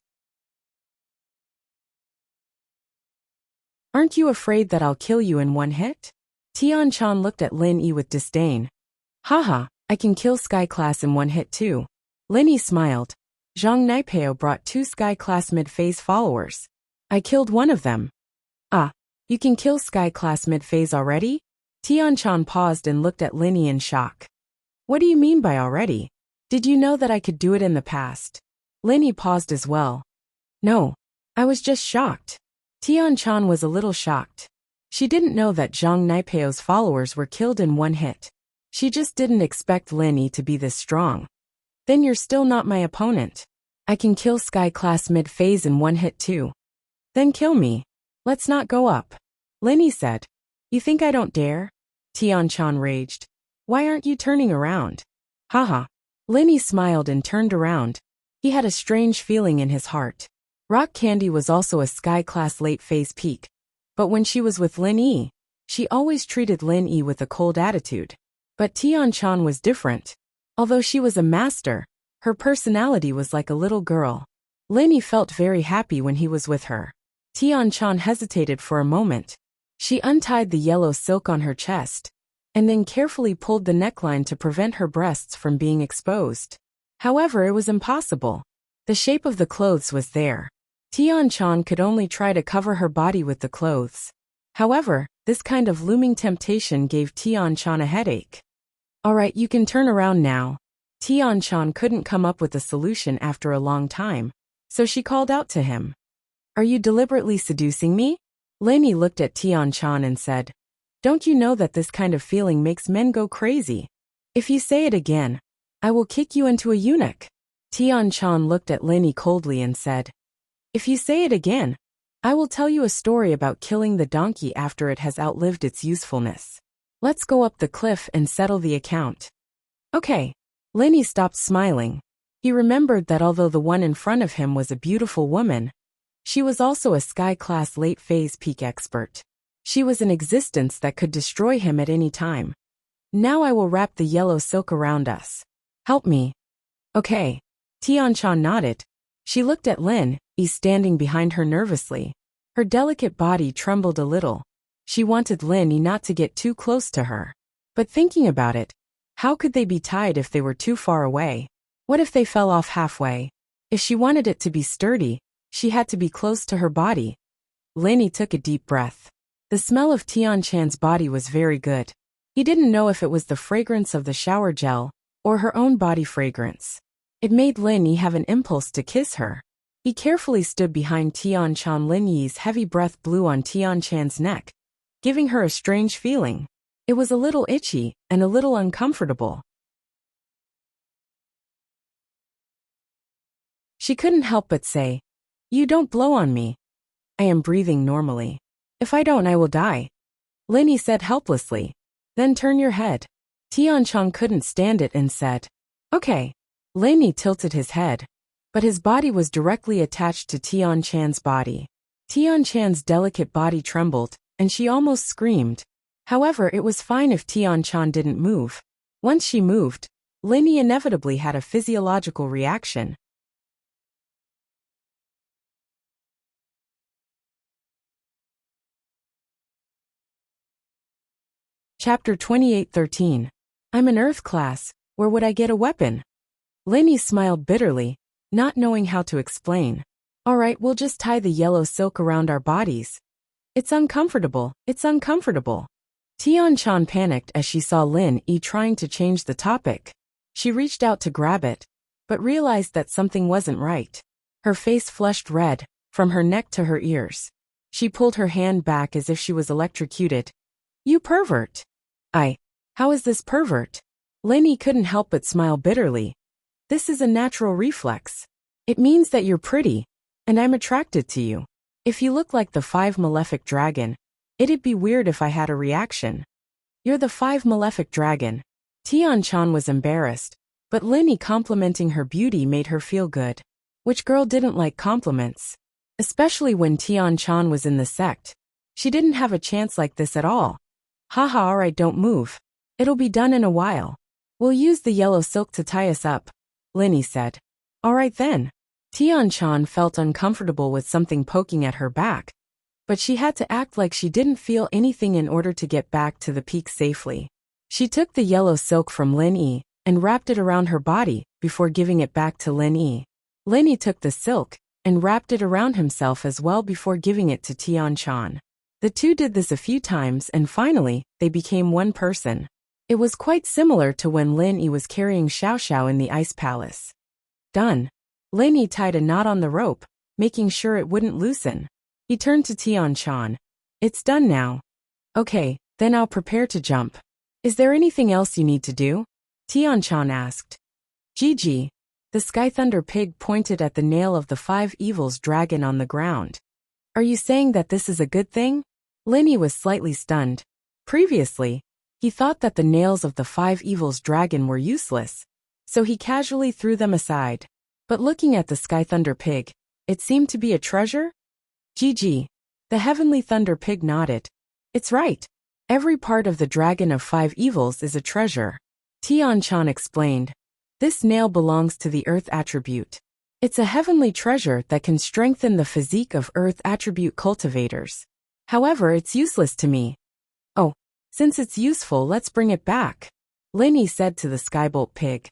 Aren't you afraid that I'll kill you in one hit? Tian Chan looked at Lin Yi with disdain. Haha, I can kill Sky Class in one hit too. Lin Yi smiled. Zhang Naipeo brought 2 Sky Class mid-phase followers. I killed one of them. Ah, you can kill Sky Class mid-phase already? Tian Chan paused and looked at Lin Yi in shock. What do you mean by already? Did you know that I could do it in the past? Lin Yi paused as well. No, I was just shocked. Tian Chan was a little shocked. She didn't know that Zhang Naipeo's followers were killed in one hit. She just didn't expect Lin Yi to be this strong. Then you're still not my opponent. I can kill Sky Class mid-phase in one hit too. Then kill me. Let's not go up. Lin Yi said. You think I don't dare? Tian Chan raged. Why aren't you turning around? Haha. Lin Yi smiled and turned around. He had a strange feeling in his heart. Rock Candy was also a Sky Class late phase peak. But when she was with Lin Yi, she always treated Lin Yi with a cold attitude. But Tian Chan was different. Although she was a master, her personality was like a little girl. Lin Yi felt very happy when he was with her. Tian Chan hesitated for a moment. She untied the yellow silk on her chest, and then carefully pulled the neckline to prevent her breasts from being exposed. However, it was impossible. The shape of the clothes was there. Tian Chan could only try to cover her body with the clothes. However, this kind of looming temptation gave Tian Chan a headache. Alright, you can turn around now. Tian Chan couldn't come up with a solution after a long time, so she called out to him. Are you deliberately seducing me? Lin Yi looked at Tian Chan and said, Don't you know that this kind of feeling makes men go crazy? If you say it again, I will kick you into a eunuch. Tian Chan looked at Lin Yi coldly and said, If you say it again, I will tell you a story about killing the donkey after it has outlived its usefulness. Let's go up the cliff and settle the account. Okay. Lin Yi stopped smiling. He remembered that although the one in front of him was a beautiful woman, she was also a Sky Class late phase peak expert. She was an existence that could destroy him at any time. Now I will wrap the yellow silk around us. Help me. Okay. Tian Chan nodded. She looked at Lin Yi standing behind her nervously. Her delicate body trembled a little. She wanted Lin Yi not to get too close to her. But thinking about it, how could they be tied if they were too far away? What if they fell off halfway? If she wanted it to be sturdy, she had to be close to her body. Lin Yi took a deep breath. The smell of Tian Chan's body was very good. He didn't know if it was the fragrance of the shower gel or her own body fragrance. It made Lin Yi have an impulse to kiss her. He carefully stood behind Tian Chan. Lin Yi's heavy breath blew on Tian Chan's neck, giving her a strange feeling. It was a little itchy and a little uncomfortable. She couldn't help but say, You don't blow on me. I am breathing normally. If I don't, I will die. Lin Yi said helplessly. Then turn your head. Tian Chan couldn't stand it and said, Okay. Lin Yi tilted his head, but his body was directly attached to Tian Chan's body. Tian Chan's delicate body trembled, and she almost screamed. However, it was fine if Tian Chan didn't move. Once she moved, Lin Yi inevitably had a physiological reaction. Chapter 28:13. I'm an Earth class, where would I get a weapon? Lin Yi smiled bitterly, not knowing how to explain. Alright, we'll just tie the yellow silk around our bodies. It's uncomfortable, it's uncomfortable. Tian Chan panicked as she saw Lin Yi trying to change the topic. She reached out to grab it, but realized that something wasn't right. Her face flushed red, from her neck to her ears. She pulled her hand back as if she was electrocuted. You pervert! How is this pervert? Lin Yi couldn't help but smile bitterly. This is a natural reflex. It means that you're pretty, and I'm attracted to you. If you look like the 5 Malefic Dragon, it'd be weird if I had a reaction. You're the 5 Malefic Dragon. Tian Chan was embarrassed, but Lin Yi complimenting her beauty made her feel good. Which girl didn't like compliments? Especially when Tian Chan was in the sect. She didn't have a chance like this at all. Haha, alright, don't move. It'll be done in a while. We'll use the yellow silk to tie us up, Lin Yi said. Alright then. Tian Chan felt uncomfortable with something poking at her back, but she had to act like she didn't feel anything in order to get back to the peak safely. She took the yellow silk from Lin Yi and wrapped it around her body before giving it back to Lin Yi. Lin Yi took the silk and wrapped it around himself as well before giving it to Tian Chan. The two did this a few times and finally, they became one person. It was quite similar to when Lin Yi was carrying Xiao Xiao in the ice palace. Done. Lin Yi tied a knot on the rope, making sure it wouldn't loosen. He turned to Tian Chan. It's done now. Okay, then I'll prepare to jump. Is there anything else you need to do? Tian Chan asked. Gigi. The Sky Thunder Pig pointed at the nail of the 5 Evils dragon on the ground. Are you saying that this is a good thing? Lin Yi was slightly stunned. Previously, he thought that the nails of the 5 Evils dragon were useless, so he casually threw them aside. But looking at the Sky Thunder Pig, it seemed to be a treasure? Gigi. The Heavenly Thunder Pig nodded. It's right. Every part of the Dragon of 5 Evils is a treasure. Tian Chan explained. This nail belongs to the Earth attribute. It's a heavenly treasure that can strengthen the physique of Earth attribute cultivators. However, it's useless to me. Oh, since it's useful, let's bring it back. Lin Yi said to the Skybolt Pig.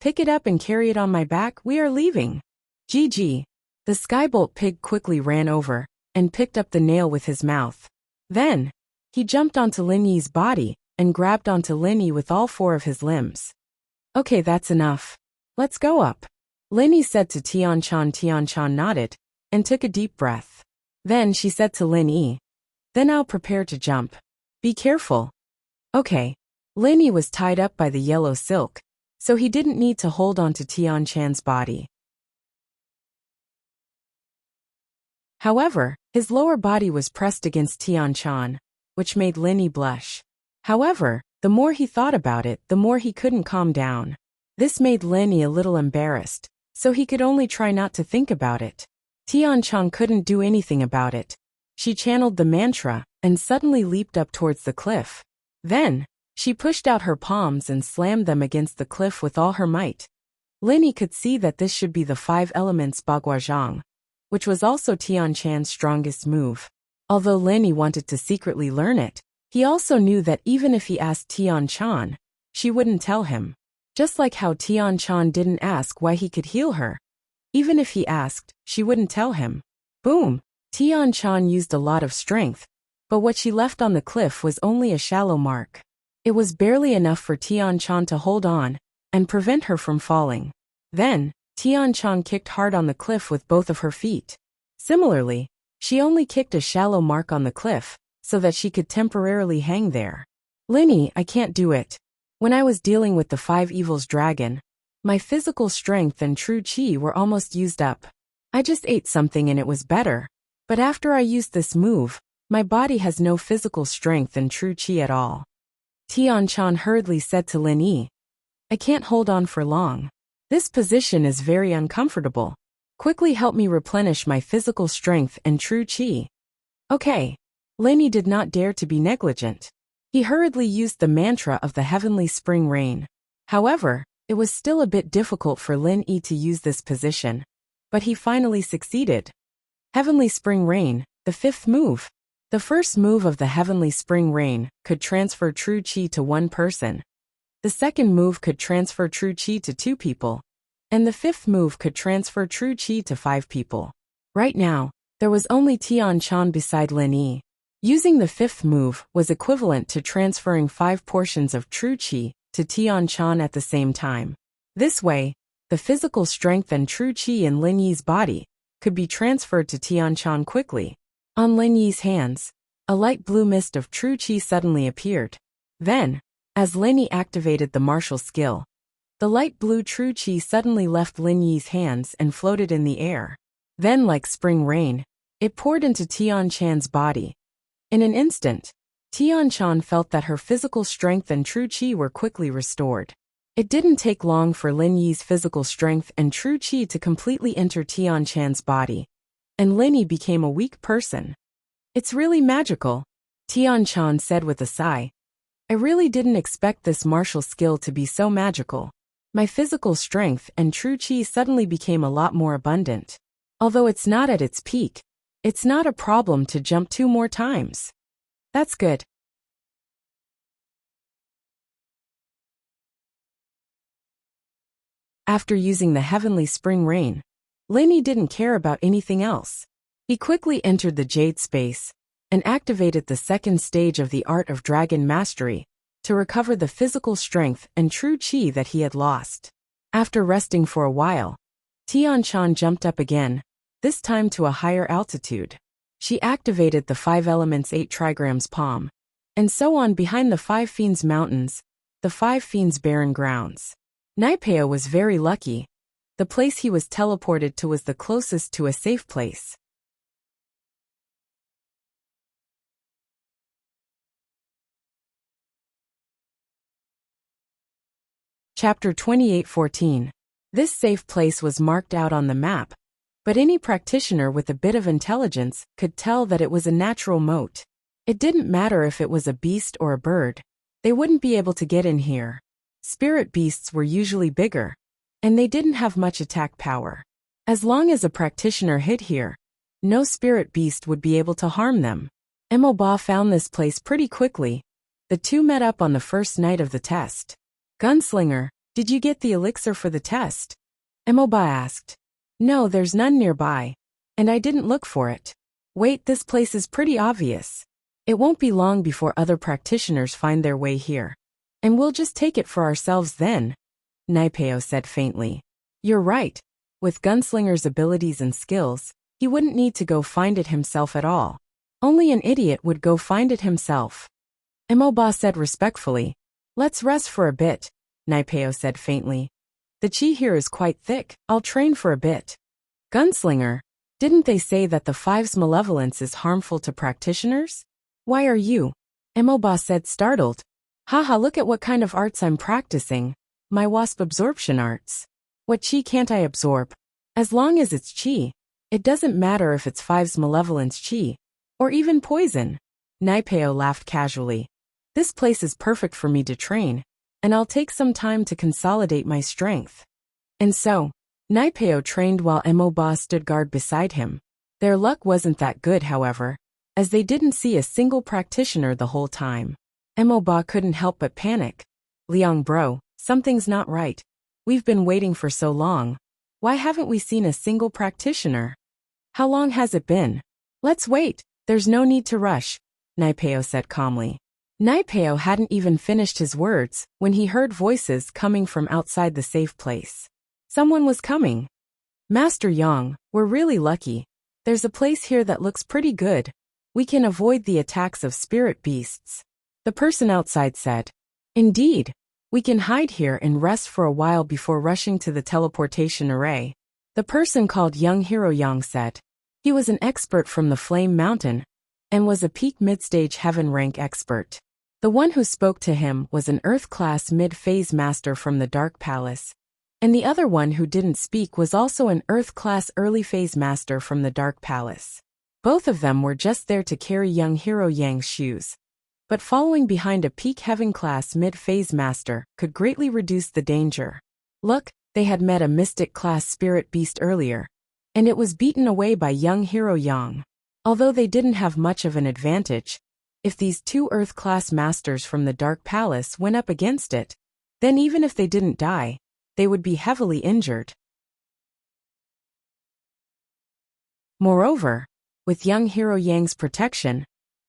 Pick it up and carry it on my back, we are leaving. Gigi. The Skybolt Pig quickly ran over and picked up the nail with his mouth. Then, he jumped onto Lin Yi's body and grabbed onto Lin Yi with all 4 of his limbs. Okay, that's enough. Let's go up. Lin Yi said to Tian Chan. Tian Chan nodded and took a deep breath. Then she said to Lin Yi. Then I'll prepare to jump. Be careful. Okay. Lin Yi was tied up by the yellow silk, so he didn't need to hold on to Tian Chan's body. However, his lower body was pressed against Tian Chan, which made Lin Yi blush. However, the more he thought about it, the more he couldn't calm down. This made Lin Yi a little embarrassed, so he could only try not to think about it. Tian Chan couldn't do anything about it. She channeled the mantra and suddenly leaped up towards the cliff. Then, she pushed out her palms and slammed them against the cliff with all her might. Lin Yi could see that this should be the 5 elements Baguazhang, which was also Tian Chan's strongest move. Although Lin Yi wanted to secretly learn it, he also knew that even if he asked Tian Chan, she wouldn't tell him. Just like how Tian Chan didn't ask why he could heal her. Even if he asked, she wouldn't tell him. Boom! Tian Chan used a lot of strength, but what she left on the cliff was only a shallow mark. It was barely enough for Tian Chan to hold on and prevent her from falling. Then, Tian Chan kicked hard on the cliff with both of her feet. Similarly, she only kicked a shallow mark on the cliff, so that she could temporarily hang there. Lin Yi, I can't do it. When I was dealing with the 5 Evils dragon, my physical strength and true chi were almost used up. I just ate something and it was better. But after I used this move, my body has no physical strength and true chi at all. Tian Chan hurriedly said to Lin Yi. I can't hold on for long. This position is very uncomfortable. Quickly help me replenish my physical strength and true chi. Okay. Lin Yi did not dare to be negligent. He hurriedly used the mantra of the heavenly spring rain. However, it was still a bit difficult for Lin Yi to use this position. But he finally succeeded. Heavenly spring rain, the 5th move. The first move of the heavenly spring rain could transfer true chi to 1 person. The second move could transfer true chi to 2 people. And the 5th move could transfer true chi to 5 people. Right now, there was only Tian Chan beside Lin Yi. Using the 5th move was equivalent to transferring 5 portions of true chi to Tian Chan at the same time. This way, the physical strength and true chi in Lin Yi's body could be transferred to Tian Chan quickly. On Lin Yi's hands, a light blue mist of true chi suddenly appeared. Then, as Lin Yi activated the martial skill, the light blue true chi suddenly left Lin Yi's hands and floated in the air. Then, like spring rain, it poured into Tian Chan's body. In an instant, Tian Chan felt that her physical strength and true chi were quickly restored. It didn't take long for Lin Yi's physical strength and true chi to completely enter Tian Chan's body, and Lin Yi became a weak person. It's really magical, Tian Chan said with a sigh. I really didn't expect this martial skill to be so magical. My physical strength and true chi suddenly became a lot more abundant. Although it's not at its peak, It's not a problem to jump 2 more times. That's good. After using the heavenly spring rain, Lainey didn't care about anything else. He quickly entered the Jade space and activated the second stage of the Art of Dragon Mastery to recover the physical strength and true chi that he had lost. After resting for a while, Tian-chan jumped up again, this time to a higher altitude. She activated the 5 elements 8 trigrams palm, and so on behind the 5 fiends mountains, the 5 fiends barren grounds. Naipeo was very lucky. The place he was teleported to was the closest to a safe place. Chapter 28:14. This safe place was marked out on the map, but any practitioner with a bit of intelligence could tell that it was a natural moat. It didn't matter if it was a beast or a bird. They wouldn't be able to get in here. Spirit beasts were usually bigger, and they didn't have much attack power. As long as a practitioner hid here, no spirit beast would be able to harm them. Emoba found this place pretty quickly. The two met up on the first night of the test. Gunslinger, did you get the elixir for the test? Emoba asked. No, there's none nearby, and I didn't look for it. Wait, this place is pretty obvious. It won't be long before other practitioners find their way here. And we'll just take it for ourselves then, Naipeo said faintly. You're right. With Gunslinger's abilities and skills, he wouldn't need to go find it himself at all. Only an idiot would go find it himself. Emoba said respectfully. Let's rest for a bit, Naipeo said faintly. The chi here is quite thick, I'll train for a bit. Gunslinger, didn't they say that the 5's malevolence is harmful to practitioners? Why are you? Emoba said startled. Haha, look at what kind of arts I'm practicing. My wasp absorption arts. What chi can't I absorb? As long as it's chi, it doesn't matter if it's 5's malevolence chi, or even poison. Naipeo laughed casually. This place is perfect for me to train, and I'll take some time to consolidate my strength. And so, Naipeo trained while Emoba stood guard beside him. Their luck wasn't that good, however, as they didn't see a single practitioner the whole time. Emoba couldn't help but panic. Liang bro, something's not right. We've been waiting for so long. Why haven't we seen a single practitioner? How long has it been? Let's wait, there's no need to rush, Naipeo said calmly. Naipeo hadn't even finished his words when he heard voices coming from outside the safe place. Someone was coming. Master Yang, we're really lucky. There's a place here that looks pretty good. We can avoid the attacks of spirit beasts. The person outside said. Indeed. We can hide here and rest for a while before rushing to the teleportation array. The person called Young Hero Yang said. He was an expert from the Flame Mountain and was a peak mid-stage heaven rank expert. The one who spoke to him was an Earth-class mid-phase master from the Dark Palace, and the other one who didn't speak was also an Earth-class early-phase master from the Dark Palace. Both of them were just there to carry young Hero Yang's shoes, but following behind a peak heaven-class mid-phase master could greatly reduce the danger. Look, they had met a mystic-class spirit beast earlier, and it was beaten away by young Hero Yang. Although they didn't have much of an advantage, if these 2 Earth-class masters from the Dark Palace went up against it, then even if they didn't die, they would be heavily injured. Moreover, with young Hero Yang's protection,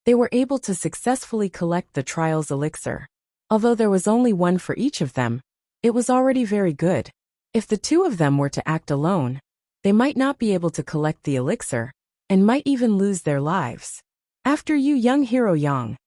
they were able to successfully collect the trial's elixir. Although there was only one for each of them, it was already very good. If the 2 of them were to act alone, they might not be able to collect the elixir, and might even lose their lives. After you, young Hero Yang,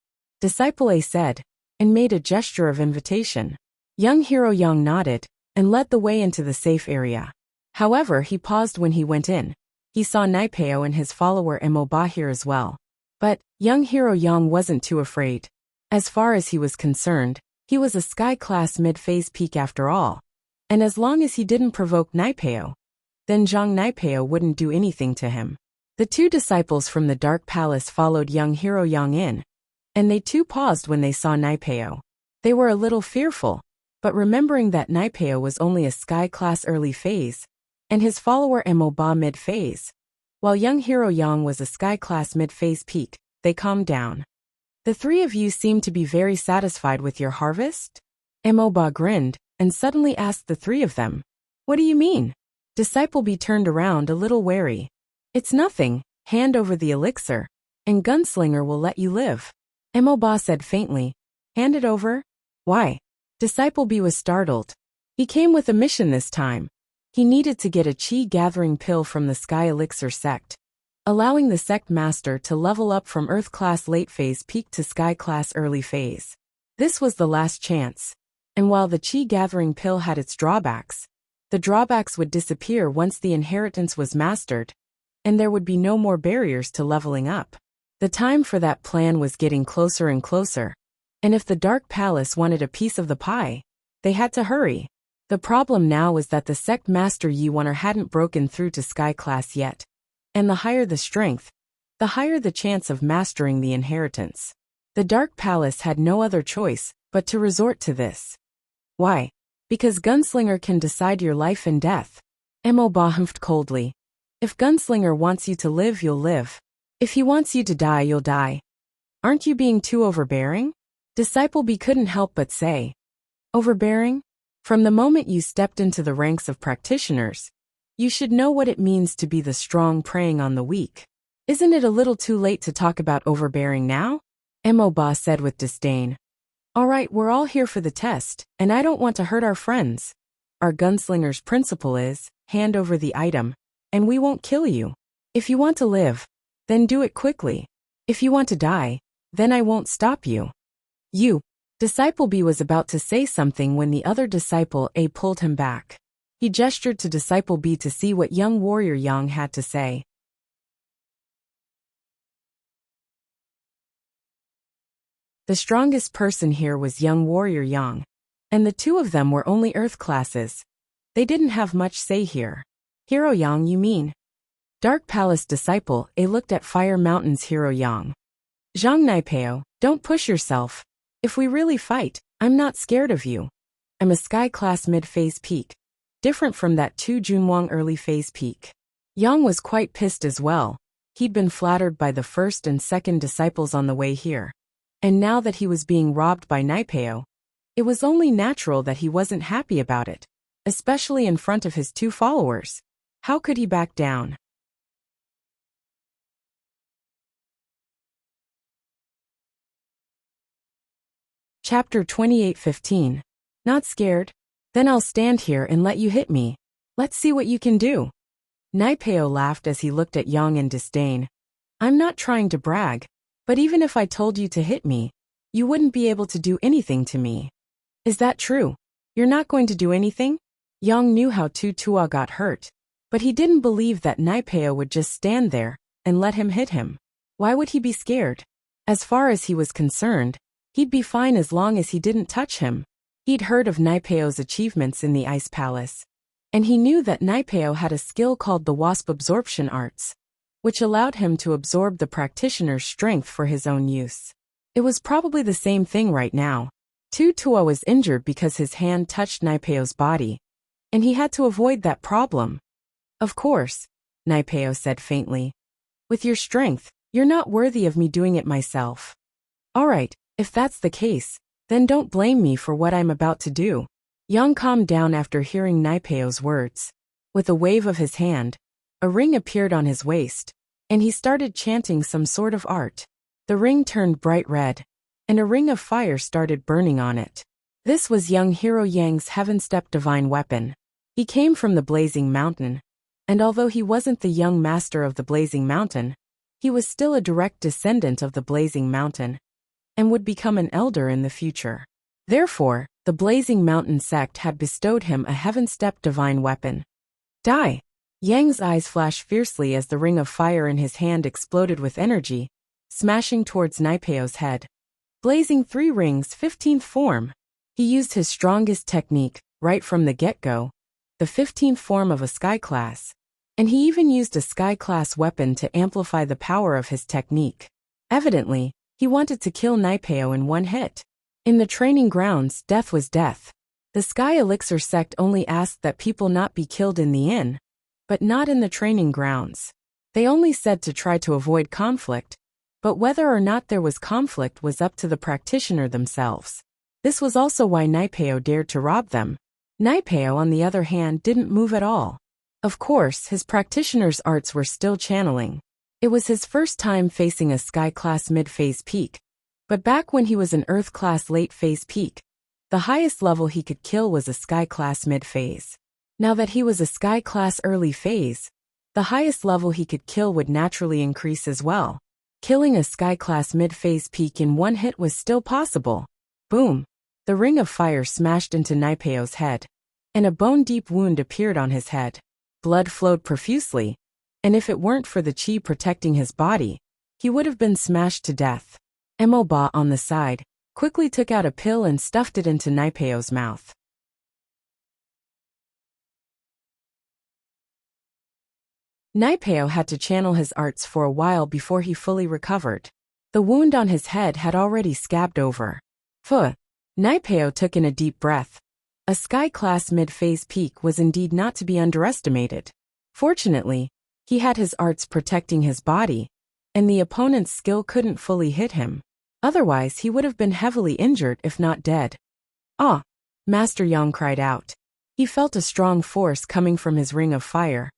Disciple A said, and made a gesture of invitation. Young Hero Yang nodded, and led the way into the safe area. However, he paused when he went in. He saw Naipeo and his follower Emoba here as well. But, young Hero Yang wasn't too afraid. As far as he was concerned, he was a sky-class mid-phase peak after all. And as long as he didn't provoke Naipeo, then Zhang Naipeo wouldn't do anything to him. The 2 disciples from the Dark Palace followed young Hero Yang in, and they too paused when they saw Naipeo. They were a little fearful, but remembering that Naipeo was only a sky-class early phase, and his follower Emoba mid-phase, While young Hero Yang was a sky-class mid-phase peak, they calmed down. The three of you seem to be very satisfied with your harvest? Emoba grinned, and suddenly asked the three of them. What do you mean? Disciple B turned around a little wary. It's nothing, hand over the elixir, and Gunslinger will let you live. Emoba said faintly. Hand it over? Why? Disciple B was startled. He came with a mission this time. He needed to get a chi-gathering pill from the Sky Elixir sect, allowing the sect master to level up from Earth-class late-phase peak to Sky-class early phase. This was the last chance. And while the chi-gathering pill had its drawbacks, the drawbacks would disappear once the inheritance was mastered, and there would be no more barriers to leveling up. The time for that plan was getting closer and closer, and if the Dark Palace wanted a piece of the pie, they had to hurry. The problem now was that the sect master Yi-Wanner hadn't broken through to Sky class yet, and the higher the strength, the higher the chance of mastering the inheritance. The Dark Palace had no other choice but to resort to this. Why? Because Gunslinger can decide your life and death. Emoba humphed coldly. If Gunslinger wants you to live, you'll live. If he wants you to die, you'll die. Aren't you being too overbearing? Disciple B couldn't help but say. Overbearing? From the moment you stepped into the ranks of practitioners, you should know what it means to be the strong preying on the weak. Isn't it a little too late to talk about overbearing now? Emoba said with disdain. All right, we're all here for the test, and I don't want to hurt our friends. Our gunslinger's principle is, hand over the item, and we won't kill you. If you want to live, then do it quickly. If you want to die, then I won't stop you. You. Disciple B was about to say something when the other disciple A pulled him back. He gestured to Disciple B to see what young warrior Yang had to say. The strongest person here was young warrior Yang, and the two of them were only Earth classes. They didn't have much say here. Hero Yang, you mean? Dark Palace disciple A looked at Fire Mountain's Hero Yang. Zhang Naipeo, don't push yourself. If we really fight, I'm not scared of you. I'm a Sky class mid-phase peak, different from that Tu Junwang early phase peak. Yang was quite pissed as well. He'd been flattered by the first and second disciples on the way here. And now that he was being robbed by Naipeo, it was only natural that he wasn't happy about it, especially in front of his two followers. How could he back down? Chapter 28:15. Not scared? Then I'll stand here and let you hit me. Let's see what you can do. Naipeo laughed as he looked at Yang in disdain. I'm not trying to brag, but even if I told you to hit me, you wouldn't be able to do anything to me. Is that true? You're not going to do anything? Yang knew how Tu Tua got hurt, but he didn't believe that Naipeo would just stand there and let him hit him. Why would he be scared? As far as he was concerned, he'd be fine as long as he didn't touch him. He'd heard of Naipeo's achievements in the Ice Palace, and he knew that Naipeo had a skill called the Wasp Absorption Arts, which allowed him to absorb the practitioner's strength for his own use. It was probably the same thing right now. Tu Tua was injured because his hand touched Naipeo's body, and he had to avoid that problem. Of course, Naipeo said faintly. With your strength, you're not worthy of me doing it myself. All right. If that's the case, then don't blame me for what I'm about to do. Yang calmed down after hearing Naipeo's words. With a wave of his hand, a ring appeared on his waist, and he started chanting some sort of art. The ring turned bright red, and a ring of fire started burning on it. This was young Hero Yang's heaven-step divine weapon. He came from the Blazing Mountain, and although he wasn't the young master of the Blazing Mountain, he was still a direct descendant of the Blazing Mountain, and would become an elder in the future. Therefore, the Blazing Mountain sect had bestowed him a heaven-step divine weapon. Die! Yang's eyes flashed fiercely as the ring of fire in his hand exploded with energy, smashing towards Naipeo's head. Blazing 3 rings, 15th form. He used his strongest technique, right from the get-go, the 15th form of a Sky class, and he even used a Sky class weapon to amplify the power of his technique. Evidently, he wanted to kill Naipeo in one hit. In the training grounds, death was death. The Sky Elixir sect only asked that people not be killed in the inn, but not in the training grounds. They only said to try to avoid conflict, but whether or not there was conflict was up to the practitioner themselves. This was also why Naipeo dared to rob them. Naipeo, on the other hand, didn't move at all. Of course, his practitioner's arts were still channeling. It was his first time facing a sky-class mid-phase peak. But back when he was an Earth-class late-phase peak, the highest level he could kill was a sky-class mid-phase. Now that he was a sky-class early phase, the highest level he could kill would naturally increase as well. Killing a sky-class mid-phase peak in one hit was still possible. Boom! The ring of fire smashed into Naipeo's head, and a bone-deep wound appeared on his head. Blood flowed profusely, and if it weren't for the chi protecting his body, he would have been smashed to death. Emoba, on the side, quickly took out a pill and stuffed it into Naipeo's mouth. Naipeo had to channel his arts for a while before he fully recovered. The wound on his head had already scabbed over. Phew! Naipeo took in a deep breath. A sky-class mid-phase peak was indeed not to be underestimated. Fortunately, he had his arts protecting his body, and the opponent's skill couldn't fully hit him. Otherwise, he would have been heavily injured if not dead. Ah! Master Yang cried out. He felt a strong force coming from his ring of fire.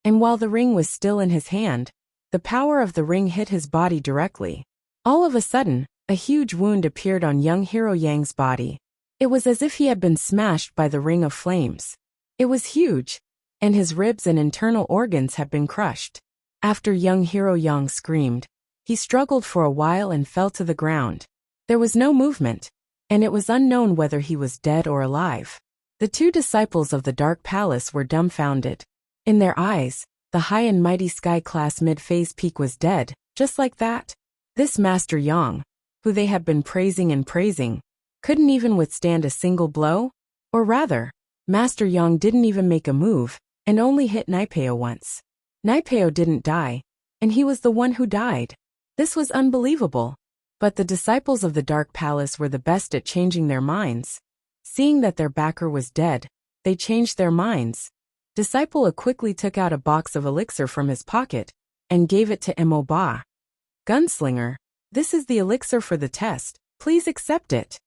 And while the ring was still in his hand, the power of the ring hit his body directly. All of a sudden, a huge wound appeared on young Hero Yang's body. It was as if he had been smashed by the ring of flames. It was huge, and his ribs and internal organs had been crushed. After young Hero Yang screamed, he struggled for a while and fell to the ground. There was no movement, and it was unknown whether he was dead or alive. The two disciples of the Dark Palace were dumbfounded. In their eyes, the high and mighty sky-class mid-phase peak was dead, just like that. This Master Yang, who they had been praising and praising, couldn't even withstand a single blow? Or rather, Master Yang didn't even make a move, and only hit Naipeo once. Naipeo didn't die, and he was the one who died. This was unbelievable. But the disciples of the Dark Palace were the best at changing their minds. Seeing that their backer was dead, they changed their minds. Disciple A quickly took out a box of elixir from his pocket and gave it to Emoba. Gunslinger, this is the elixir for the test. Please accept it.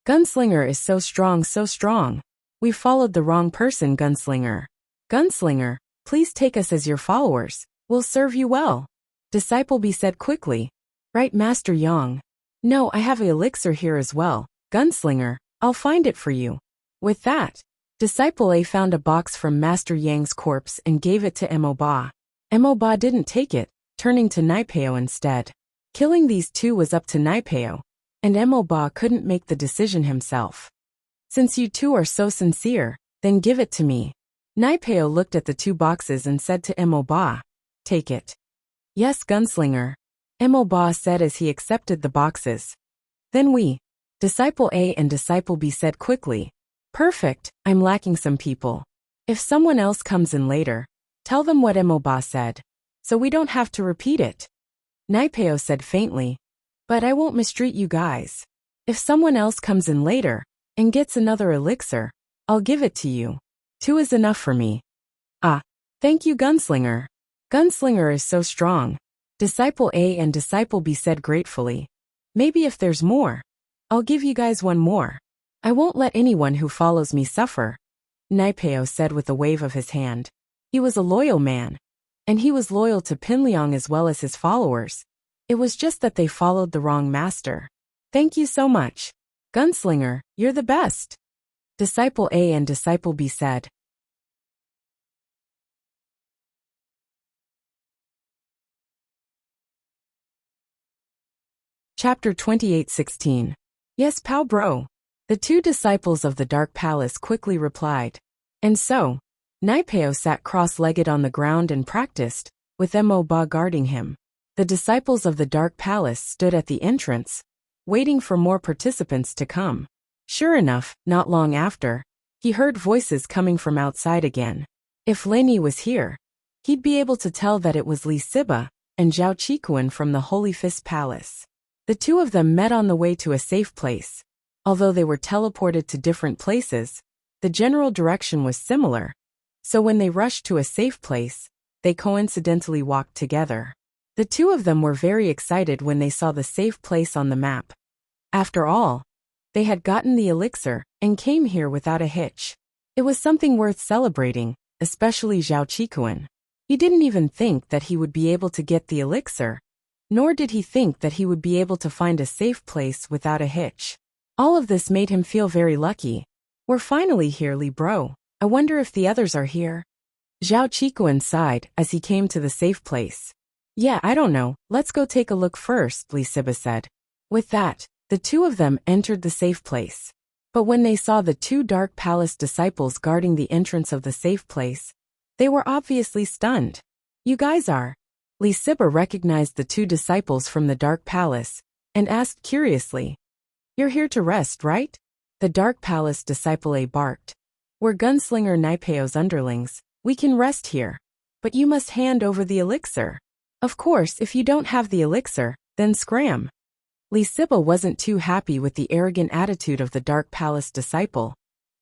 Gunslinger is so strong, so strong. We followed the wrong person, Gunslinger. Gunslinger, please take us as your followers. We'll serve you well. Disciple B said quickly. Right, Master Yang. No, I have an elixir here as well. Gunslinger, I'll find it for you. With that, Disciple A found a box from Master Yang's corpse and gave it to Emoba. Emoba didn't take it, turning to Naipeo instead. Killing these two was up to Naipeo, and Emoba couldn't make the decision himself. Since you two are so sincere, then give it to me. Naipeo looked at the two boxes and said to Emoba, Take it. Yes, Gunslinger. Emoba said as he accepted the boxes. Then we, Disciple A and Disciple B said quickly, Perfect, I'm lacking some people. If someone else comes in later, tell them what Emoba said, so we don't have to repeat it. Naipeo said faintly, But I won't mistreat you guys. If someone else comes in later and gets another elixir, I'll give it to you. 2 is enough for me. Ah, thank you, Gunslinger. Gunslinger is so strong. Disciple A and Disciple B said gratefully. Maybe if there's more, I'll give you guys one more. I won't let anyone who follows me suffer. Naipeo said with a wave of his hand. He was a loyal man, and he was loyal to Pinliang as well as his followers. It was just that they followed the wrong master. Thank you so much. Gunslinger, you're the best. Disciple A and Disciple B said. Chapter 28:16. Yes, Pow Bro. The two disciples of the Dark Palace quickly replied. And so, Naipeo sat cross-legged on the ground and practiced, with Emoba guarding him. The disciples of the Dark Palace stood at the entrance, waiting for more participants to come. Sure enough, not long after, he heard voices coming from outside again. If Leni was here, he'd be able to tell that it was Li Siba and Zhao Qikuan from the Holy Fist Palace. The two of them met on the way to a safe place. Although they were teleported to different places, the general direction was similar. So when they rushed to a safe place, they coincidentally walked together. The two of them were very excited when they saw the safe place on the map. After all, they had gotten the elixir and came here without a hitch. It was something worth celebrating, especially Zhao Qikuan. He didn't even think that he would be able to get the elixir, nor did he think that he would be able to find a safe place without a hitch. All of this made him feel very lucky. We're finally here, Li bro. I wonder if the others are here. Zhao Qikuan sighed as he came to the safe place. Yeah, I don't know. Let's go take a look first, Li Siba said. With that, the two of them entered the safe place. But when they saw the two Dark Palace disciples guarding the entrance of the safe place, they were obviously stunned. You guys are? Li Siba recognized the two disciples from the Dark Palace and asked curiously. You're here to rest, right? The Dark Palace disciple barked. We're gunslinger Naipeo's underlings. We can rest here. But you must hand over the elixir. Of course, if you don't have the elixir, then scram. Li Siba wasn't too happy with the arrogant attitude of the Dark Palace disciple.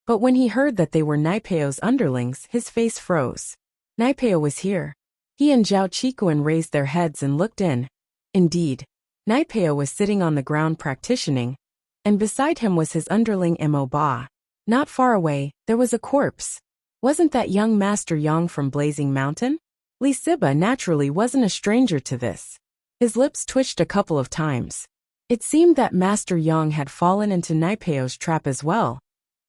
But when he heard that they were Naipeo's underlings, his face froze. Naipeo was here. He and Zhao Qikuan raised their heads and looked in. Indeed, Naipeo was sitting on the ground practicing, and beside him was his underling Mo Ba. Not far away, there was a corpse. Wasn't that young Master Yang from Blazing Mountain? Li Siba naturally wasn't a stranger to this. His lips twitched a couple of times. It seemed that Master Yang had fallen into Naipeo's trap as well,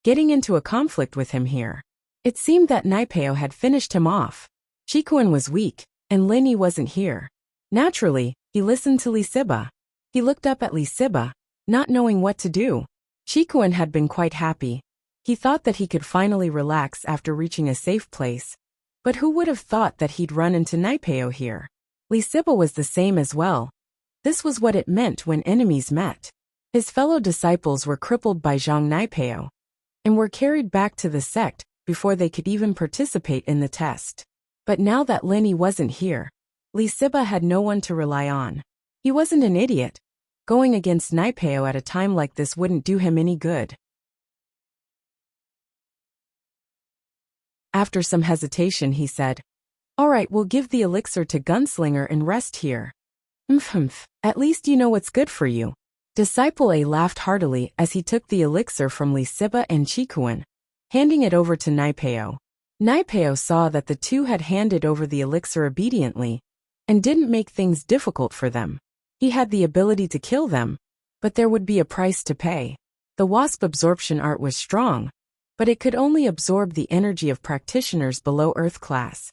getting into a conflict with him here. It seemed that Naipeo had finished him off. Qikuan was weak, and Linyi wasn't here. Naturally, he listened to Li Siba. He looked up at Li Siba, not knowing what to do. Qikuan had been quite happy. He thought that he could finally relax after reaching a safe place. But who would have thought that he'd run into Naipeo here? Li Siba was the same as well. This was what it meant when enemies met. His fellow disciples were crippled by Zhang Naipeo, and were carried back to the sect before they could even participate in the test. But now that Linyi wasn't here, Li Siba had no one to rely on. He wasn't an idiot. Going against Naipeo at a time like this wouldn't do him any good. After some hesitation, he said, All right, we'll give the elixir to Gunslinger and rest here. Humph, at least you know what's good for you. Disciple A laughed heartily as he took the elixir from Li Siba and Qikuan, handing it over to Naipeo. Naipeo saw that the two had handed over the elixir obediently, and didn't make things difficult for them. He had the ability to kill them, but there would be a price to pay. The wasp absorption art was strong, but it could only absorb the energy of practitioners below Earth class.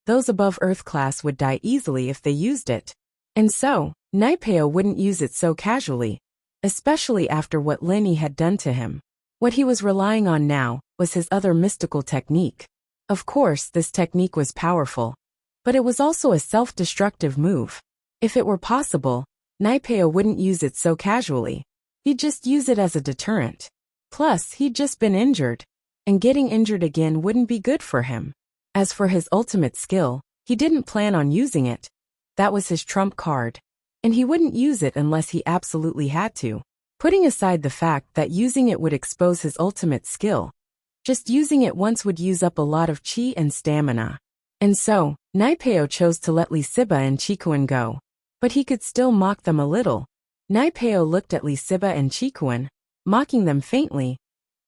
Those above Earth class would die easily if they used it. And so, Naipeo wouldn't use it so casually, especially after what Linyi had done to him. What he was relying on now was his other mystical technique. Of course, this technique was powerful, but it was also a self-destructive move. If it were possible, Naipeo wouldn't use it so casually. He'd just use it as a deterrent. Plus, he'd just been injured, and getting injured again wouldn't be good for him. As for his ultimate skill, he didn't plan on using it. That was his trump card, and he wouldn't use it unless he absolutely had to. Putting aside the fact that using it would expose his ultimate skill, just using it once would use up a lot of chi and stamina. And so, Naipeo chose to let Li Siba and Qikuan go. But he could still mock them a little. Naipeo looked at Li Siba and Qikuan, mocking them faintly.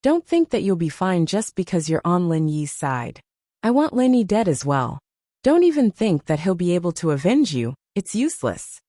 Don't think that you'll be fine just because you're on Lin Yi's side. I want Linyi dead as well. Don't even think that he'll be able to avenge you, it's useless.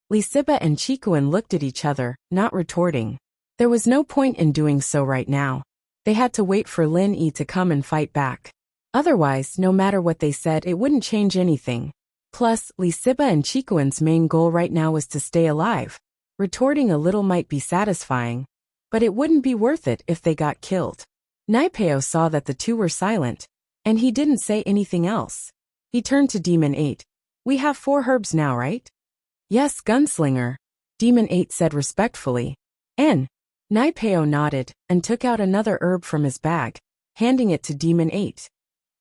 Li Siba and Qikuan looked at each other, not retorting. There was no point in doing so right now. They had to wait for Lin Yi to come and fight back. Otherwise, no matter what they said, it wouldn't change anything. Plus, Li Siba and Qikuan's main goal right now was to stay alive. Retorting a little might be satisfying, but it wouldn't be worth it if they got killed. Naipeo saw that the two were silent, and he didn't say anything else. He turned to Demon 8. We have 4 herbs now, right? Yes, Gunslinger, Demon 8 said respectfully. N. Naipeo nodded and took out another herb from his bag, handing it to Demon 8.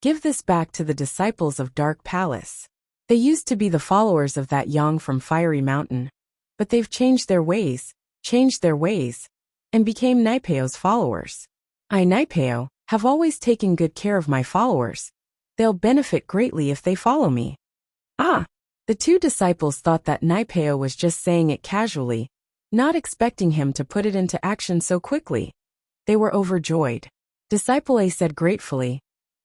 Give this back to the disciples of Dark Palace. They used to be the followers of that Yang from Fiery Mountain, but they've changed their ways, and became Naipeo's followers. I, Naipeo, have always taken good care of my followers. They'll benefit greatly if they follow me. Ah! The two disciples thought that Naipeo was just saying it casually, not expecting him to put it into action so quickly. They were overjoyed. Disciple A said gratefully,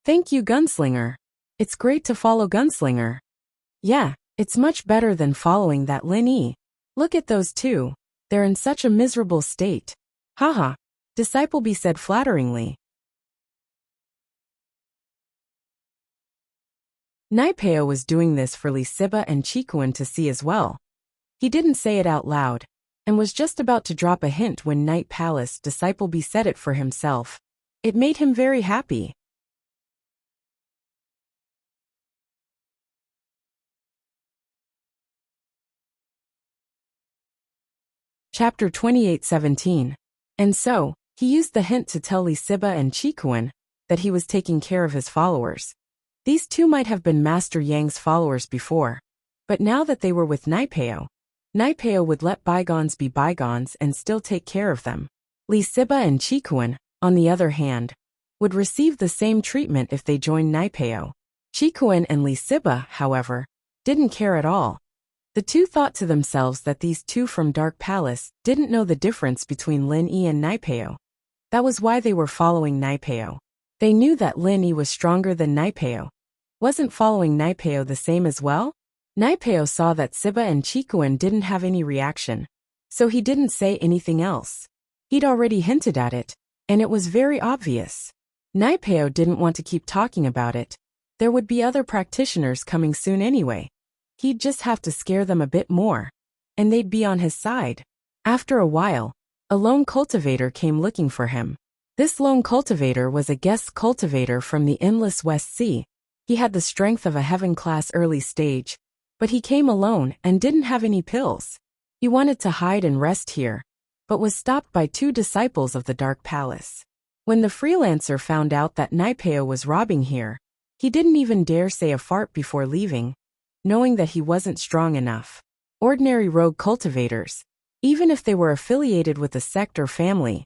"Thank you, Gunslinger. It's great to follow Gunslinger." "Yeah, it's much better than following that Lin Yi. Look at those two. They're in such a miserable state." "Haha," Disciple B said flatteringly. Naipeo was doing this for Li Siba and Chikuan to see as well. He didn't say it out loud, and was just about to drop a hint when Night Palace Disciple B said it for himself. It made him very happy. Chapter 28:17. And so, he used the hint to tell Li Siba and Chikuan that he was taking care of his followers. These two might have been Master Yang's followers before, but now that they were with Naipeo, Naipeo would let bygones be bygones and still take care of them. Li Siba and Chikuan, on the other hand, would receive the same treatment if they joined Naipeo. Chikuan and Li Siba, however, didn't care at all. The two thought to themselves that these two from Dark Palace didn't know the difference between Lin Yi and Naipeo. That was why they were following Naipeo. They knew that Lin Yi was stronger than Naipeo. Wasn't following Naipeo the same as well? Naipeo saw that Siba and Chikuan didn't have any reaction, so he didn't say anything else. He'd already hinted at it, and it was very obvious. Naipeo didn't want to keep talking about it. There would be other practitioners coming soon anyway. He'd just have to scare them a bit more, and they'd be on his side. After a while, a lone cultivator came looking for him. This lone cultivator was a guest cultivator from the endless West Sea. He had the strength of a heaven-class early stage, but he came alone and didn't have any pills. He wanted to hide and rest here, but was stopped by two disciples of the Dark Palace. When the freelancer found out that Naipeo was robbing here, he didn't even dare say a fart before leaving, knowing that he wasn't strong enough. Ordinary rogue cultivators, even if they were affiliated with a sect or family,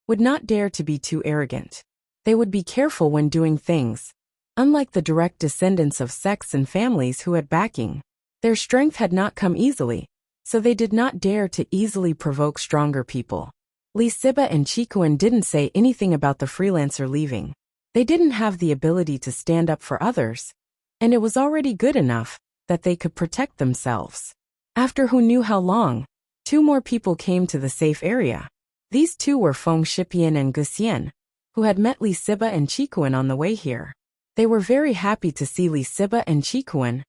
would not dare to be too arrogant. They would be careful when doing things, unlike the direct descendants of sects and families who had backing. Their strength had not come easily, so they did not dare to easily provoke stronger people. Li Siba and Chikuan didn't say anything about the freelancer leaving. They didn't have the ability to stand up for others, and it was already good enough that they could protect themselves. After who knew how long, two more people came to the safe area. These two were Feng Shipian and Guxian, who had met Li Siba and Chikuan on the way here. They were very happy to see Li Siba and Chikuan,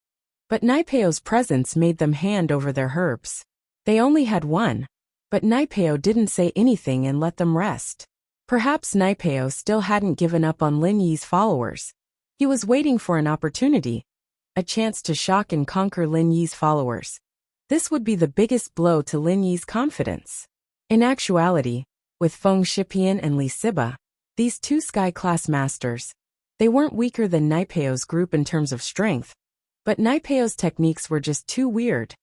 but Naipeo's presence made them hand over their herbs. They only had one, but Naipeo didn't say anything and let them rest. Perhaps Naipeo still hadn't given up on Lin Yi's followers. He was waiting for an opportunity, a chance to shock and conquer Lin Yi's followers. This would be the biggest blow to Lin Yi's confidence. In actuality, with Feng Shipian and Li Siba, these two sky-class masters, they weren't weaker than Naipeo's group in terms of strength, but Naipeo's techniques were just too weird,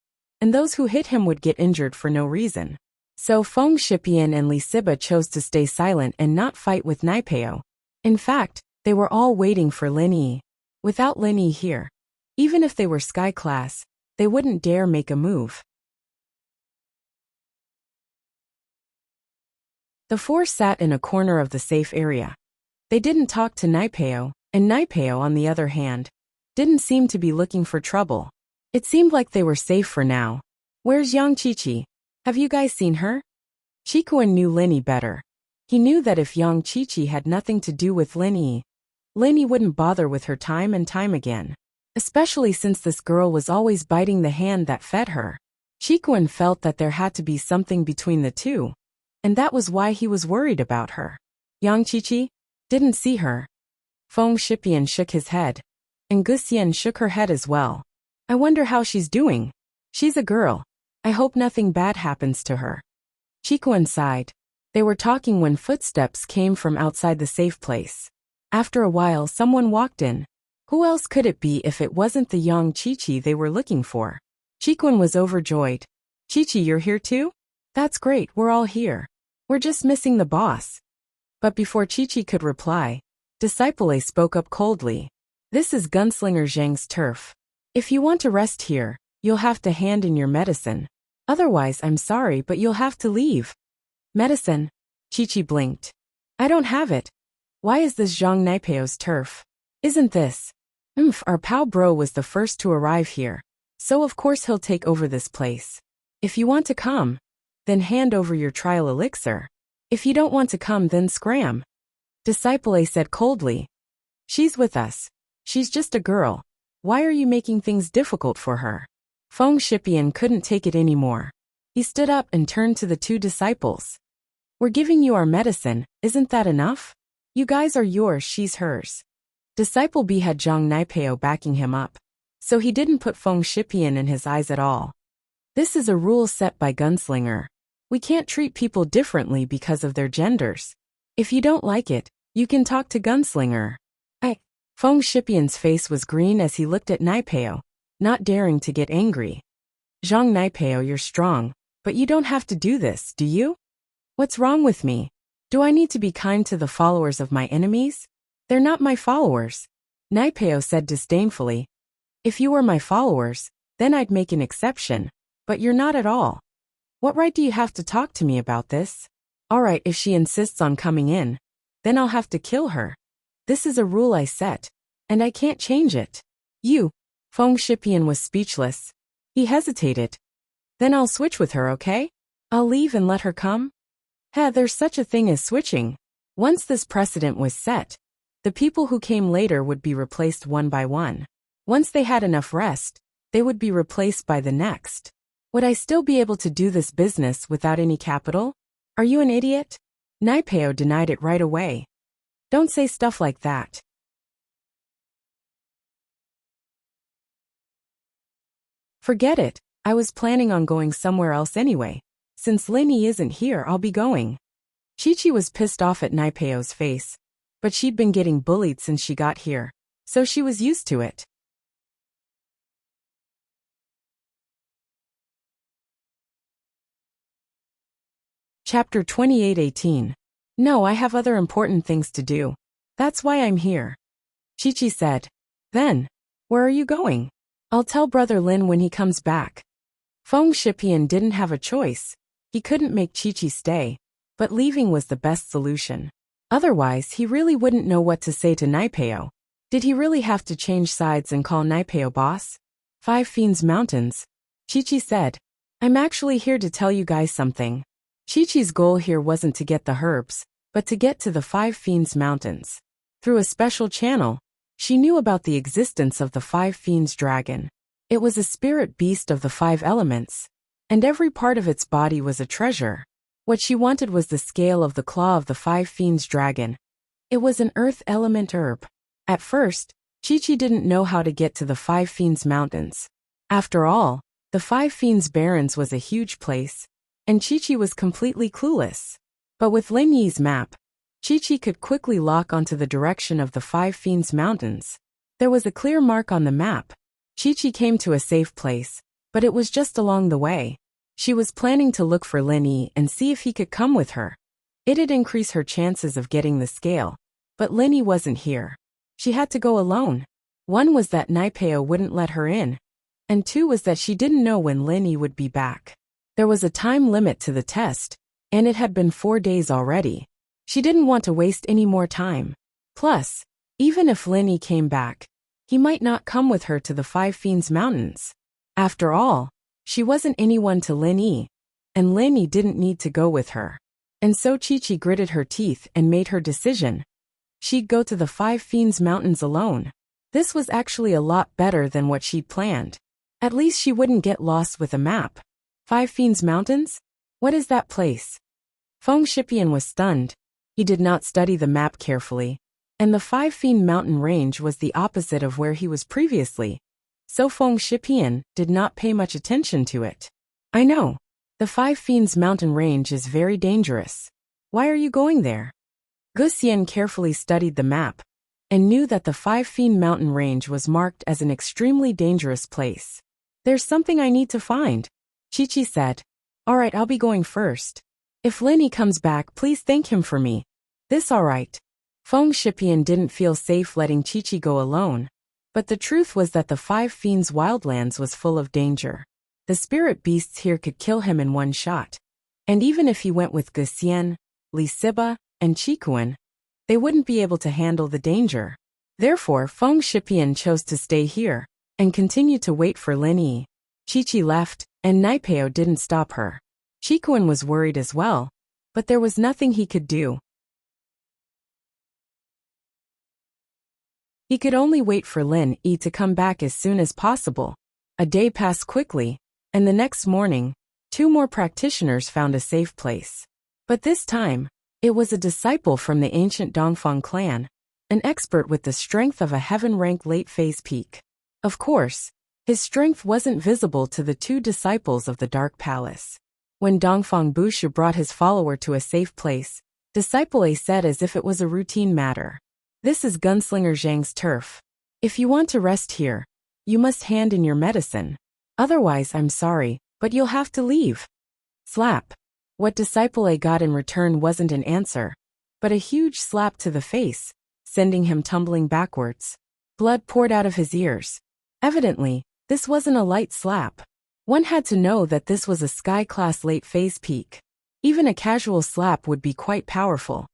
and those who hit him would get injured for no reason. So Feng Shipian and Li Siba chose to stay silent and not fight with Naipeo. In fact, they were all waiting for Lin Yi. Without Lin Yi here, even if they were sky-class, they wouldn't dare make a move. The four sat in a corner of the safe area. They didn't talk to Naipeo, and Naipeo, on the other hand, didn't seem to be looking for trouble. It seemed like they were safe for now. "Where's Yang Qiqi? Have you guys seen her?" Chikuan knew Lin Yi better. He knew that if Yang Qiqi had nothing to do with Lin Yi wouldn't bother with her time and time again, especially since this girl was always biting the hand that fed her. Chikuan felt that there had to be something between the two, and that was why he was worried about her. "Yang Qiqi? Didn't see her." Feng Shipian shook his head, and Guxian shook her head as well. "I wonder how she's doing. She's a girl. I hope nothing bad happens to her." Chikuan sighed. They were talking when footsteps came from outside the safe place. After a while, someone walked in. Who else could it be if it wasn't the Yang Qiqi they were looking for? Chikuan was overjoyed. "Qiqi, you're here too? That's great, we're all here. We're just missing the boss." But before Qiqi could reply, Disciple A spoke up coldly. This is Gunslinger Zhang's turf. If you want to rest here, you'll have to hand in your medicine. Otherwise, I'm sorry, but you'll have to leave. Medicine? Chi-Chi blinked. I don't have it. Why is this Zhang Naipeo's turf? Isn't this? Our Pao bro was the first to arrive here, so of course he'll take over this place. If you want to come, then hand over your trial elixir. If you don't want to come, then scram. Disciple A said coldly. She's with us. She's just a girl. Why are you making things difficult for her? Feng Shipian couldn't take it anymore. He stood up and turned to the two disciples. We're giving you our medicine, isn't that enough? You guys are yours, she's hers. Disciple B had Zhang Naipeo backing him up, so he didn't put Feng Shipian in his eyes at all. This is a rule set by Gunslinger. We can't treat people differently because of their genders. If you don't like it, you can talk to Gunslinger. Feng Shipian's face was green as he looked at Naipeo, not daring to get angry. Zhang Naipeo, you're strong, but you don't have to do this, do you? What's wrong with me? Do I need to be kind to the followers of my enemies? They're not my followers. Naipeo said disdainfully. If you were my followers, then I'd make an exception, but you're not at all. What right do you have to talk to me about this? All right, if she insists on coming in, then I'll have to kill her. This is a rule I set, and I can't change it. You. Feng Shipian was speechless. He hesitated. Then I'll switch with her, okay? I'll leave and let her come? There's such a thing as switching. Once this precedent was set, the people who came later would be replaced one by one. Once they had enough rest, they would be replaced by the next. Would I still be able to do this business without any capital? Are you an idiot? Naipeo denied it right away. Don't say stuff like that. Forget it. I was planning on going somewhere else anyway. Since Linny isn't here, I'll be going. Chi-Chi was pissed off at Naipeo's face, but she'd been getting bullied since she got here, so she was used to it. Chapter 28:18. No, I have other important things to do. That's why I'm here. Chi-Chi said. Then, where are you going? I'll tell Brother Lin when he comes back. Feng Shipian didn't have a choice. He couldn't make Chi-Chi stay, but leaving was the best solution. Otherwise, he really wouldn't know what to say to Naipeo. Did he really have to change sides and call Naipeo boss? 5 Fiends Mountains. Chi-Chi said. I'm actually here to tell you guys something. Chi-Chi's goal here wasn't to get the herbs, but to get to the 5 Fiends Mountains. Through a special channel, she knew about the existence of the 5 Fiends dragon. It was a spirit beast of the 5 elements, and every part of its body was a treasure. What she wanted was the scale of the claw of the 5 Fiends dragon. It was an earth element herb. At first, Chi-Chi didn't know how to get to the 5 Fiends Mountains. After all, the 5 Fiends Barrens was a huge place, and Chi-Chi was completely clueless. But with Lin Yi's map, Chi-Chi could quickly lock onto the direction of the 5 Fiends Mountains. There was a clear mark on the map. Chi-Chi came to a safe place, but it was just along the way. She was planning to look for Lin Yi and see if he could come with her. It'd increase her chances of getting the scale, but Lin Yi wasn't here. She had to go alone. One was that Naipeo wouldn't let her in, and 2 was that she didn't know when Lin Yi would be back. There was a time limit to the test, and it had been 4 days already. She didn't want to waste any more time. Plus, even if Lin Yi came back, he might not come with her to the 5 Fiends Mountains. After all, she wasn't anyone to Lin Yi, and Lin Yi didn't need to go with her. And so Chi-Chi gritted her teeth and made her decision. She'd go to the 5 Fiends Mountains alone. This was actually a lot better than what she'd planned. At least she wouldn't get lost with a map. 5 Fiends Mountains? What is that place? Feng Shipian was stunned. He did not study the map carefully, and the 5 Fiend Mountain range was the opposite of where he was previously, so Feng Shipian did not pay much attention to it. I know. The 5 Fiends Mountain range is very dangerous. Why are you going there? Gu Xian carefully studied the map, and knew that the 5 Fiend Mountain range was marked as an extremely dangerous place. There's something I need to find. Chi-Chi said. All right, I'll be going first. If Lin Yi comes back, please thank him for me. This all right. Feng Shipian didn't feel safe letting Chi-Chi go alone, But the truth was that the Five Fiends' wildlands was full of danger. The spirit beasts here could kill him in one shot. And even if he went with Gusian, Lisiba, and Chikuan, they wouldn't be able to handle the danger. Therefore, Feng Shipian chose to stay here and continue to wait for Lin Yi. Chi-Chi left, and Naipeo didn't stop her. Chikuan was worried as well, but there was nothing he could do. He could only wait for Lin Yi to come back as soon as possible. A day passed quickly, and the next morning, 2 more practitioners found a safe place. But this time, it was a disciple from the ancient Dongfang clan, an expert with the strength of a heaven-rank late-phase peak. Of course, his strength wasn't visible to the 2 disciples of the Dark Palace. When Dongfang Bushu brought his follower to a safe place, Disciple A said as if it was a routine matter. "This is Gunslinger Zhang's turf. If you want to rest here, you must hand in your medicine. Otherwise, I'm sorry, but you'll have to leave." Slap. What Disciple A got in return wasn't an answer, but a huge slap to the face, sending him tumbling backwards. Blood poured out of his ears. Evidently, this wasn't a light slap. One had to know that this was a sky-class late-phase peak. Even a casual slap would be quite powerful.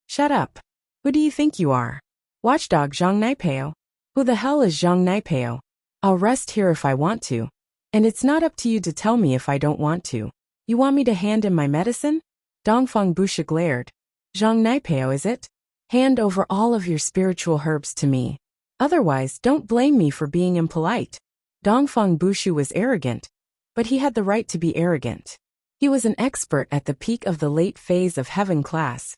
"Shut up. Who do you think you are? Watchdog Zhang Naipeo? Who the hell is Zhang Naipeo? I'll rest here if I want to. And it's not up to you to tell me if I don't want to. You want me to hand in my medicine?" Dongfang Bushu glared. "Zhang Naipeo, is it? Hand over all of your spiritual herbs to me. Otherwise, don't blame me for being impolite." Dongfang Bushu was arrogant, but he had the right to be arrogant. He was an expert at the peak of the late phase of heaven class,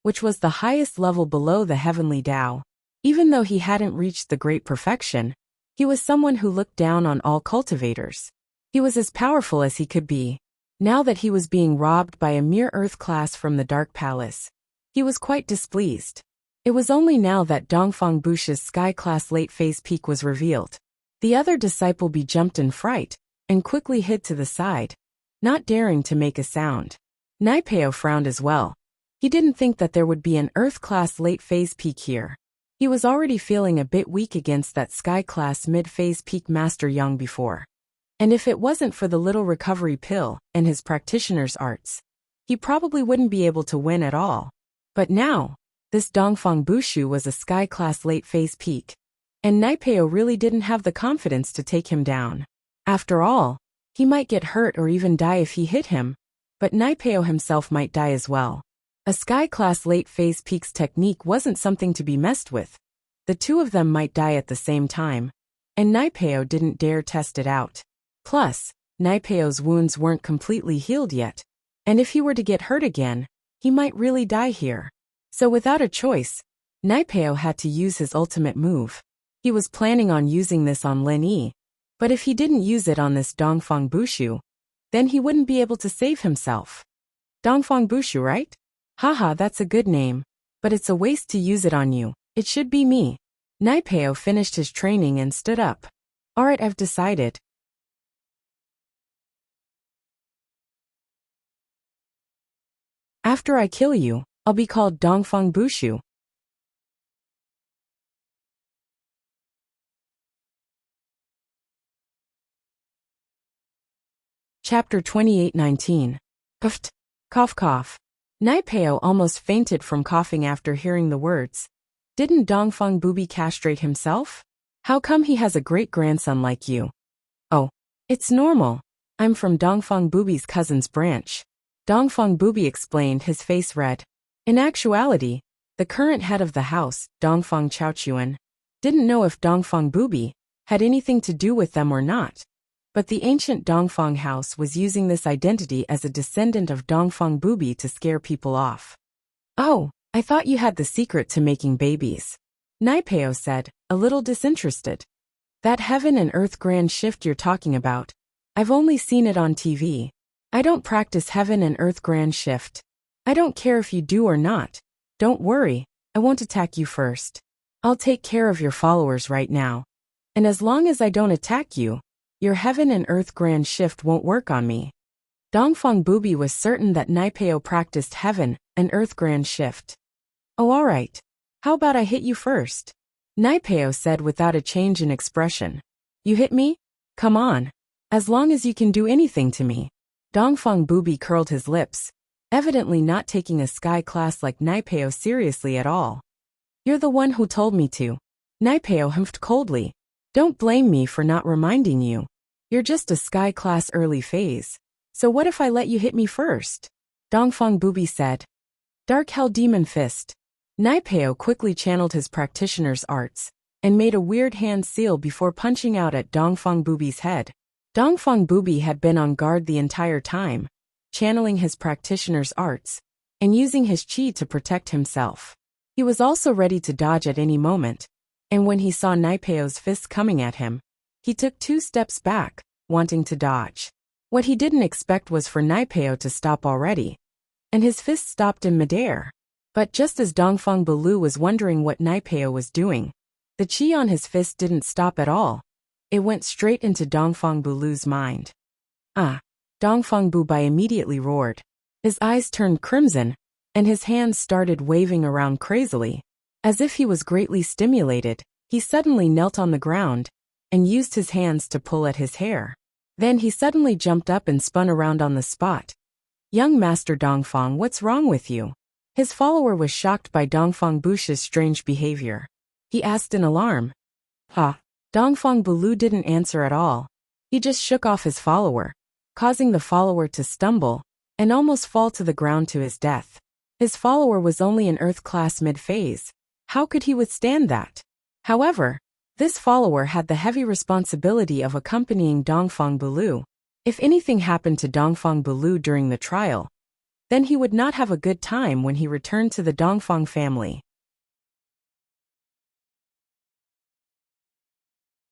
which was the highest level below the heavenly Tao. Even though he hadn't reached the great perfection, he was someone who looked down on all cultivators. He was as powerful as he could be. Now that he was being robbed by a mere earth class from the Dark Palace, he was quite displeased. It was only now that Dongfang Bushu's sky class late phase peak was revealed. The other disciple B jumped in fright and quickly hid to the side, not daring to make a sound. Naipeo frowned as well. He didn't think that there would be an Earth-class late-phase peak here. He was already feeling a bit weak against that Sky-class mid-phase peak Master Yang before. And if it wasn't for the little recovery pill and his practitioner's arts, he probably wouldn't be able to win at all. But now, this Dongfang Bushu was a Sky-class late-phase peak, and Naipeo really didn't have the confidence to take him down. After all, he might get hurt or even die if he hit him, but Naipeo himself might die as well. A Sky-class late-phase peak's technique wasn't something to be messed with. The 2 of them might die at the same time, and Naipeo didn't dare test it out. Plus, Naipeo's wounds weren't completely healed yet, and if he were to get hurt again, he might really die here. So without a choice, Naipeo had to use his ultimate move. He was planning on using this on Lin Yi, but if he didn't use it on this Dongfang Bushu, then he wouldn't be able to save himself. Dongfang Bushu, right? Haha, that's a good name, but it's a waste to use it on you. It should be me. Naipeo finished his training and stood up. Alright, I've decided. After I kill you, I'll be called Dongfang Bushu. Chapter 28:19. Puft. Cough cough. Naipeo almost fainted from coughing after hearing the words. Didn't Dongfang Bubi castrate himself? How come he has a great-grandson like you? Oh, it's normal. I'm from Dongfang Bubi's cousin's branch. Dongfang Bubi explained, his face red. In actuality, the current head of the house, Dongfang Chaochuan, didn't know if Dongfang Bubi had anything to do with them or not. But the ancient Dongfang house was using this identity as a descendant of Dongfang Bubi to scare people off. Oh, I thought you had the secret to making babies. Naipeo said, a little disinterested. That heaven and earth grand shift you're talking about, I've only seen it on TV. I don't practice heaven and earth grand shift. I don't care if you do or not. Don't worry, I won't attack you first. I'll take care of your followers right now. And as long as I don't attack you, your heaven and earth grand shift won't work on me. Dongfang Bubi was certain that Naipeo practiced heaven and earth grand shift. Oh, alright. How about I hit you first? Naipeo said without a change in expression. You hit me? Come on. As long as you can do anything to me. Dongfang Bubi curled his lips, evidently not taking a sky class like Naipeo seriously at all. You're the one who told me to. Naipeo humphed coldly. Don't blame me for not reminding you. You're just a sky class early phase. So what if I let you hit me first? Dongfang Bubi said. Dark Hell Demon Fist. Naipeo quickly channeled his practitioner's arts and made a weird hand seal before punching out at Dongfang Bubi's head. Dongfang Bubi had been on guard the entire time, channeling his practitioner's arts and using his chi to protect himself. He was also ready to dodge at any moment, and when he saw Naipeo's fists coming at him, he took 2 steps back, wanting to dodge. What he didn't expect was for Naipeo to stop already, and his fist stopped in midair. But just as Dongfang Bulu was wondering what Naipeo was doing, the chi on his fist didn't stop at all. It went straight into Dongfang Bulu's mind. Ah! Dongfang Bubai immediately roared. His eyes turned crimson, and his hands started waving around crazily. As if he was greatly stimulated, he suddenly knelt on the ground and used his hands to pull at his hair. Then he suddenly jumped up and spun around on the spot. Young Master Dongfang, what's wrong with you? His follower was shocked by Dongfang Bushi's strange behavior. He asked in alarm. Ha! Dongfang Bulu didn't answer at all. He just shook off his follower, causing the follower to stumble and almost fall to the ground to his death. His follower was only an Earth class mid-phase. How could he withstand that? However, this follower had the heavy responsibility of accompanying Dongfang Bulu. If anything happened to Dongfang Bulu during the trial, then he would not have a good time when he returned to the Dongfang family.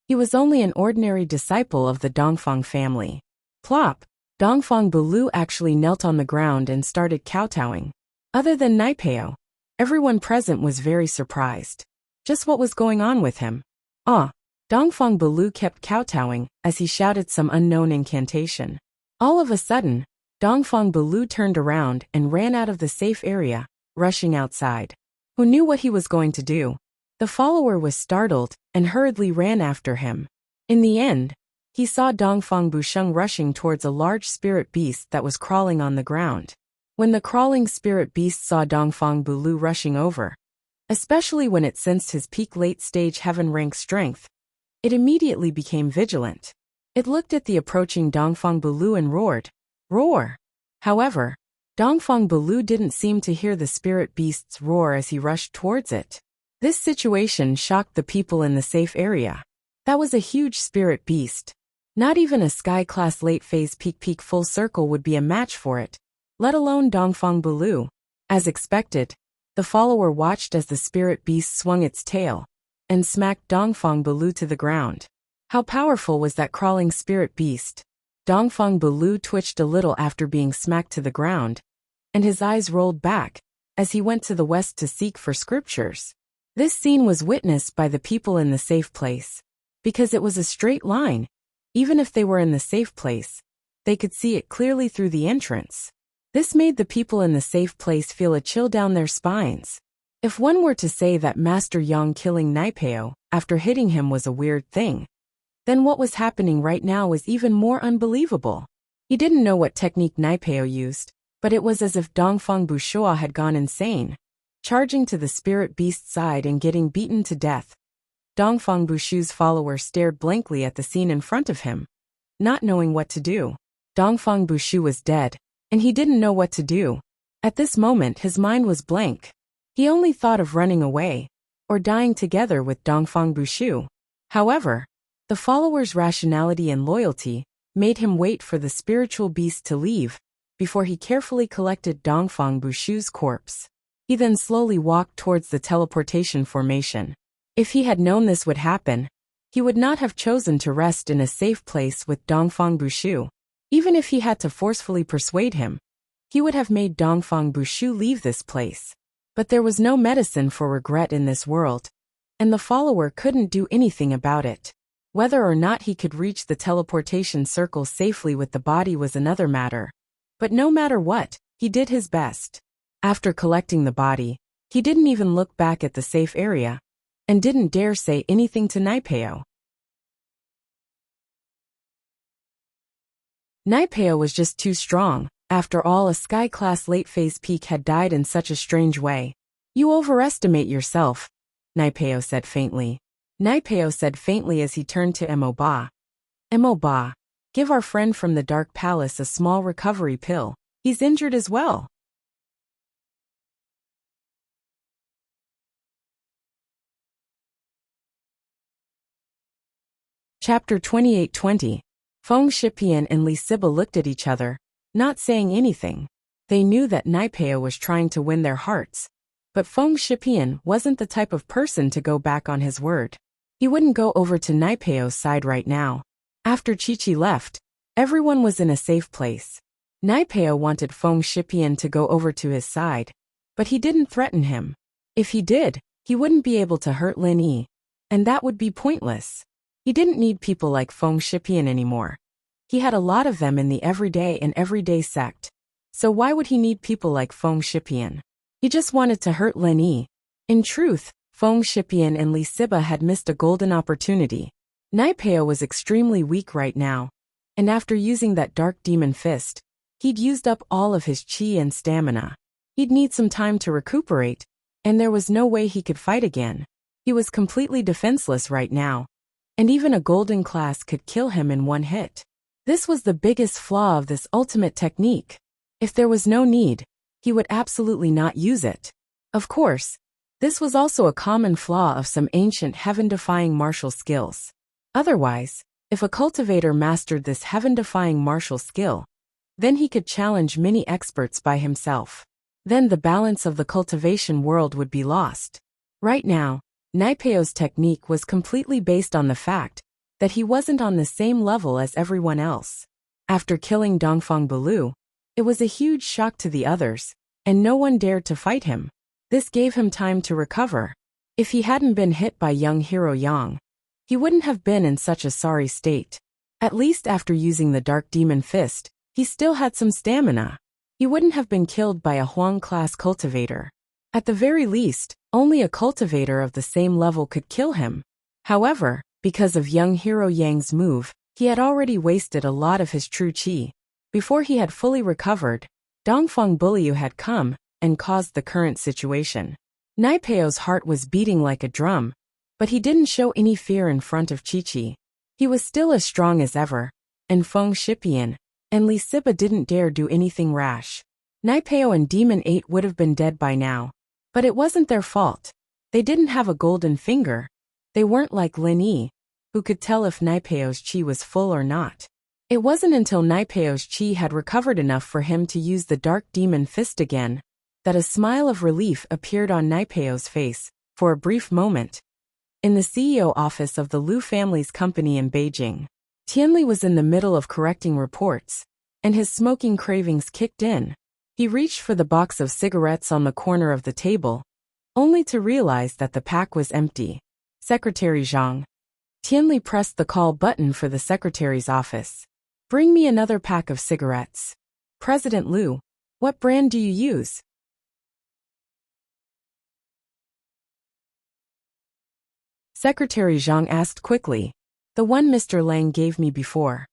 He was only an ordinary disciple of the Dongfang family. Plop! Dongfang Bulu actually knelt on the ground and started kowtowing. Other than Naipeo, everyone present was very surprised. Just what was going on with him? Dongfang Bulu kept kowtowing as he shouted some unknown incantation. All of a sudden, Dongfang Bulu turned around and ran out of the safe area, rushing outside. Who knew what he was going to do? The follower was startled and hurriedly ran after him. In the end, he saw Dongfang Busheng rushing towards a large spirit beast that was crawling on the ground. When the crawling spirit beast saw Dongfang Bulu rushing over, especially when it sensed his peak late-stage heaven rank strength, it immediately became vigilant. It looked at the approaching Dongfang Bulu and roared. Roar! However, Dongfang Bulu didn't seem to hear the spirit beast's roar as he rushed towards it. This situation shocked the people in the safe area. That was a huge spirit beast. Not even a sky-class late-phase peak full circle would be a match for it, let alone Dongfang Bulu. As expected, the follower watched as the spirit beast swung its tail and smacked Dongfang Bulu to the ground. How powerful was that crawling spirit beast? Dongfang Bulu twitched a little after being smacked to the ground, and his eyes rolled back as he went to the west to seek for scriptures. This scene was witnessed by the people in the safe place. Because it was a straight line, even if they were in the safe place, they could see it clearly through the entrance. This made the people in the safe place feel a chill down their spines. If one were to say that Master Yang killing Naipeo after hitting him was a weird thing, then what was happening right now was even more unbelievable. He didn't know what technique Naipeo used, but it was as if Dongfang Bushua had gone insane, charging to the spirit beast's side and getting beaten to death. Dongfang Bushu's follower stared blankly at the scene in front of him, not knowing what to do. Dongfang Bushu was dead, and he didn't know what to do. At this moment his mind was blank. He only thought of running away, or dying together with Dongfang Bushu. However, the follower's rationality and loyalty made him wait for the spiritual beast to leave, before he carefully collected Dongfang Bushu's corpse. He then slowly walked towards the teleportation formation. If he had known this would happen, he would not have chosen to rest in a safe place with Dongfang Bushu. Even if he had to forcefully persuade him, he would have made Dongfang Bushu leave this place. But there was no medicine for regret in this world, and the follower couldn't do anything about it. Whether or not he could reach the teleportation circle safely with the body was another matter. But no matter what, he did his best. After collecting the body, he didn't even look back at the safe area, and didn't dare say anything to Naipeo. Naipeo was just too strong. After all, a sky-class late-phase peak had died in such a strange way. You overestimate yourself, Naipeo said faintly. Naipeo said faintly as he turned to Emoba. Emoba, give our friend from the Dark Palace a small recovery pill. He's injured as well. Chapter 28:20. Feng Shipian and Li Siba looked at each other, not saying anything. They knew that Naipeo was trying to win their hearts. But Feng Shipian wasn't the type of person to go back on his word. He wouldn't go over to Naipeo's side right now. After Chi-Chi left, everyone was in a safe place. Naipeo wanted Feng Shipian to go over to his side, but he didn't threaten him. If he did, he wouldn't be able to hurt Lin Yi, and that would be pointless. He didn't need people like Feng Shipian anymore. He had a lot of them in the everyday sect. So why would he need people like Feng Shipian? He just wanted to hurt Lin Yi. In truth, Feng Shipian and Li Siba had missed a golden opportunity. Naipeo was extremely weak right now, and after using that dark demon fist, he'd used up all of his chi and stamina. He'd need some time to recuperate, and there was no way he could fight again. He was completely defenseless right now, and even a golden class could kill him in one hit. This was the biggest flaw of this ultimate technique. If there was no need, he would absolutely not use it. Of course, this was also a common flaw of some ancient heaven-defying martial skills. Otherwise, if a cultivator mastered this heaven-defying martial skill, then he could challenge many experts by himself. Then the balance of the cultivation world would be lost. Right now, Naipeo's technique was completely based on the fact that he wasn't on the same level as everyone else. After killing Dongfang Balu, it was a huge shock to the others, and no one dared to fight him. This gave him time to recover. If he hadn't been hit by young hero Yang, he wouldn't have been in such a sorry state. At least after using the Dark Demon Fist, he still had some stamina. He wouldn't have been killed by a Huang-class cultivator. At the very least, only a cultivator of the same level could kill him. However, because of young hero Yang's move, he had already wasted a lot of his true chi. Before he had fully recovered, Dongfang Buliu had come and caused the current situation. Naipeo's heart was beating like a drum, but he didn't show any fear in front of Chi-Chi. He was still as strong as ever, and Feng Shipian and Li Siba didn't dare do anything rash. Naipeo and Demon 8 would have been dead by now, but it wasn't their fault. They didn't have a golden finger. They weren't like Lin Yi, who could tell if Naipeo's chi was full or not. It wasn't until Naipeo's chi had recovered enough for him to use the Dark Demon Fist again that a smile of relief appeared on Naipeo's face, for a brief moment. In the CEO office of the Liu family's company in Beijing, Tianli was in the middle of correcting reports, and his smoking cravings kicked in. He reached for the box of cigarettes on the corner of the table, only to realize that the pack was empty. Secretary Zhang. Tianli pressed the call button for the secretary's office. Bring me another pack of cigarettes. President Liu, what brand do you use? Secretary Zhang asked quickly. The one Mr. Lang gave me before.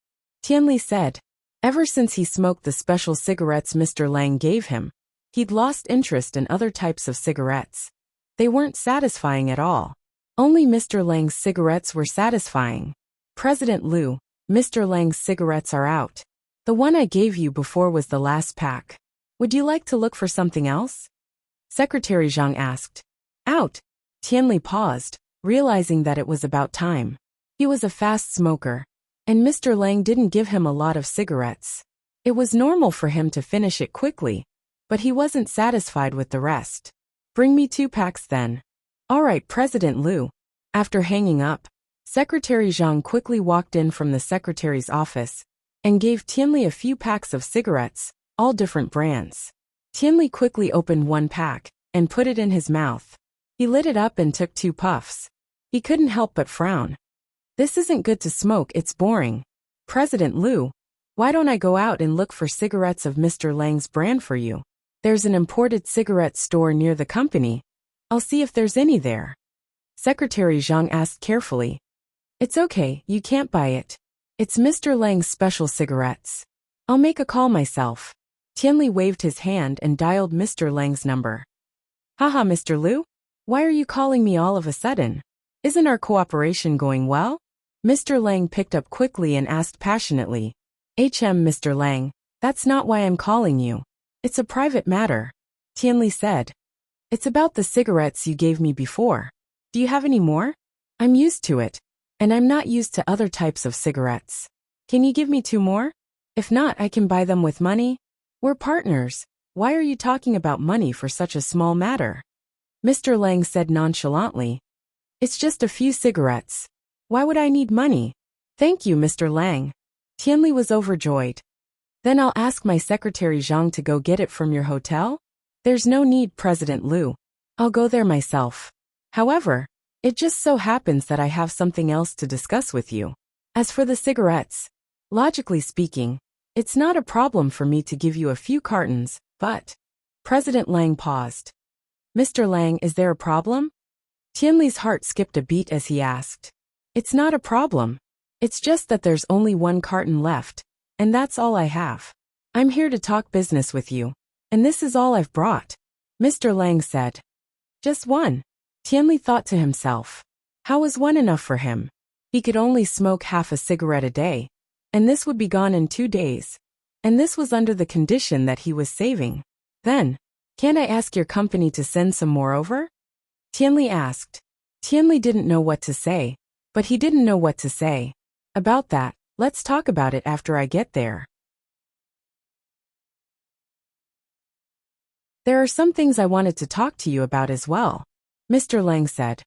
Tianli said. Ever since he smoked the special cigarettes Mr. Lang gave him, he'd lost interest in other types of cigarettes. They weren't satisfying at all. Only Mr. Lang's cigarettes were satisfying. President Liu, Mr. Lang's cigarettes are out. The one I gave you before was the last pack. Would you like to look for something else? Secretary Zhang asked. Out. Tianli paused, realizing that it was about time. He was a fast smoker, and Mr. Lang didn't give him a lot of cigarettes. It was normal for him to finish it quickly, but he wasn't satisfied with the rest. Bring me 2 packs then. All right, President Liu. After hanging up, Secretary Zhang quickly walked in from the secretary's office and gave Tianli a few packs of cigarettes, all different brands. Tianli quickly opened one pack and put it in his mouth. He lit it up and took 2 puffs. He couldn't help but frown. This isn't good to smoke, it's boring. President Liu, why don't I go out and look for cigarettes of Mr. Lang's brand for you? There's an imported cigarette store near the company. I'll see if there's any there. Secretary Zhang asked carefully. It's okay, you can't buy it. It's Mr. Lang's special cigarettes. I'll make a call myself. Tianli waved his hand and dialed Mr. Lang's number. Haha, Mr. Liu? Why are you calling me all of a sudden? Isn't our cooperation going well? Mr. Lang picked up quickly and asked passionately. Mr. Lang, that's not why I'm calling you. It's a private matter. Tianli said. It's about the cigarettes you gave me before. Do you have any more? I'm used to it. And I'm not used to other types of cigarettes. Can you give me 2 more? If not, I can buy them with money. We're partners. Why are you talking about money for such a small matter? Mr. Lang said nonchalantly. It's just a few cigarettes. Why would I need money? Thank you, Mr. Lang. Tianli was overjoyed. Then I'll ask my secretary Zhang to go get it from your hotel? There's no need, President Liu. I'll go there myself. However, it just so happens that I have something else to discuss with you. As for the cigarettes, logically speaking, it's not a problem for me to give you a few cartons, but... President Lang paused. Mr. Lang, is there a problem? Tianli's heart skipped a beat as he asked. It's not a problem. It's just that there's only 1 carton left, and that's all I have. I'm here to talk business with you, and this is all I've brought. Mr. Lang said. Just 1. Tianli thought to himself. How was 1 enough for him? He could only smoke half a cigarette a day, and this would be gone in 2 days. And this was under the condition that he was saving. Then, can't I ask your company to send some more over? Tianli asked. Tianli didn't know what to say, but he didn't know what to say. About that, let's talk about it after I get there. There are some things I wanted to talk to you about as well. Mr. Lang said.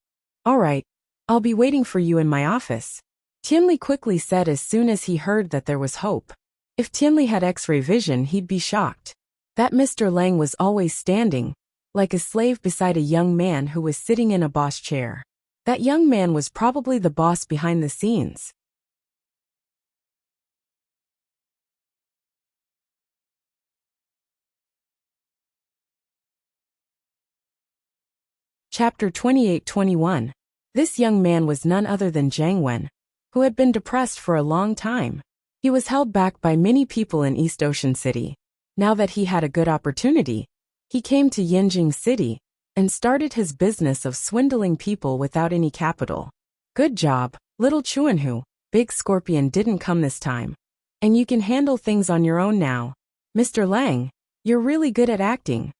All right, I'll be waiting for you in my office. Tianli quickly said as soon as he heard that there was hope. If Tianli had X-ray vision, he'd be shocked. That Mr. Lang was always standing, like a slave beside a young man who was sitting in a boss chair. That young man was probably the boss behind the scenes. Chapter 28-21. This young man was none other than Zhang Wen, who had been depressed for a long time. He was held back by many people in East Ocean City. Now that he had a good opportunity, he came to Yanjing City and started his business of swindling people without any capital. Good job, little Chuanhu. Big Scorpion didn't come this time. And you can handle things on your own now. Mr. Lang, you're really good at acting.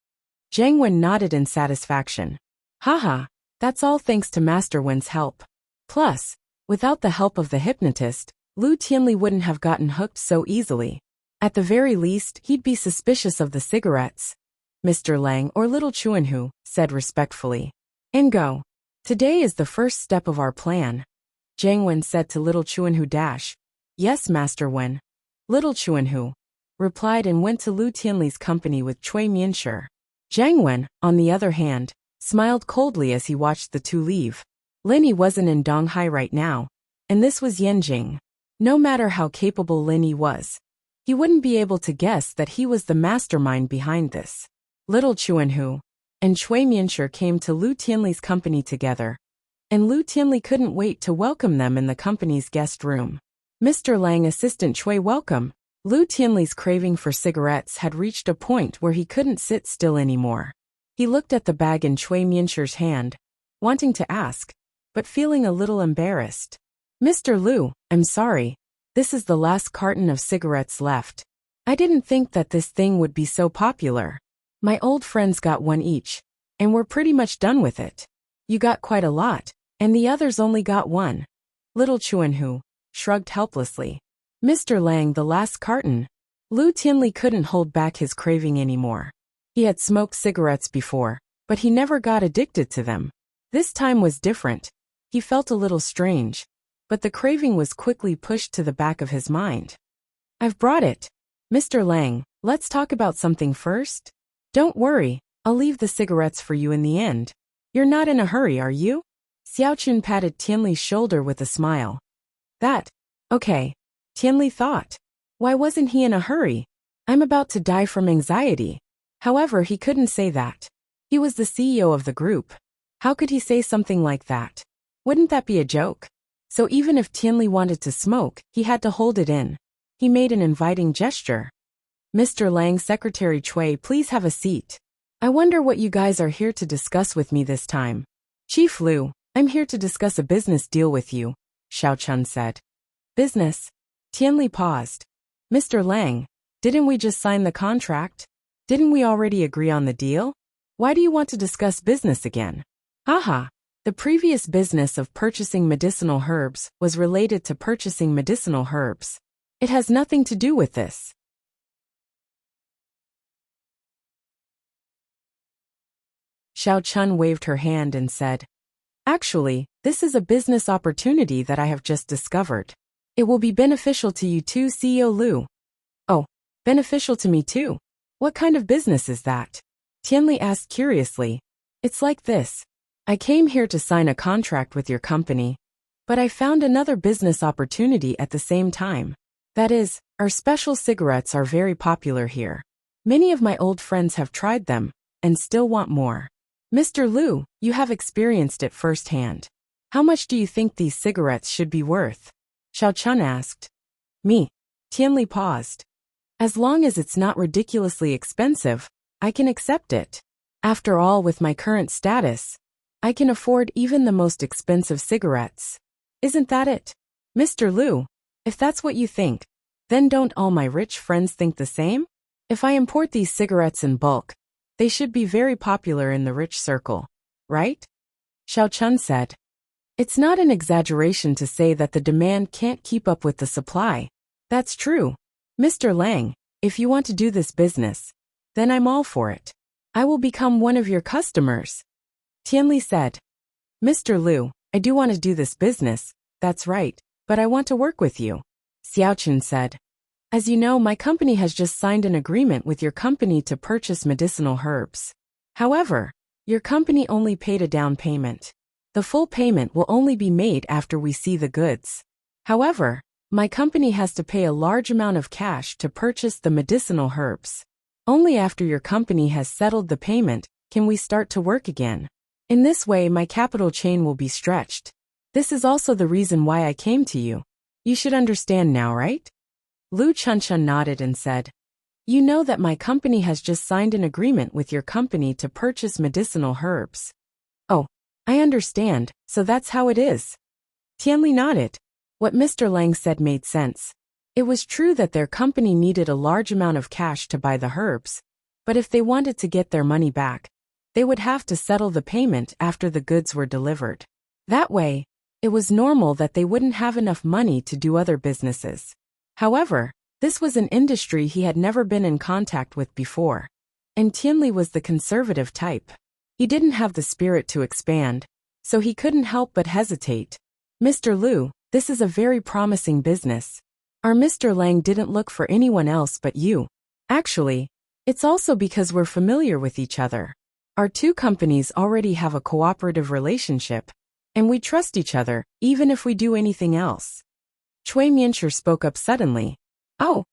Zhang Wen nodded in satisfaction. Haha, that's all thanks to Master Wen's help. Plus, without the help of the hypnotist, Lu Tianli wouldn't have gotten hooked so easily. At the very least, he'd be suspicious of the cigarettes. Mr. Lang or little Chuanhu said respectfully. And go. Today is the first step of our plan. Zhang Wen said to little Chuanhu dash. Yes, Master Wen. Little Chuanhu replied and went to Lu Tianli's company with Cui Mianshi. Zhang Wen, on the other hand, smiled coldly as he watched the 2 leave. Linny wasn't in Donghai right now, and this was Yanjing. No matter how capable Linny was, he wouldn't be able to guess that he was the mastermind behind this. Little Chuanhu and Cui Mianshi came to Lu Tianli's company together, and Lu Tianli couldn't wait to welcome them in the company's guest room. Mr. Lang, Assistant Cui, welcome. Lu Tianli's craving for cigarettes had reached a point where he couldn't sit still anymore. He looked at the bag in Cui Mianshi's hand, wanting to ask, but feeling a little embarrassed. Mr. Liu, I'm sorry. This is the last carton of cigarettes left. I didn't think that this thing would be so popular. My old friends got 1 each, and we're pretty much done with it. You got quite a lot, and the others only got 1. Little Chuanhu shrugged helplessly. Mr. Lang, the last carton. Lu Tianli couldn't hold back his craving anymore. He had smoked cigarettes before, but he never got addicted to them. This time was different. He felt a little strange, but the craving was quickly pushed to the back of his mind. I've brought it. Mr. Lang, let's talk about something first. Don't worry, I'll leave the cigarettes for you in the end. You're not in a hurry, are you? Xiaochun patted Tianli's shoulder with a smile. Okay, Tianli thought. Why wasn't he in a hurry? I'm about to die from anxiety. However, he couldn't say that. He was the CEO of the group. How could he say something like that? Wouldn't that be a joke? So even if Tianli wanted to smoke, he had to hold it in. He made an inviting gesture. Mr. Lang, Secretary Cui, please have a seat. I wonder what you guys are here to discuss with me this time. Chief Liu, I'm here to discuss a business deal with you, Xiao Chun said. Business? Tianli paused. Mr. Lang, didn't we just sign the contract? Didn't we already agree on the deal? Why do you want to discuss business again? Haha. The previous business of purchasing medicinal herbs was related to purchasing medicinal herbs. It has nothing to do with this. Xiao Chun waved her hand and said, Actually, this is a business opportunity that I have just discovered. It will be beneficial to you too, CEO Liu. Oh, beneficial to me too? What kind of business is that? Tianli asked curiously. It's like this. I came here to sign a contract with your company, but I found another business opportunity at the same time. That is, our special cigarettes are very popular here. Many of my old friends have tried them, and still want more. Mr. Liu, you have experienced it firsthand. How much do you think these cigarettes should be worth? Xiao Chun asked. Me. Tianli paused. As long as it's not ridiculously expensive, I can accept it. After all, with my current status, I can afford even the most expensive cigarettes. Isn't that it? Mr. Liu, if that's what you think, then don't all my rich friends think the same? If I import these cigarettes in bulk, they should be very popular in the rich circle, right? Xiao Chun said. It's not an exaggeration to say that the demand can't keep up with the supply. That's true. Mr. Lang, if you want to do this business, then I'm all for it. I will become one of your customers. Tianli said. Mr. Liu, I do want to do this business, that's right, but I want to work with you. Xiao Chun said. As you know, my company has just signed an agreement with your company to purchase medicinal herbs. However, your company only paid a down payment. The full payment will only be made after we see the goods. However, my company has to pay a large amount of cash to purchase the medicinal herbs. Only after your company has settled the payment can we start to work again. In this way, my capital chain will be stretched. This is also the reason why I came to you. You should understand now, right? Liu Chunchun nodded and said, You know that my company has just signed an agreement with your company to purchase medicinal herbs. Oh, I understand, so that's how it is. Tianli nodded. What Mr. Lang said made sense. It was true that their company needed a large amount of cash to buy the herbs, but if they wanted to get their money back, they would have to settle the payment after the goods were delivered. That way, it was normal that they wouldn't have enough money to do other businesses. However, this was an industry he had never been in contact with before. And Tianli was the conservative type. He didn't have the spirit to expand, so he couldn't help but hesitate. Mr. Liu, this is a very promising business. Our Mr. Lang didn't look for anyone else but you. Actually, it's also because we're familiar with each other. Our two companies already have a cooperative relationship, and we trust each other, even if we do anything else. Cui Mianshi spoke up suddenly. Oh!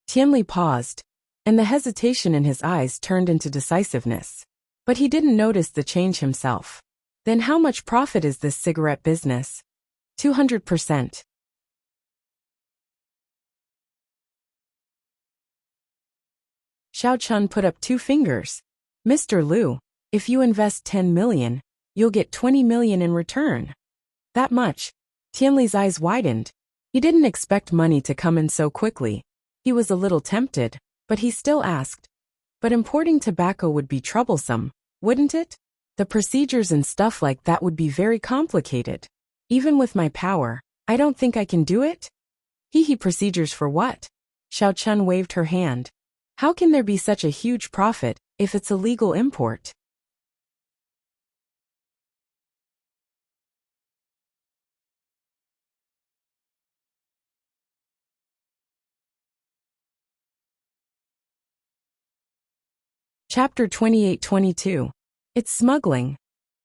Tianli paused, and the hesitation in his eyes turned into decisiveness. But he didn't notice the change himself. Then how much profit is this cigarette business? 200%. Xiao Chun put up 2 fingers. Mr. Liu, if you invest 10 million, you'll get 20 million in return. That much. Tianli's eyes widened. He didn't expect money to come in so quickly. He was a little tempted, but he still asked. But importing tobacco would be troublesome, wouldn't it? The procedures and stuff like that would be very complicated. Even with my power, I don't think I can do it. Procedures for what? Xiao Chun waved her hand. How can there be such a huge profit if it's a legal import? Chapter 28-22. It's smuggling.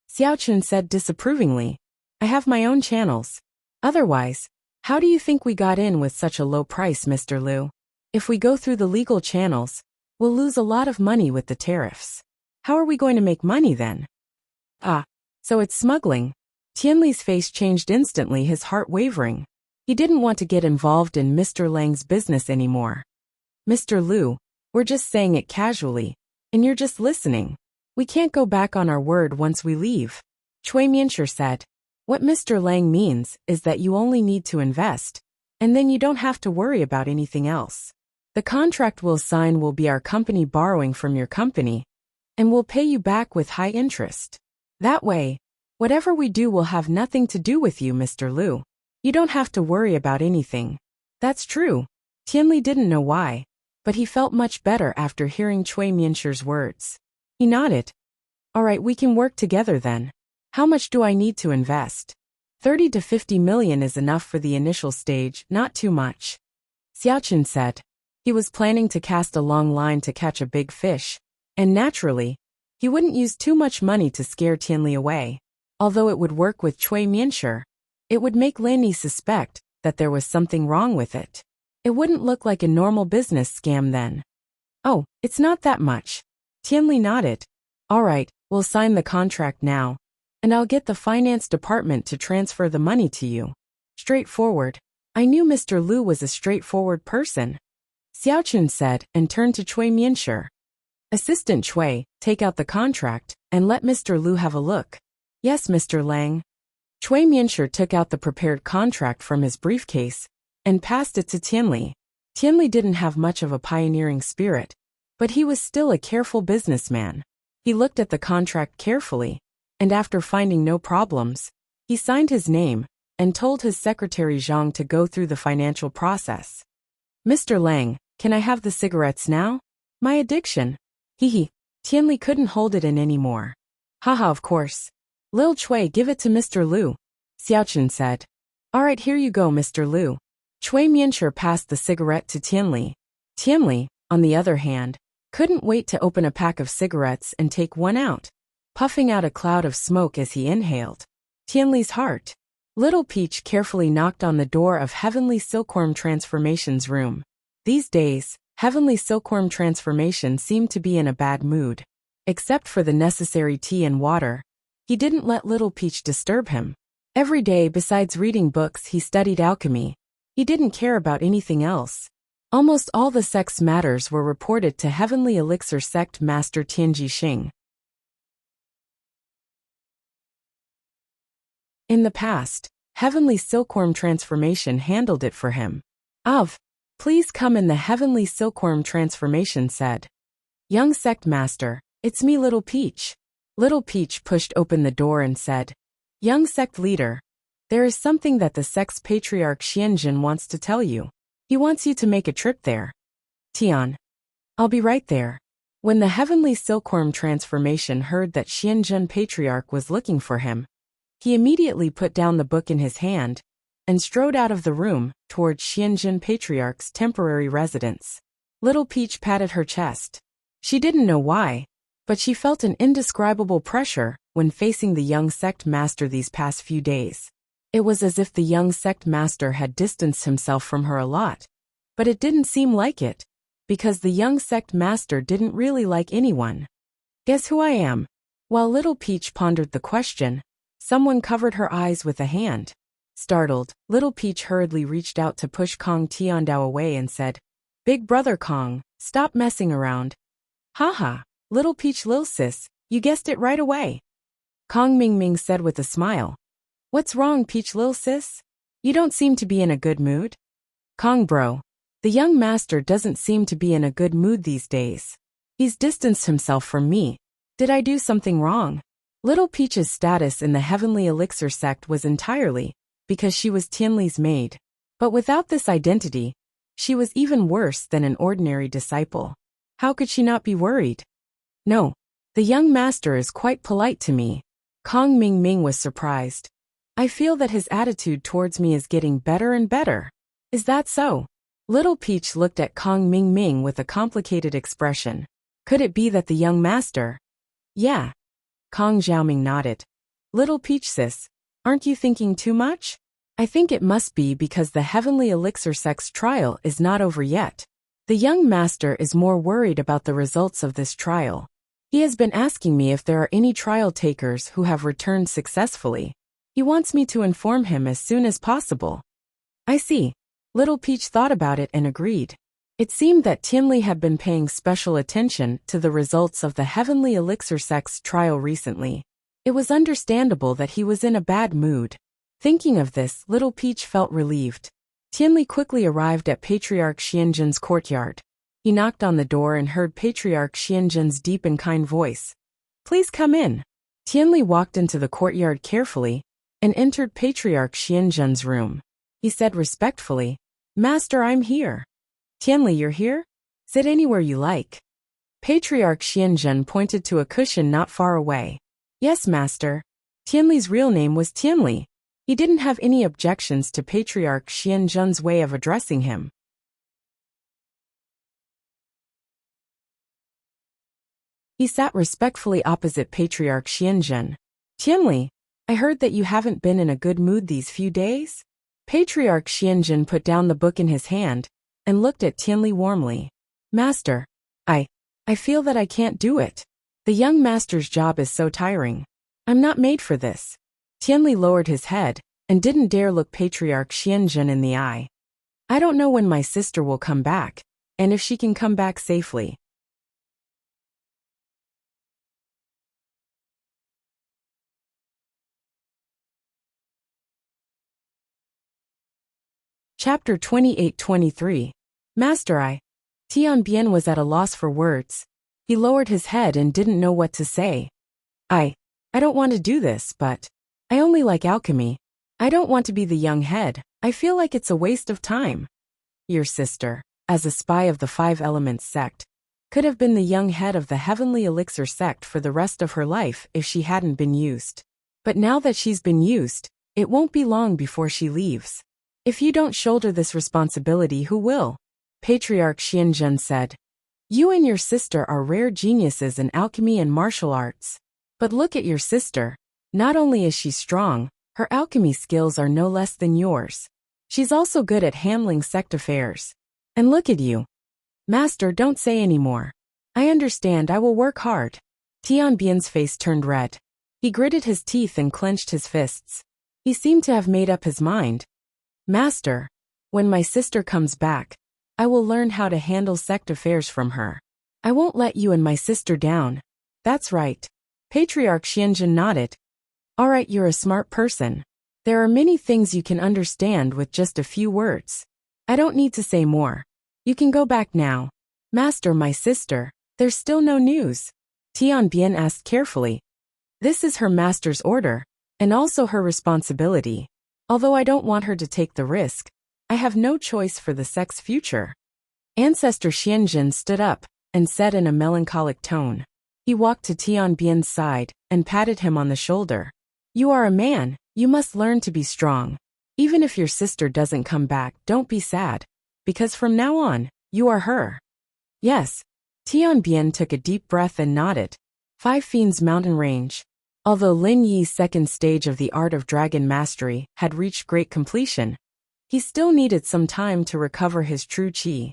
Xiao Chun said disapprovingly. I have my own channels. Otherwise, how do you think we got in with such a low price, Mr. Liu? If we go through the legal channels, we'll lose a lot of money with the tariffs. How are we going to make money then? So it's smuggling. Tianli's face changed instantly, his heart wavering. He didn't want to get involved in Mr. Lang's business anymore. Mr. Liu, we're just saying it casually, and you're just listening. We can't go back on our word once we leave. Cui Mianshi said. What Mr. Lang means is that you only need to invest, and then you don't have to worry about anything else. The contract we'll sign will be our company borrowing from your company, and we'll pay you back with high interest. That way, whatever we do will have nothing to do with you, Mr. Liu. You don't have to worry about anything. That's true. Tianli didn't know why, but he felt much better after hearing Cui Mianshi's words. He nodded. All right, we can work together then. How much do I need to invest? 30 to 50 million is enough for the initial stage, not too much. Xiaoqun said. He was planning to cast a long line to catch a big fish, and naturally, he wouldn't use too much money to scare Tianli away. Although it would work with Cui Mianshi, it would make Lanny suspect that there was something wrong with it. It wouldn't look like a normal business scam then. Oh, it's not that much. Tianli nodded. All right, we'll sign the contract now, and I'll get the finance department to transfer the money to you. Straightforward. I knew Mr. Liu was a straightforward person. Xiaoqun said and turned to Cui Mianshi. Assistant Cui, take out the contract and let Mr. Liu have a look. Yes, Mr. Lang. Cui Mianshi took out the prepared contract from his briefcase and passed it to Tianli. Tianli didn't have much of a pioneering spirit, but he was still a careful businessman. He looked at the contract carefully, and after finding no problems, he signed his name and told his secretary Zhang to go through the financial process. Mr. Lang, can I have the cigarettes now? My addiction. Hehe. Tianli couldn't hold it in anymore. Haha, of course. Lil Cui, give it to Mr. Liu. Xiaoqun said. All right, here you go, Mr. Liu. Cui Mianshi passed the cigarette to Tianli. Tianli, on the other hand, couldn't wait to open a pack of cigarettes and take one out, puffing out a cloud of smoke as he inhaled. Tianli's heart. Little Peach carefully knocked on the door of Heavenly Silkworm Transformation's room. These days, Heavenly Silkworm Transformation seemed to be in a bad mood. Except for the necessary tea and water, he didn't let Little Peach disturb him. Every day besides reading books he studied alchemy. He didn't care about anything else. Almost all the sect's matters were reported to Heavenly Elixir Sect Master Tianji Xing. In the past, Heavenly Silkworm Transformation handled it for him. Please come in, the Heavenly Silkworm Transformation said. Young Sect Master, it's me, Little Peach. Little Peach pushed open the door and said, Young Sect Leader, there is something that the sect's patriarch Xianjun wants to tell you. He wants you to make a trip there. Tian. I'll be right there. When the Heavenly Silkworm Transformation heard that Xianjun Patriarch was looking for him, he immediately put down the book in his hand and strode out of the room towards Xianjun Patriarch's temporary residence. Little Peach patted her chest. She didn't know why, but she felt an indescribable pressure when facing the young sect master these past few days. It was as if the young sect master had distanced himself from her a lot, but it didn't seem like it, because the young sect master didn't really like anyone. Guess who I am? While Little Peach pondered the question, someone covered her eyes with a hand. Startled, Little Peach hurriedly reached out to push Kong Tiandao away and said, Big brother Kong, stop messing around. Haha, Little Peach Lil Sis, you guessed it right away. Kong Mingming said with a smile. What's wrong, Peach Lil Sis? You don't seem to be in a good mood. Kong bro, the young master doesn't seem to be in a good mood these days. He's distanced himself from me. Did I do something wrong? Little Peach's status in the Heavenly Elixir sect was entirely because she was Tianli's maid. But without this identity, she was even worse than an ordinary disciple. How could she not be worried? No, the young master is quite polite to me. Kong Mingming was surprised. I feel that his attitude towards me is getting better and better. Is that so? Little Peach looked at Kong Mingming with a complicated expression. Could it be that the young master? Yeah. Kong Xiaoming nodded. Little Peach sis, aren't you thinking too much? I think it must be because the Heavenly Elixir sect's trial is not over yet. The young master is more worried about the results of this trial. He has been asking me if there are any trial takers who have returned successfully. He wants me to inform him as soon as possible. I see. Little Peach thought about it and agreed. It seemed that Tianli had been paying special attention to the results of the Heavenly Elixir sect's trial recently. It was understandable that he was in a bad mood. Thinking of this, Little Peach felt relieved. Tianli quickly arrived at Patriarch Xianzhen's courtyard. He knocked on the door and heard Patriarch Xianzhen's deep and kind voice. Please come in. Tianli walked into the courtyard carefully and entered Patriarch Xianzhen's room. He said respectfully, Master, I'm here. Tianli, you're here? Sit anywhere you like. Patriarch Xianzhen pointed to a cushion not far away. Yes, Master. Tianli's real name was Tianli. He didn't have any objections to Patriarch Xianzhen's way of addressing him. He sat respectfully opposite Patriarch Xianzhen. Tianli, I heard that you haven't been in a good mood these few days? Patriarch Xianzhen put down the book in his hand and looked at Tianli warmly. Master, I feel that I can't do it. The young master's job is so tiring. I'm not made for this. Tianli lowered his head and didn't dare look Patriarch Xianzhen in the eye. I don't know when my sister will come back, and if she can come back safely. Chapter 28-23. Master, Tianbian was at a loss for words. He lowered his head and didn't know what to say. I don't want to do this, but I only like alchemy. I don't want to be the young head. I feel like it's a waste of time. Your sister, as a spy of the Five Elements sect, could have been the young head of the Heavenly Elixir sect for the rest of her life if she hadn't been used. But now that she's been used, it won't be long before she leaves. If you don't shoulder this responsibility, who will? Patriarch Xianzhen said. You and your sister are rare geniuses in alchemy and martial arts. But look at your sister. Not only is she strong, her alchemy skills are no less than yours. She's also good at handling sect affairs. And look at you. Master, don't say any more. I understand, I will work hard. Tianbian's face turned red. He gritted his teeth and clenched his fists. He seemed to have made up his mind. Master, when my sister comes back, I will learn how to handle sect affairs from her. I won't let you and my sister down. That's right. Patriarch Xianzhen nodded. All right, you're a smart person. There are many things you can understand with just a few words. I don't need to say more. You can go back now. Master, my sister, there's still no news. Tianbian asked carefully. This is her master's order, and also her responsibility. Although I don't want her to take the risk, I have no choice for the sect's future. Ancestor Xianzhen stood up and said in a melancholic tone. He walked to Tianbian's side and patted him on the shoulder. You are a man, you must learn to be strong. Even if your sister doesn't come back, don't be sad, because from now on, you are her. Yes. Tianbian took a deep breath and nodded. Five Fiends Mountain Range. Although Lin Yi's second stage of the Art of Dragon Mastery had reached great completion, he still needed some time to recover his true qi.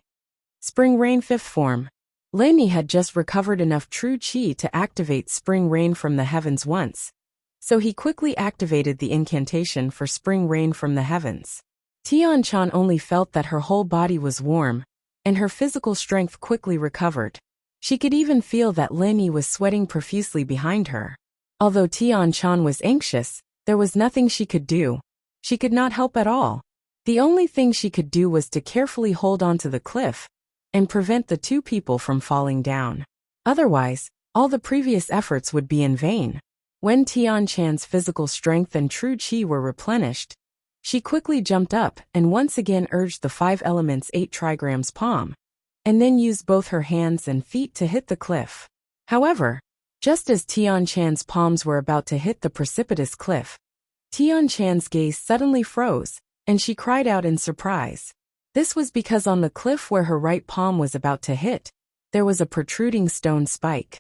Spring Rain 5th Form. Lin Yi had just recovered enough true qi to activate Spring Rain from the heavens once, so he quickly activated the incantation for Spring Rain from the heavens. Tianchan only felt that her whole body was warm, and her physical strength quickly recovered. She could even feel that Lin Yi was sweating profusely behind her. Although Tianchan was anxious, there was nothing she could do. She could not help at all. The only thing she could do was to carefully hold onto the cliff and prevent the two people from falling down. Otherwise, all the previous efforts would be in vain. When Tianchan's physical strength and true qi were replenished, she quickly jumped up and once again urged the 5 elements 8 trigrams palm, and then used both her hands and feet to hit the cliff. However, just as Tianchan's palms were about to hit the precipitous cliff, Tianchan's gaze suddenly froze, and she cried out in surprise. This was because on the cliff where her right palm was about to hit, there was a protruding stone spike.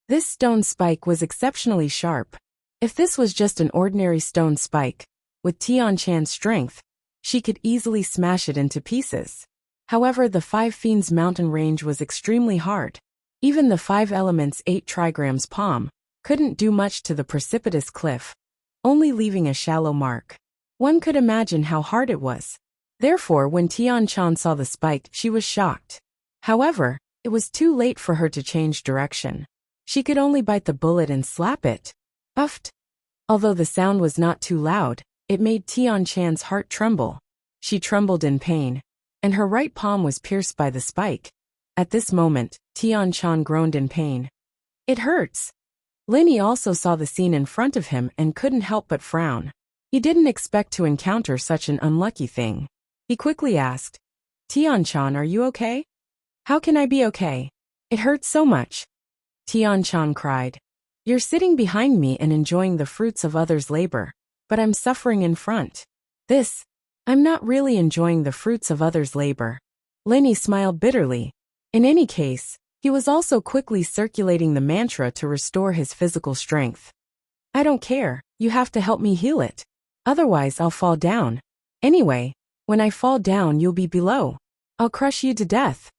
This stone spike was exceptionally sharp. If this was just an ordinary stone spike, with Tianchan's strength, she could easily smash it into pieces. However, the 5 Fiends Mountain Range was extremely hard. Even the 5 elements 8 trigrams palm couldn't do much to the precipitous cliff, only leaving a shallow mark. One could imagine how hard it was. Therefore, when Tian-chan saw the spike, she was shocked. However, it was too late for her to change direction. She could only bite the bullet and slap it. Uffed. Although the sound was not too loud, it made Tian-chan's heart tremble. She trembled in pain, and her right palm was pierced by the spike. At this moment, Tian-chan groaned in pain. It hurts. Linny also saw the scene in front of him and couldn't help but frown. He didn't expect to encounter such an unlucky thing. He quickly asked, Tian-chan, are you okay? How can I be okay? It hurts so much. Tian-chan cried. You're sitting behind me and enjoying the fruits of others' labor, but I'm suffering in front. I'm not really enjoying the fruits of others' labor. Linny smiled bitterly. In any case, he was also quickly circulating the mantra to restore his physical strength. I don't care, you have to help me heal it. Otherwise I'll fall down. Anyway, when I fall down you'll be below. I'll crush you to death.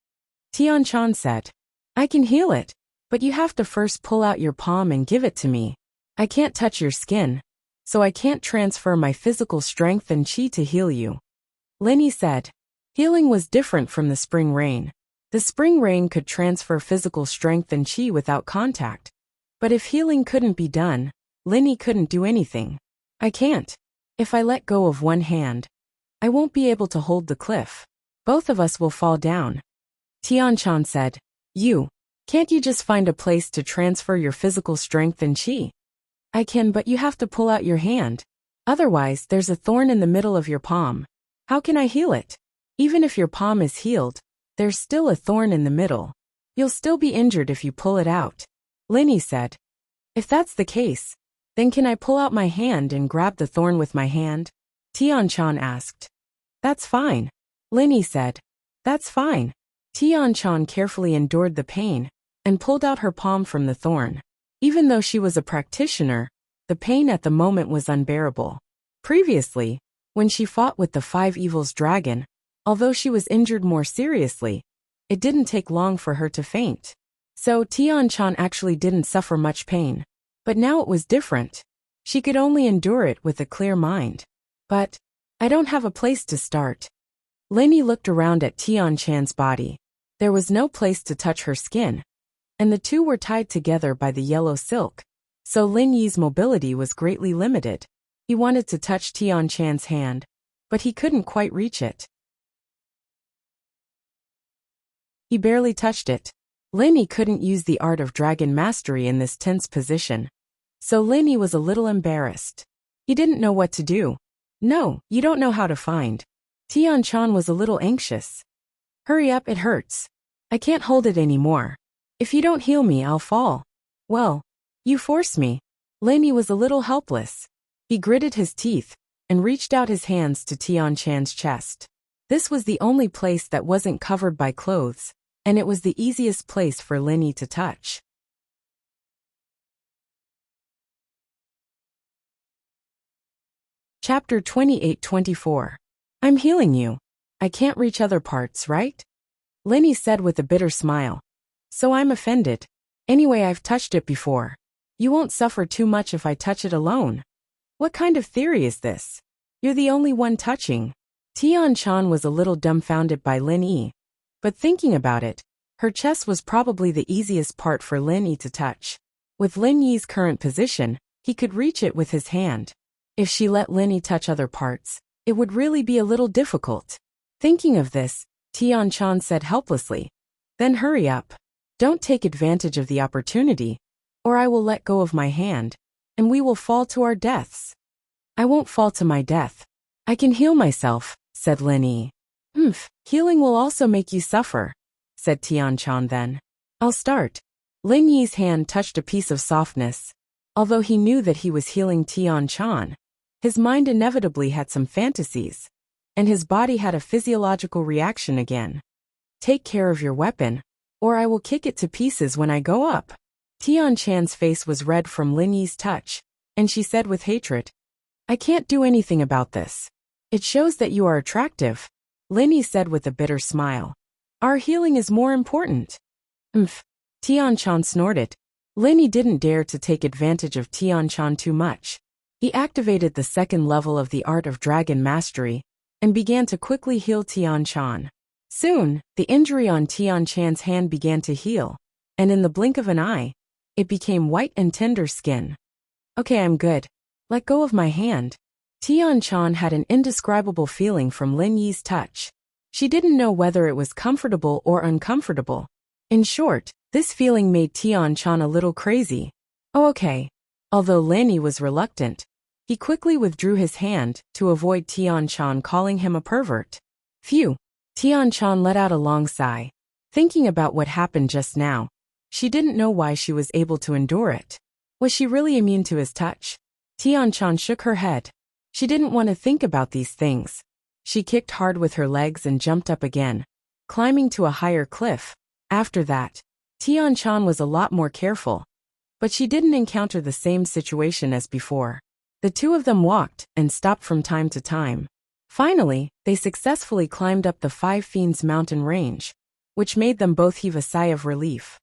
Tian-chan said. I can heal it, but you have to first pull out your palm and give it to me. I can't touch your skin, so I can't transfer my physical strength and chi to heal you. Linny said. Healing was different from the spring rain. The spring rain could transfer physical strength and chi without contact. But if healing couldn't be done, Linny couldn't do anything. I can't. If I let go of one hand, I won't be able to hold the cliff. Both of us will fall down. Tian-chan said. Can't you just find a place to transfer your physical strength and chi? I can, but you have to pull out your hand. Otherwise, there's a thorn in the middle of your palm. How can I heal it? Even if your palm is healed, there's still a thorn in the middle. You'll still be injured if you pull it out. Linny said. If that's the case, then can I pull out my hand and grab the thorn with my hand? Tian-chan asked. That's fine. Linny said. That's fine. Tian-chan carefully endured the pain and pulled out her palm from the thorn. Even though she was a practitioner, the pain at the moment was unbearable. Previously, when she fought with the 5 Evils dragon, although she was injured more seriously, it didn't take long for her to faint. So Tian-chan actually didn't suffer much pain. But now it was different. She could only endure it with a clear mind. But I don't have a place to start. Linny looked around at Tian-chan's body. There was no place to touch her skin, and the two were tied together by the yellow silk, so Lin Yi's mobility was greatly limited. He wanted to touch Tian-chan's hand, but he couldn't quite reach it. He barely touched it. Lin Yi couldn't use the art of dragon mastery in this tense position, so Lin Yi was a little embarrassed. He didn't know what to do. No, you don't know how to find. Tian-chan was a little anxious. Hurry up, it hurts. I can't hold it anymore. If you don't heal me, I'll fall. Well, you force me. Lin Yi was a little helpless. He gritted his teeth and reached out his hands to Tian-chan's chest. This was the only place that wasn't covered by clothes, and it was the easiest place for Lin Yi to touch. Chapter 28-24. I'm healing you. I can't reach other parts, right? Lin Yi said with a bitter smile. So I'm offended. Anyway, I've touched it before. You won't suffer too much if I touch it alone. What kind of theory is this? You're the only one touching. Tian-chan was a little dumbfounded by Lin Yi. But thinking about it, her chest was probably the easiest part for Lin Yi to touch. With Lin Yi's current position, he could reach it with his hand. If she let Lin Yi touch other parts, it would really be a little difficult. Thinking of this, Tian-chan said helplessly. Then hurry up. Don't take advantage of the opportunity, or I will let go of my hand, and we will fall to our deaths. I won't fall to my death. I can heal myself, said Lin Yi. Healing will also make you suffer, said Tian-chan then. I'll start. Lin Yi's hand touched a piece of softness. Although he knew that he was healing Tian-chan, his mind inevitably had some fantasies, and his body had a physiological reaction again. Take care of your weapon, or I will kick it to pieces when I go up. Tian-chan's face was red from Lin Yi's touch, and she said with hatred, I can't do anything about this. It shows that you are attractive, Lin Yi said with a bitter smile. Our healing is more important. Tian-chan snorted. Lin didn't dare to take advantage of Tian-chan too much. He activated the second level of the Art of Dragon Mastery and began to quickly heal Tian-chan. Soon, the injury on Tian-chan's hand began to heal, and in the blink of an eye, it became white and tender skin. Okay, I'm good. Let go of my hand. Tian-chan had an indescribable feeling from Lin Yi's touch. She didn't know whether it was comfortable or uncomfortable. In short, this feeling made Tian-chan a little crazy. Oh, okay. Although Lin Yi was reluctant, he quickly withdrew his hand to avoid Tian-chan calling him a pervert. Phew. Tian-chan let out a long sigh. Thinking about what happened just now, she didn't know why she was able to endure it. Was she really immune to his touch? Tian-chan shook her head. She didn't want to think about these things. She kicked hard with her legs and jumped up again, climbing to a higher cliff. After that, Tian-chan was a lot more careful. But she didn't encounter the same situation as before. The two of them walked and stopped from time to time. Finally, they successfully climbed up the Five Fiends mountain range, which made them both heave a sigh of relief.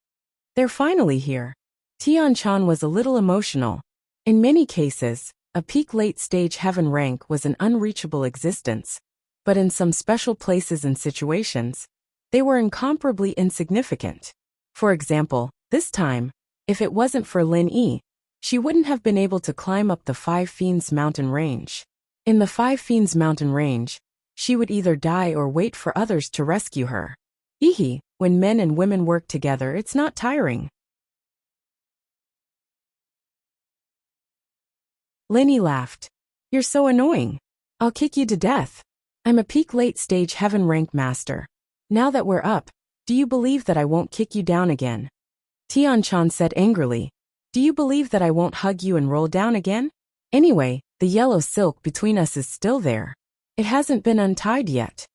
They're finally here. Tian-chan was a little emotional. In many cases, a peak late-stage heaven rank was an unreachable existence, but in some special places and situations, they were incomparably insignificant. For example, this time, if it wasn't for Lin Yi, she wouldn't have been able to climb up the Five Fiends mountain range. In the Five Fiends mountain range, she would either die or wait for others to rescue her. Hehe, when men and women work together, it's not tiring. Lin Yi laughed. You're so annoying. I'll kick you to death. I'm a peak late-stage heaven rank master. Now that we're up, do you believe that I won't kick you down again? Tian-chan said angrily. Do you believe that I won't hug you and roll down again? Anyway, the yellow silk between us is still there. It hasn't been untied yet.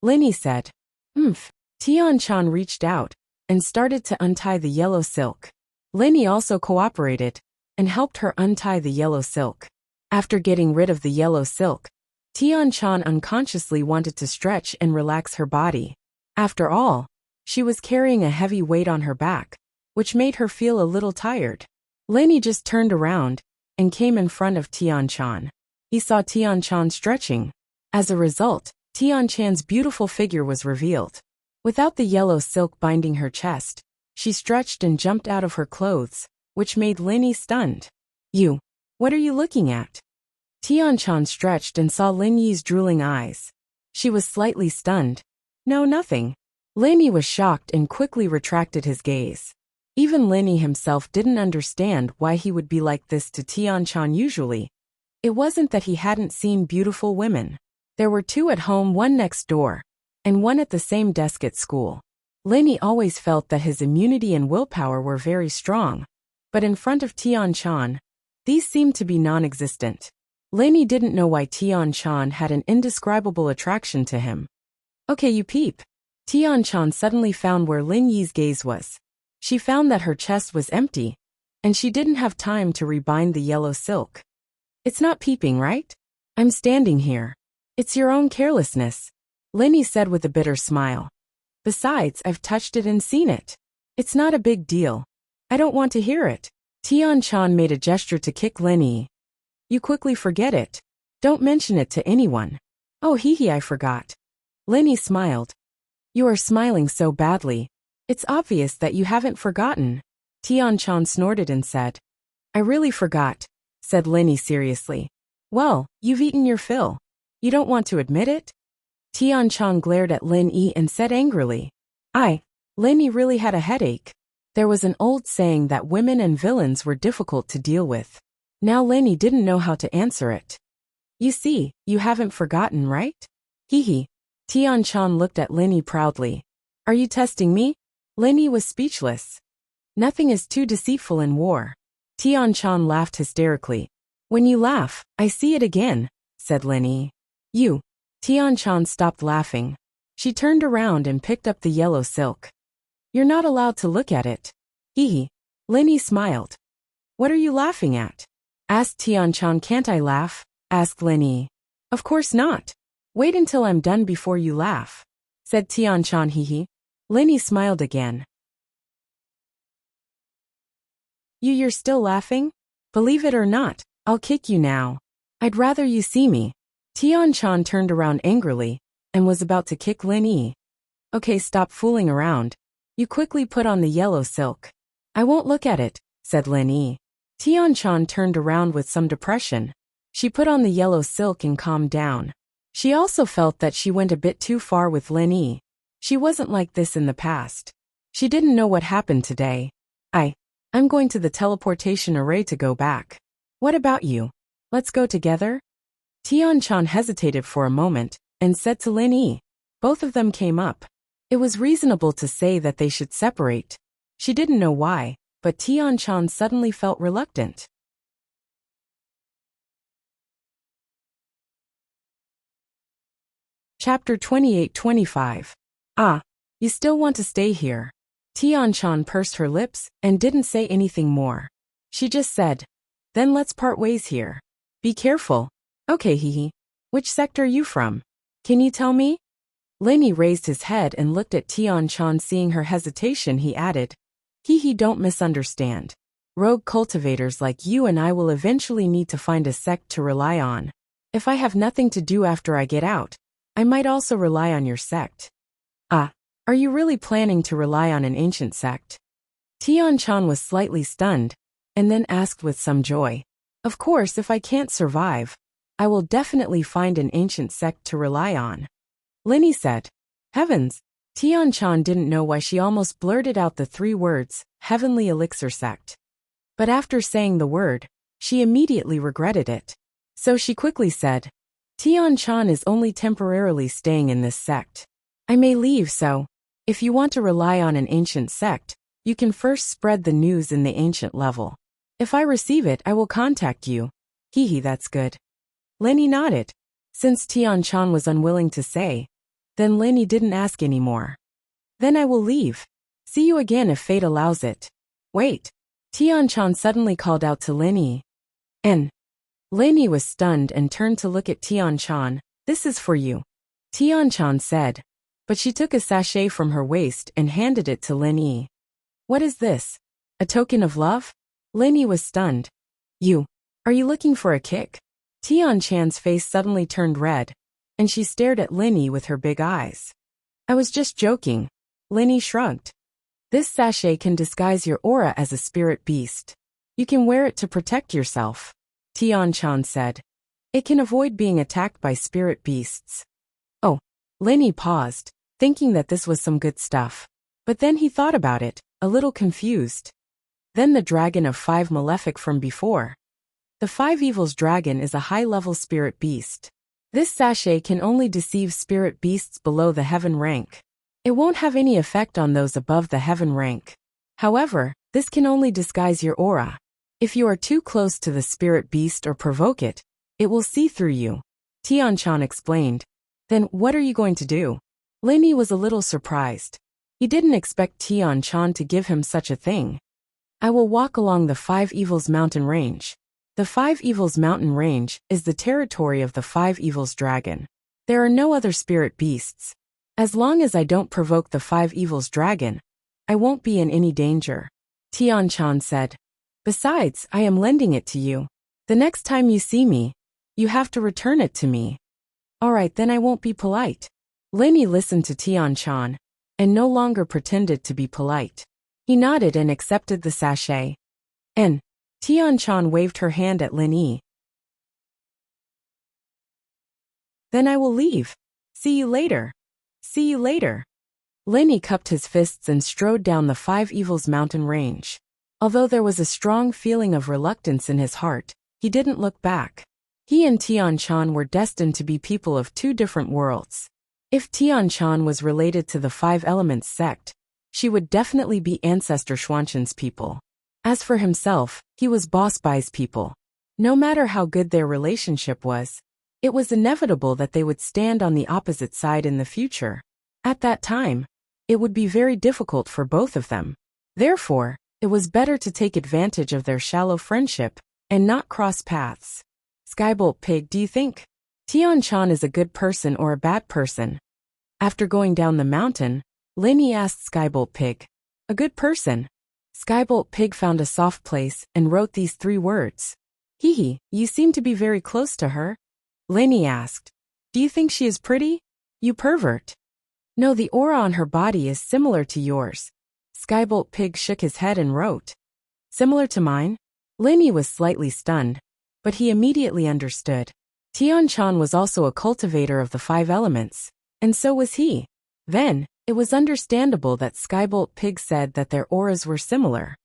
Lin Yi said. Tian-chan reached out and started to untie the yellow silk. Lin Yi also cooperated and helped her untie the yellow silk. After getting rid of the yellow silk, Tian-chan unconsciously wanted to stretch and relax her body. After all, she was carrying a heavy weight on her back, which made her feel a little tired. Lin Yi just turned around and came in front of Tian-chan. He saw Tian-chan stretching. As a result, Tian-chan's beautiful figure was revealed. Without the yellow silk binding her chest, she stretched and jumped out of her clothes, which made Lin Yi stunned. You. What are you looking at? Tian-chan stretched and saw Lin Yi's drooling eyes. She was slightly stunned. No, nothing. Lin Yi was shocked and quickly retracted his gaze. Even Lin Yi himself didn't understand why he would be like this to Tian-chan usually. It wasn't that he hadn't seen beautiful women. There were two at home, one next door, and one at the same desk at school. Lin Yi always felt that his immunity and willpower were very strong, but in front of Tian-chan, these seemed to be non-existent. Lin Yi didn't know why Tian-chan had an indescribable attraction to him. Okay, you peep. Tian-chan suddenly found where Lin Yi's gaze was. She found that her chest was empty, and she didn't have time to rebind the yellow silk. It's not peeping, right? I'm standing here. It's your own carelessness, Lin Yi said with a bitter smile. Besides, I've touched it and seen it. It's not a big deal. I don't want to hear it. Tian-chan made a gesture to kick Lin Yi. You quickly forget it. Don't mention it to anyone. Oh, hee, I forgot. Lin Yi smiled. You are smiling so badly. It's obvious that you haven't forgotten. Tian-chan snorted and said. I really forgot, said Lin Yi seriously. Well, you've eaten your fill. You don't want to admit it? Tian-chan glared at Lin Yi and said angrily. Lin Yi really had a headache. There was an old saying that women and villains were difficult to deal with. Now Lin Yi didn't know how to answer it. You see, you haven't forgotten, right? Hee. Tian-chan looked at Lin Yi proudly. Are you testing me? Lin Yi was speechless. Nothing is too deceitful in war. Tian-chan laughed hysterically. When you laugh, I see it again, said Lin Yi. You. Tian-chan stopped laughing. She turned around and picked up the yellow silk. You're not allowed to look at it. Hee. Lin Yi smiled. What are you laughing at? Asked Tian-chan. Can't I laugh? Asked Lin Yi. Of course not. Wait until I'm done before you laugh, said Tian-chan. Hee. Lin Yi smiled again. You're still laughing? Believe it or not, I'll kick you now. I'd rather you see me. Tian-chan turned around angrily and was about to kick Lin Yi. Okay, stop fooling around. You quickly put on the yellow silk. I won't look at it, said Lin Yi. Tian-chan turned around with some depression. She put on the yellow silk and calmed down. She also felt that she went a bit too far with Lin Yi. She wasn't like this in the past. She didn't know what happened today. I'm going to the teleportation array to go back. What about you? Let's go together? Tian-chan hesitated for a moment and said to Lin Yi. Both of them came up. It was reasonable to say that they should separate. She didn't know why, but Tian-chan suddenly felt reluctant. Chapter 28-25. You still want to stay here? Tian-chan pursed her lips and didn't say anything more. She just said, then let's part ways here. Be careful. Okay, hehe. Which sect are you from? Can you tell me? Lin Yi raised his head and looked at Tian-chan. Seeing her hesitation, he added, don't misunderstand. Rogue cultivators like you and I will eventually need to find a sect to rely on. If I have nothing to do after I get out, I might also rely on your sect. Are you really planning to rely on an ancient sect? Tian-chan was slightly stunned, and then asked with some joy. Of course, if I can't survive, I will definitely find an ancient sect to rely on. Lin Yi said. Heavens! Tian-chan didn't know why she almost blurted out the 3 words, Heavenly Elixir Sect. But after saying the word, she immediately regretted it. So she quickly said, Tian-chan is only temporarily staying in this sect. I may leave, so if you want to rely on an ancient sect, you can first spread the news in the ancient level. If I receive it, I will contact you. That's good. Lin Yi nodded. Since Tian-chan was unwilling to say, then Lin Yi didn't ask anymore. Then I will leave. See you again if fate allows it. Wait. Tian-chan suddenly called out to Lin Yi. Lin Yi was stunned and turned to look at Tian-chan. This is for you. Tian-chan said, but she took a sachet from her waist and handed it to Lin Yi. What is this? A token of love? Lin Yi was stunned. Are you looking for a kick? Tian-chan's face suddenly turned red, and she stared at Lin Yi with her big eyes. I was just joking. Lin Yi shrugged. This sachet can disguise your aura as a spirit beast. You can wear it to protect yourself, Tian-chan said. It can avoid being attacked by spirit beasts. Oh. Lin Yi paused, thinking that this was some good stuff. But then he thought about it, a little confused. Then the dragon of 5 malefic from before. The 5 evils dragon is a high-level spirit beast. This sachet can only deceive spirit beasts below the heaven rank. It won't have any effect on those above the heaven rank. However, this can only disguise your aura. If you are too close to the spirit beast or provoke it, it will see through you. Tian-chan explained. Then what are you going to do? Lin Yi was a little surprised. He didn't expect Tian-chan to give him such a thing. I will walk along the 5 evils mountain range. The 5 evils mountain range is the territory of the 5 evils dragon. There are no other spirit beasts. As long as I don't provoke the 5 evils dragon, I won't be in any danger. Tian-chan said. Besides, I am lending it to you. The next time you see me, you have to return it to me. Alright, then I won't be polite. Lin Yi listened to Tian-chan, and no longer pretended to be polite. He nodded and accepted the sachet. Tian-chan waved her hand at Lin Yi. Then I will leave. See you later. See you later. Lin Yi cupped his fists and strode down the 5 evils mountain range. Although there was a strong feeling of reluctance in his heart, he didn't look back. He and Tian-chan were destined to be people of 2 different worlds. If Tian-chan was related to the 5 Elements sect, she would definitely be Ancestor Xuanqin's people. As for himself, he was Boss Bai's people. No matter how good their relationship was, it was inevitable that they would stand on the opposite side in the future. At that time, it would be very difficult for both of them. Therefore, it was better to take advantage of their shallow friendship and not cross paths. Skybolt Pig, do you think Tian-chan is a good person or a bad person? After going down the mountain, Lin Yi asked Skybolt Pig. A good person. Skybolt Pig found a soft place and wrote these 3 words. Hee hee, you seem to be very close to her. Lenny asked. Do you think she is pretty? You pervert. No, the aura on her body is similar to yours. Skybolt Pig shook his head and wrote. Similar to mine? Lenny was slightly stunned, but he immediately understood. Tian-chan was also a cultivator of the 5 elements, and so was he. Then, it was understandable that Skybolt Pig said that their auras were similar.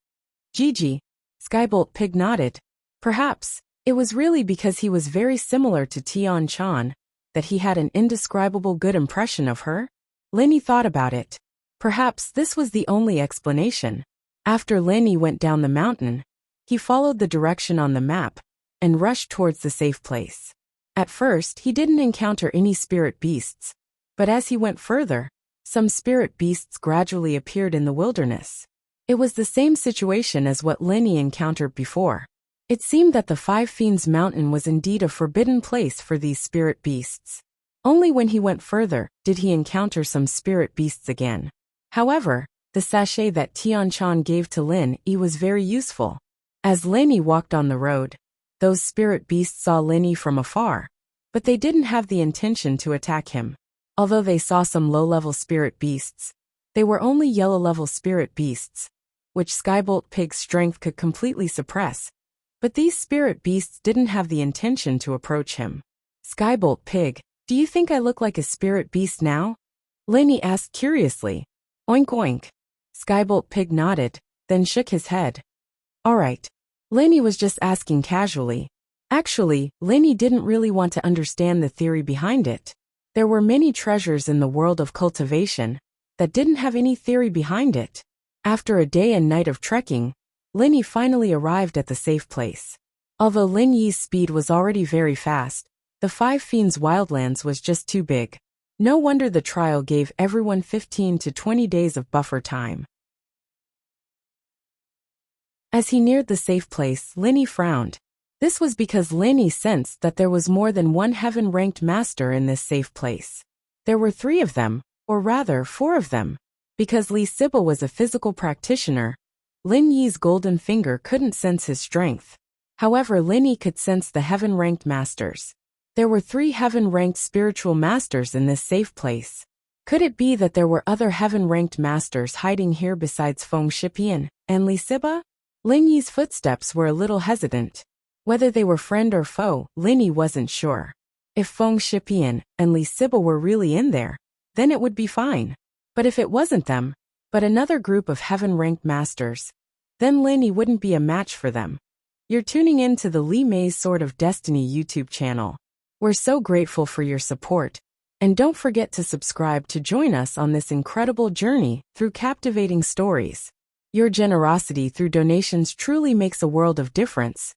Gigi, Skybolt Pig nodded. Perhaps, it was really because he was very similar to Tian-chan that he had an indescribable good impression of her? Lenny thought about it. Perhaps this was the only explanation. After Lenny went down the mountain, he followed the direction on the map and rushed towards the safe place. At first, he didn't encounter any spirit beasts, but as he went further, some spirit beasts gradually appeared in the wilderness. It was the same situation as what Lenny encountered before. It seemed that the 5 Fiends Mountain was indeed a forbidden place for these spirit beasts. Only when he went further did he encounter some spirit beasts again. However, the sachet that Tian-chan gave to Lin Yi was very useful. As Lenny walked on the road, those spirit beasts saw Lenny from afar, but they didn't have the intention to attack him. Although they saw some low-level spirit beasts, they were only yellow-level spirit beasts, which Skybolt Pig's strength could completely suppress. But these spirit beasts didn't have the intention to approach him. Skybolt Pig, do you think I look like a spirit beast now? Lenny asked curiously. Oink oink. Skybolt Pig nodded, then shook his head. Alright. Lenny was just asking casually. Actually, Lenny didn't really want to understand the theory behind it. There were many treasures in the world of cultivation that didn't have any theory behind it. After a day and night of trekking, Lenny finally arrived at the safe place. Although Lin Yi's speed was already very fast, the 5 Fiends Wildlands was just too big. No wonder the trial gave everyone 15 to 20 days of buffer time. As he neared the safe place, Lenny frowned. This was because Lenny sensed that there was more than one heaven-ranked master in this safe place. There were 3 of them, or rather 4 of them. Because Li Siba was a physical practitioner, Lin Yi's golden finger couldn't sense his strength. However, Lin Yi could sense the heaven-ranked masters. There were 3 heaven-ranked spiritual masters in this safe place. Could it be that there were other heaven-ranked masters hiding here besides Feng Shipian and Li Siba? Lin Yi's footsteps were a little hesitant. Whether they were friend or foe, Lin Yi wasn't sure. If Feng Shipian and Li Siba were really in there, then it would be fine. But if it wasn't them, but another group of heaven-ranked masters, then Lin Yi wouldn't be a match for them. You're tuning in to the Li Mei's Sword of Destiny YouTube channel. We're so grateful for your support, and don't forget to subscribe to join us on this incredible journey through captivating stories. Your generosity through donations truly makes a world of difference,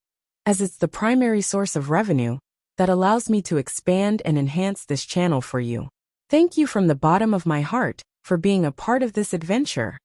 as it's the primary source of revenue that allows me to expand and enhance this channel for you. Thank you from the bottom of my heart for being a part of this adventure.